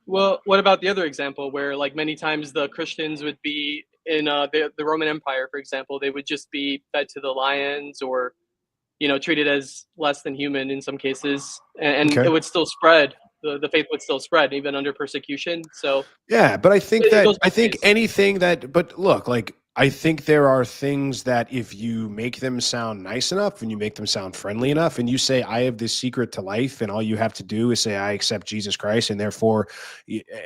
Well, what about the other example where, like, many times the Christians would be in the Roman Empire, for example, they would just be fed to the lions or, treated as less than human in some cases, and it would still spread. The faith would still spread even under persecution. So yeah, but I think anything that, but look, like, I think there are things that if you make them sound nice enough and you make them sound friendly enough, and you say, I have this secret to life, and all you have to do is say, I accept Jesus Christ, and therefore,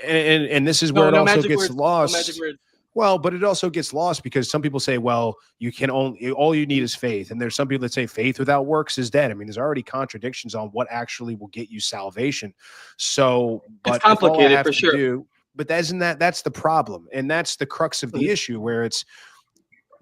and this is where it also gets lost. Well, but it also gets lost because some people say, well, all you need is faith. And there's some people that say faith without works is dead. I mean, there's already contradictions on what actually will get you salvation. So, but it's complicated for sure. but that's the problem, and that's the crux of the issue, where it's,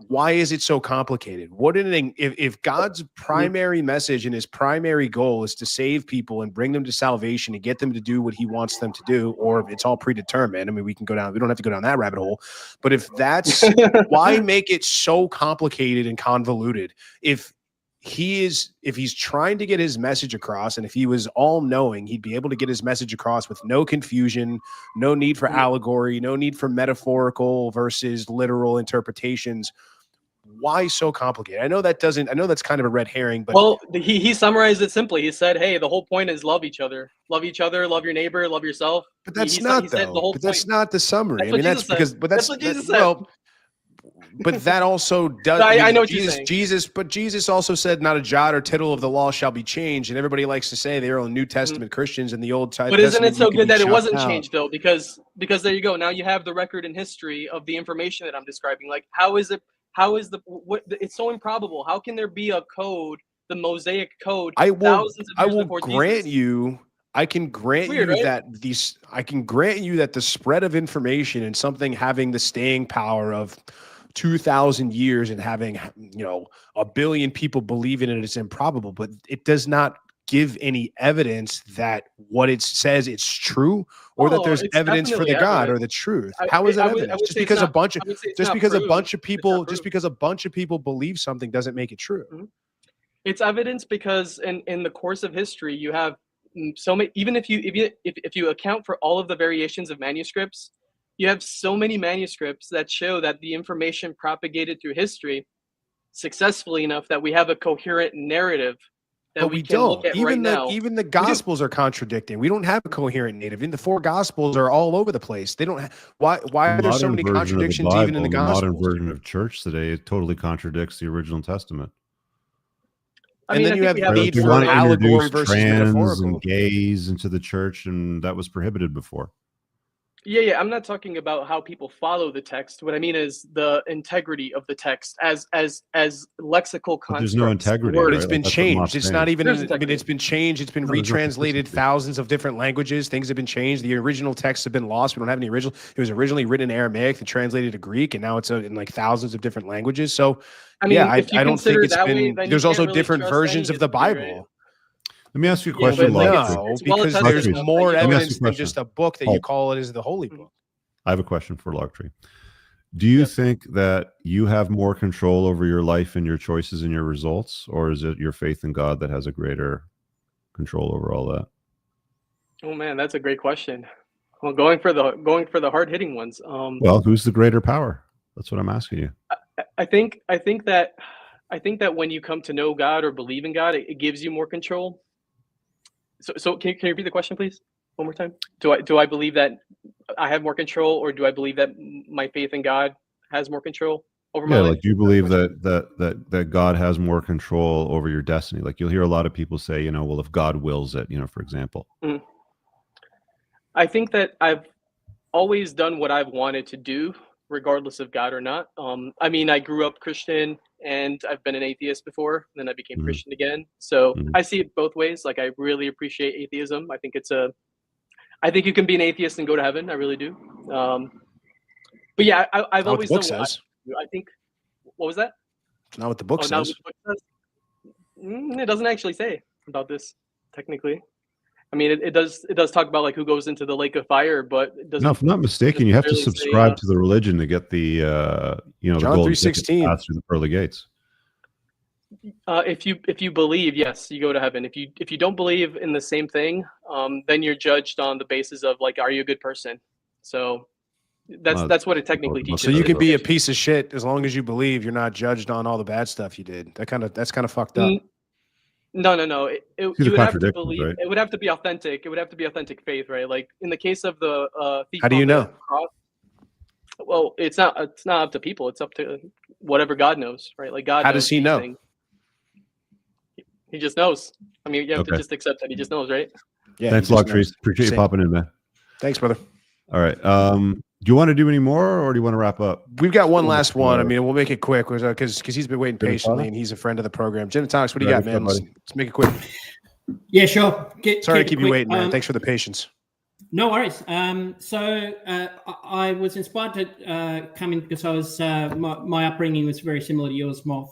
why is it so complicated? If God's primary message and his primary goal is to save people and bring them to salvation and get them to do what he wants them to do, or if it's all predetermined, I mean, we don't have to go down that rabbit hole. But if that's why make it so complicated and convoluted? If he's trying to get his message across, and if he was all knowing, he'd be able to get his message across with no confusion, no need for allegory, no need for metaphorical versus literal interpretations. Why so complicated? I know that's kind of a red herring, but well, he summarized it simply. He said, hey, the whole point is love each other, love your neighbor, love yourself. But that's not the summary. That's what Jesus said. Well, but that also does. I know what you're saying. Jesus also said, "Not a jot or tittle of the law shall be changed." And everybody likes to say they're all New Testament Christians, and the Old Testament. But isn't it so good that it wasn't changed though? Because there you go. Now you have the record and history of the information that I'm describing. Like, how is it? How is it's so improbable. How can there be a code, the Mosaic code? I can grant you that the spread of information and something having the staying power of 2,000 years and having, a billion people believe in it is improbable, but it does not give any evidence that what it says it's true, or that there's evidence for the God or the truth. How is that evidence? Just because a bunch of people believe something doesn't make it true. Mm-hmm. It's evidence because in the course of history, you have so many. Even if you account for all of the variations of manuscripts, you have so many manuscripts that show that the information propagated through history successfully enough that we have a coherent narrative that we can look at right now. Even the Gospels are contradicting. We don't have a coherent narrative. In the 4 Gospels are all over the place. They don't have, why are there so many contradictions even in the Gospels? The modern version of church today, it totally contradicts the original Testament. And then you have need for allegory versus metaphorical. And gays into the church, and that was prohibited before. Yeah. I'm not talking about how people follow the text. What I mean is the integrity of the text as lexical constructs. There's no integrity. Word. It's been changed. It's not even. It's been changed. It's been retranslated thousands of different languages. Things have been changed. The original texts have been lost. We don't have any original. It was originally written in Aramaic and translated to Greek, and now it's in like thousands of different languages. So, I don't think it's been. There's also different versions of the Bible. Right? Let me ask you a question. Because there's more evidence than just a book that you call it is the holy book. I have a question for Logtree. Do you think that you have more control over your life and your choices and your results, or is it your faith in God that has a greater control over all that? Oh man, that's a great question. Well, going for the hard hitting ones. Well, who's the greater power? That's what I'm asking you. I think that when you come to know God or believe in God, it gives you more control. So can you repeat the question, please, one more time? Do I believe that I have more control, or do I believe that my faith in God has more control over my life? Like, do you believe that God has more control over your destiny? Like, you'll hear a lot of people say, well, if God wills it, for example. Mm-hmm. I think that I've always done what I've wanted to do, regardless of God or not. I grew up Christian, and I've been an atheist before, and then I became Christian again. So I see it both ways. Like, I really appreciate atheism. I think I think you can be an atheist and go to heaven. I really do. But yeah, I've always done what I think. What was that? It's not what the book says. It doesn't actually say about this, technically. It does talk about like who goes into the lake of fire, but it doesn't. No, if I'm not mistaken, you have to subscribe to the religion to get the John 3:16 pass through the pearly gates. If you believe, yes, you go to heaven. If you don't believe in the same thing, then you're judged on the basis of like, are you a good person? So that's what it technically teaches. So you could be a piece of shit as long as you believe. You're not judged on all the bad stuff you did. That's kind of fucked up. No. You would have to believe. Right? It would have to be authentic. It would have to be authentic faith, right? Like in the case of the thief. How do you know? Cross, well, it's not up to people. It's up to whatever God knows, right? Like God. How does He know? Things. He just knows. You have to just accept that He just knows, right? Yeah. Thanks a lot, Trees. Appreciate you popping in, man. Thanks, brother. All right. Do you want to do any more, or do you want to wrap up? We've got one last one. We'll make it quick because he's been waiting patiently, and he's a friend of the program. Gin and Tonics, what do you got, man? Let's make it quick. Yeah, sure. Sorry to keep you waiting, man. Thanks for the patience. No worries. I was inspired to come in because I was my upbringing was very similar to yours, Moff.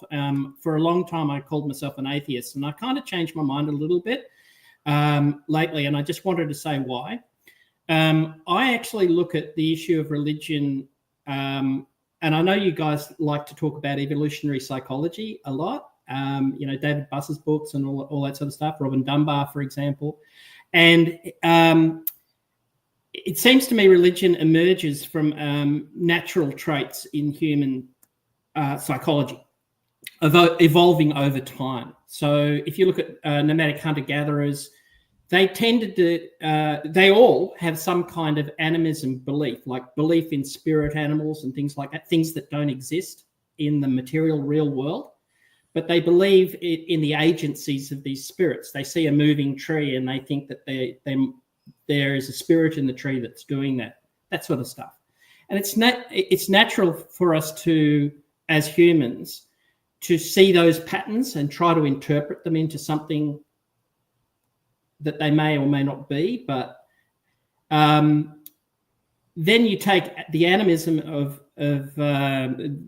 For a long time, I called myself an atheist, and I kind of changed my mind a little bit lately, and I just wanted to say why. I actually look at the issue of religion, and I know you guys like to talk about evolutionary psychology a lot. David Buss's books and all that sort of stuff. Robin Dunbar, for example, and it seems to me religion emerges from natural traits in human psychology, evolving over time. So if you look at nomadic hunter-gatherers, they tended to, they all have some kind of animism belief, like belief in spirit animals and things like that, things that don't exist in the material real world, but they believe in the agencies of these spirits. They see a moving tree and they think that there is a spirit in the tree that's doing that sort of stuff. And it's natural for us to, as humans, to see those patterns and try to interpret them into something that they may or may not be. But then you take the animism of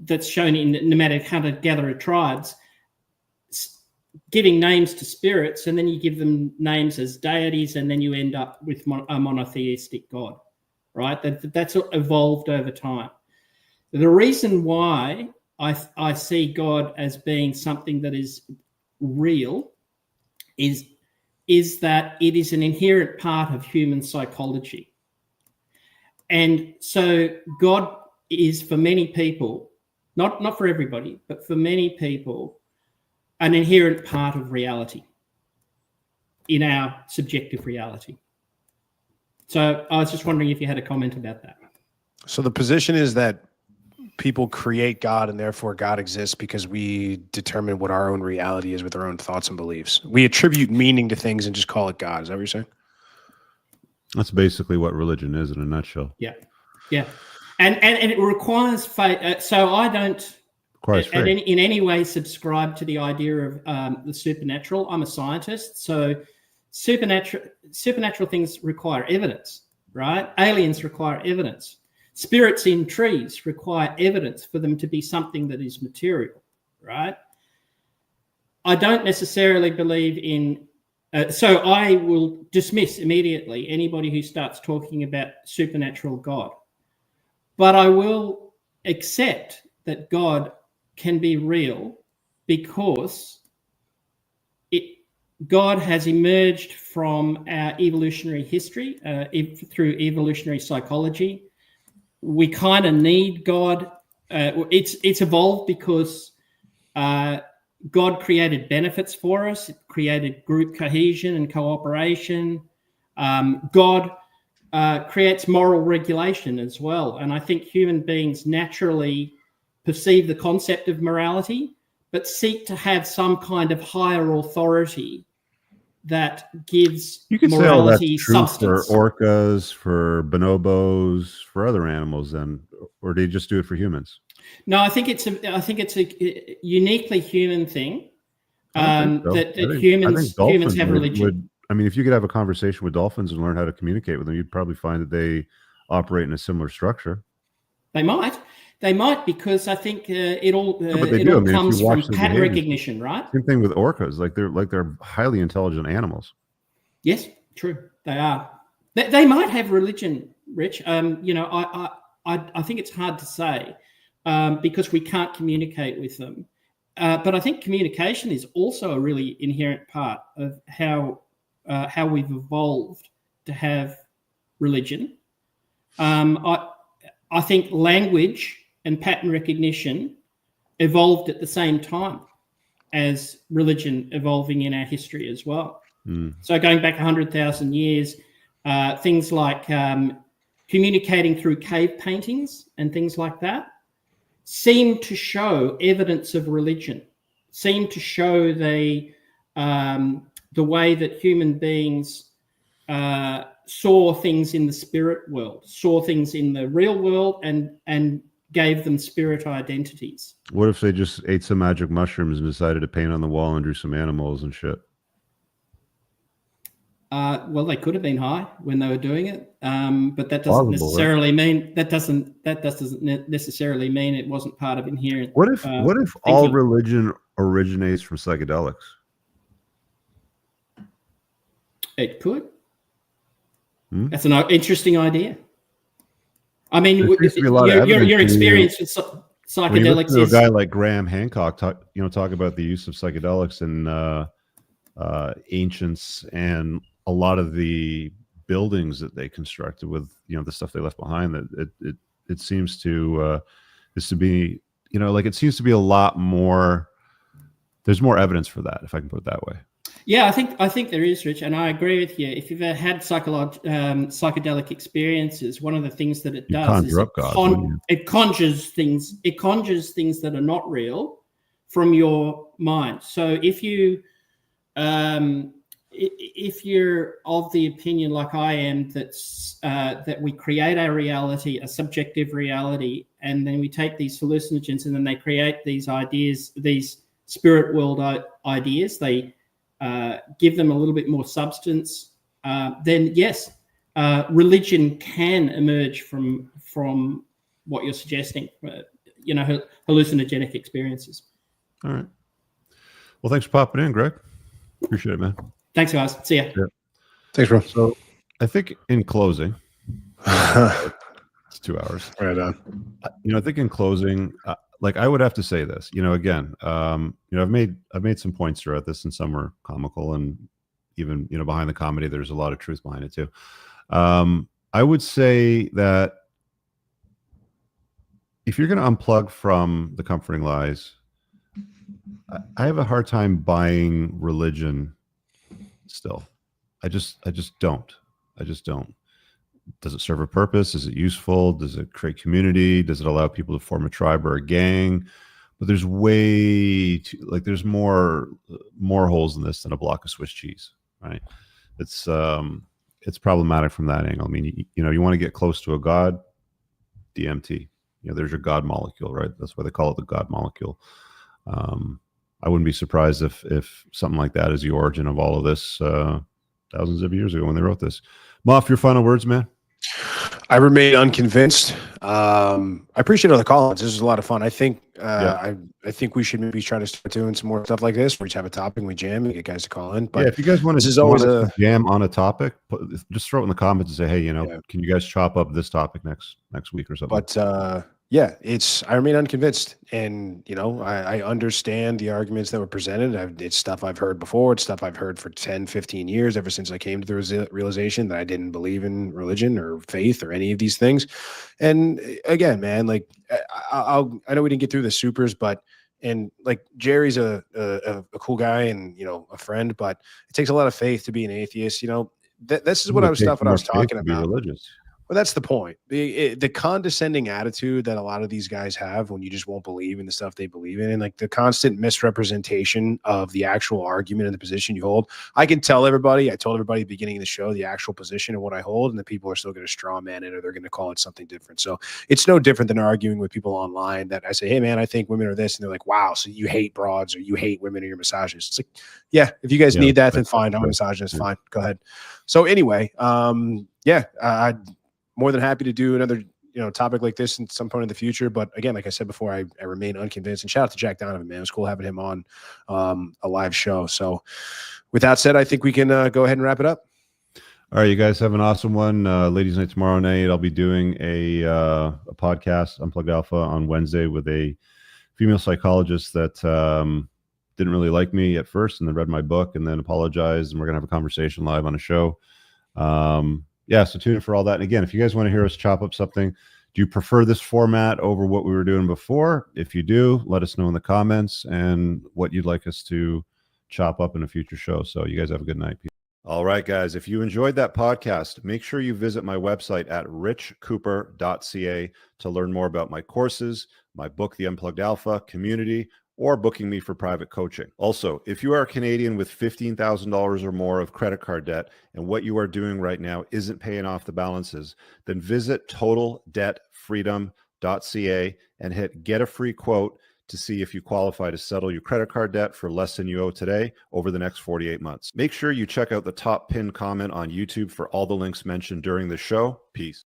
that's shown in nomadic hunter-gatherer tribes, giving names to spirits, and then you give them names as deities, and then you end up with a monotheistic God, right? That's evolved over time. The reason why I see God as being something that is real is that it is an inherent part of human psychology. And so God is, for many people, not for everybody, but for many people, an inherent part of reality, in our subjective reality. So I was just wondering if you had a comment about that. So the position is that people create God and therefore God exists because we determine what our own reality is with our own thoughts and beliefs. We attribute meaning to things and just call it God. Is that what you're saying? That's basically what religion is in a nutshell. Yeah. And it requires faith. So I don't in any way subscribe to the idea of the supernatural. I'm a scientist, so supernatural things require evidence, right? Aliens require evidence. Spirits in trees require evidence for them to be something that is material, right? I don't necessarily believe in, so I will dismiss immediately anybody who starts talking about supernatural God. But I will accept that God can be real because God has emerged from our evolutionary history through evolutionary psychology. We kind of need God. It's evolved because God created benefits for us. It created group cohesion and cooperation. God creates moral regulation as well. And I think human beings naturally perceive the concept of morality, but seek to have some kind of higher authority that gives morality substance. For orcas, for bonobos, for other animals, then, or do you just do it for humans? No, I think it's a uniquely human thing. Humans have religion. I mean, if you could have a conversation with dolphins and learn how to communicate with them, you'd probably find that they operate in a similar structure. They might, because I think it all comes from pattern recognition, right? Same thing with orcas. They're highly intelligent animals. Yes, true. They are. They might have religion, Rich. I think it's hard to say because we can't communicate with them. But I think communication is also a really inherent part of how we've evolved to have religion. I think language and pattern recognition evolved at the same time as religion evolving in our history as well. So going back 100,000 years, things like communicating through cave paintings and things like that seem to show evidence of religion, seem to show the way that human beings saw things in the spirit world, saw things in the real world, and gave them spirit identities. What if they just ate some magic mushrooms and decided to paint on the wall and drew some animals and shit? Well, they could have been high when they were doing it, but that doesn't Plausible, necessarily mean that doesn't necessarily mean it wasn't part of inherent. What if all religion originates from psychedelics? It could. That's an interesting idea. I mean, your experience with psychedelics is a guy like Graham Hancock talk about the use of psychedelics and ancients and a lot of the buildings that they constructed with the stuff they left behind. That it seems to be it seems to be a lot more. There's more evidence for that, if I can put it that way. Yeah, I think there is, Rich, and I agree with you. If you've ever had psychedelic experiences, one of the things that it does is it conjures things. It conjures things that are not real from your mind. So if you're of the opinion, like I am, that we create our reality, a subjective reality, and then we take these hallucinogens and then they create these ideas, these spirit world ideas, they give them a little bit more substance, then yes, religion can emerge from what you're suggesting, hallucinogenic experiences. All right. Well, thanks for popping in, Greg. Appreciate it, man. Thanks, guys. See ya. Yeah. Thanks, bro. So I think in closing, it's 2 hours. Right on. I think in closing, I would have to say this, again, I've made some points throughout this, and some were comical, and even, behind the comedy, there's a lot of truth behind it too. I would say that if you're going to unplug from the comforting lies, I have a hard time buying religion still. I just don't. Does it serve a purpose? Is it useful? Does it create community? Does it allow people to form a tribe or a gang? But there's there's more holes in this than a block of Swiss cheese, right? It's problematic from that angle. I mean, you want to get close to a god, DMT. There's your God molecule, right? That's why they call it the God molecule. I wouldn't be surprised if something like that is the origin of all of this thousands of years ago when they wrote this. Moff, your final words, man? I remain unconvinced. I appreciate all the call-ins. This is a lot of fun. I think I think we should maybe try to start doing some more stuff like this, where we have a topic and we jam and get guys to call in. But if you guys want to jam on a topic, just throw it in the comments and say, hey, can you guys chop up this topic next week or something? But I remain unconvinced, and I understand the arguments that were presented. It's stuff I've heard before. It's stuff I've heard for 10, 15 years, ever since I came to the realization that I didn't believe in religion or faith or any of these things. And again, man, I know we didn't get through the supers, but Jerry's a cool guy and a friend, but it takes a lot of faith to be an atheist. This is what I was talking about. Religious. Well, that's the point. The condescending attitude that a lot of these guys have when you just won't believe in the stuff they believe in, and the constant misrepresentation of the actual argument and the position you hold. I can tell everybody, I told everybody at the beginning of the show, the actual position of what I hold, and the people are still going to straw man it, or they're going to call it something different. So it's no different than arguing with people online that I say, hey man, I think women are this. And they're like, wow, so you hate broads or you hate women or you're misogynist. It's like, yeah, if you guys need that, then fine. I'm a misogynist. Fine. Go ahead. So anyway, I'd more than happy to do another topic like this in some point in the future. But again, like I said before, I remain unconvinced. And shout out to Jack Donovan, man. It was cool having him on a live show. So with that said, I think we can go ahead and wrap it up. All right, you guys have an awesome one. Ladies' night tomorrow night, I'll be doing a podcast, Unplugged Alpha, on Wednesday with a female psychologist that didn't really like me at first, and then read my book and then apologized, and we're going to have a conversation live on a show. So tune in for all that. And again, if you guys want to hear us chop up something, do you prefer this format over what we were doing before? If you do, let us know in the comments and what you'd like us to chop up in a future show. So you guys have a good night. All right, guys, if you enjoyed that podcast, make sure you visit my website at richcooper.ca to learn more about my courses, my book, The Unplugged Alpha, community, or booking me for private coaching. Also, if you are a Canadian with $15,000 or more of credit card debt and what you are doing right now isn't paying off the balances, then visit totaldebtfreedom.ca and hit get a free quote to see if you qualify to settle your credit card debt for less than you owe today over the next 48 months. Make sure you check out the top pinned comment on YouTube for all the links mentioned during the show. Peace.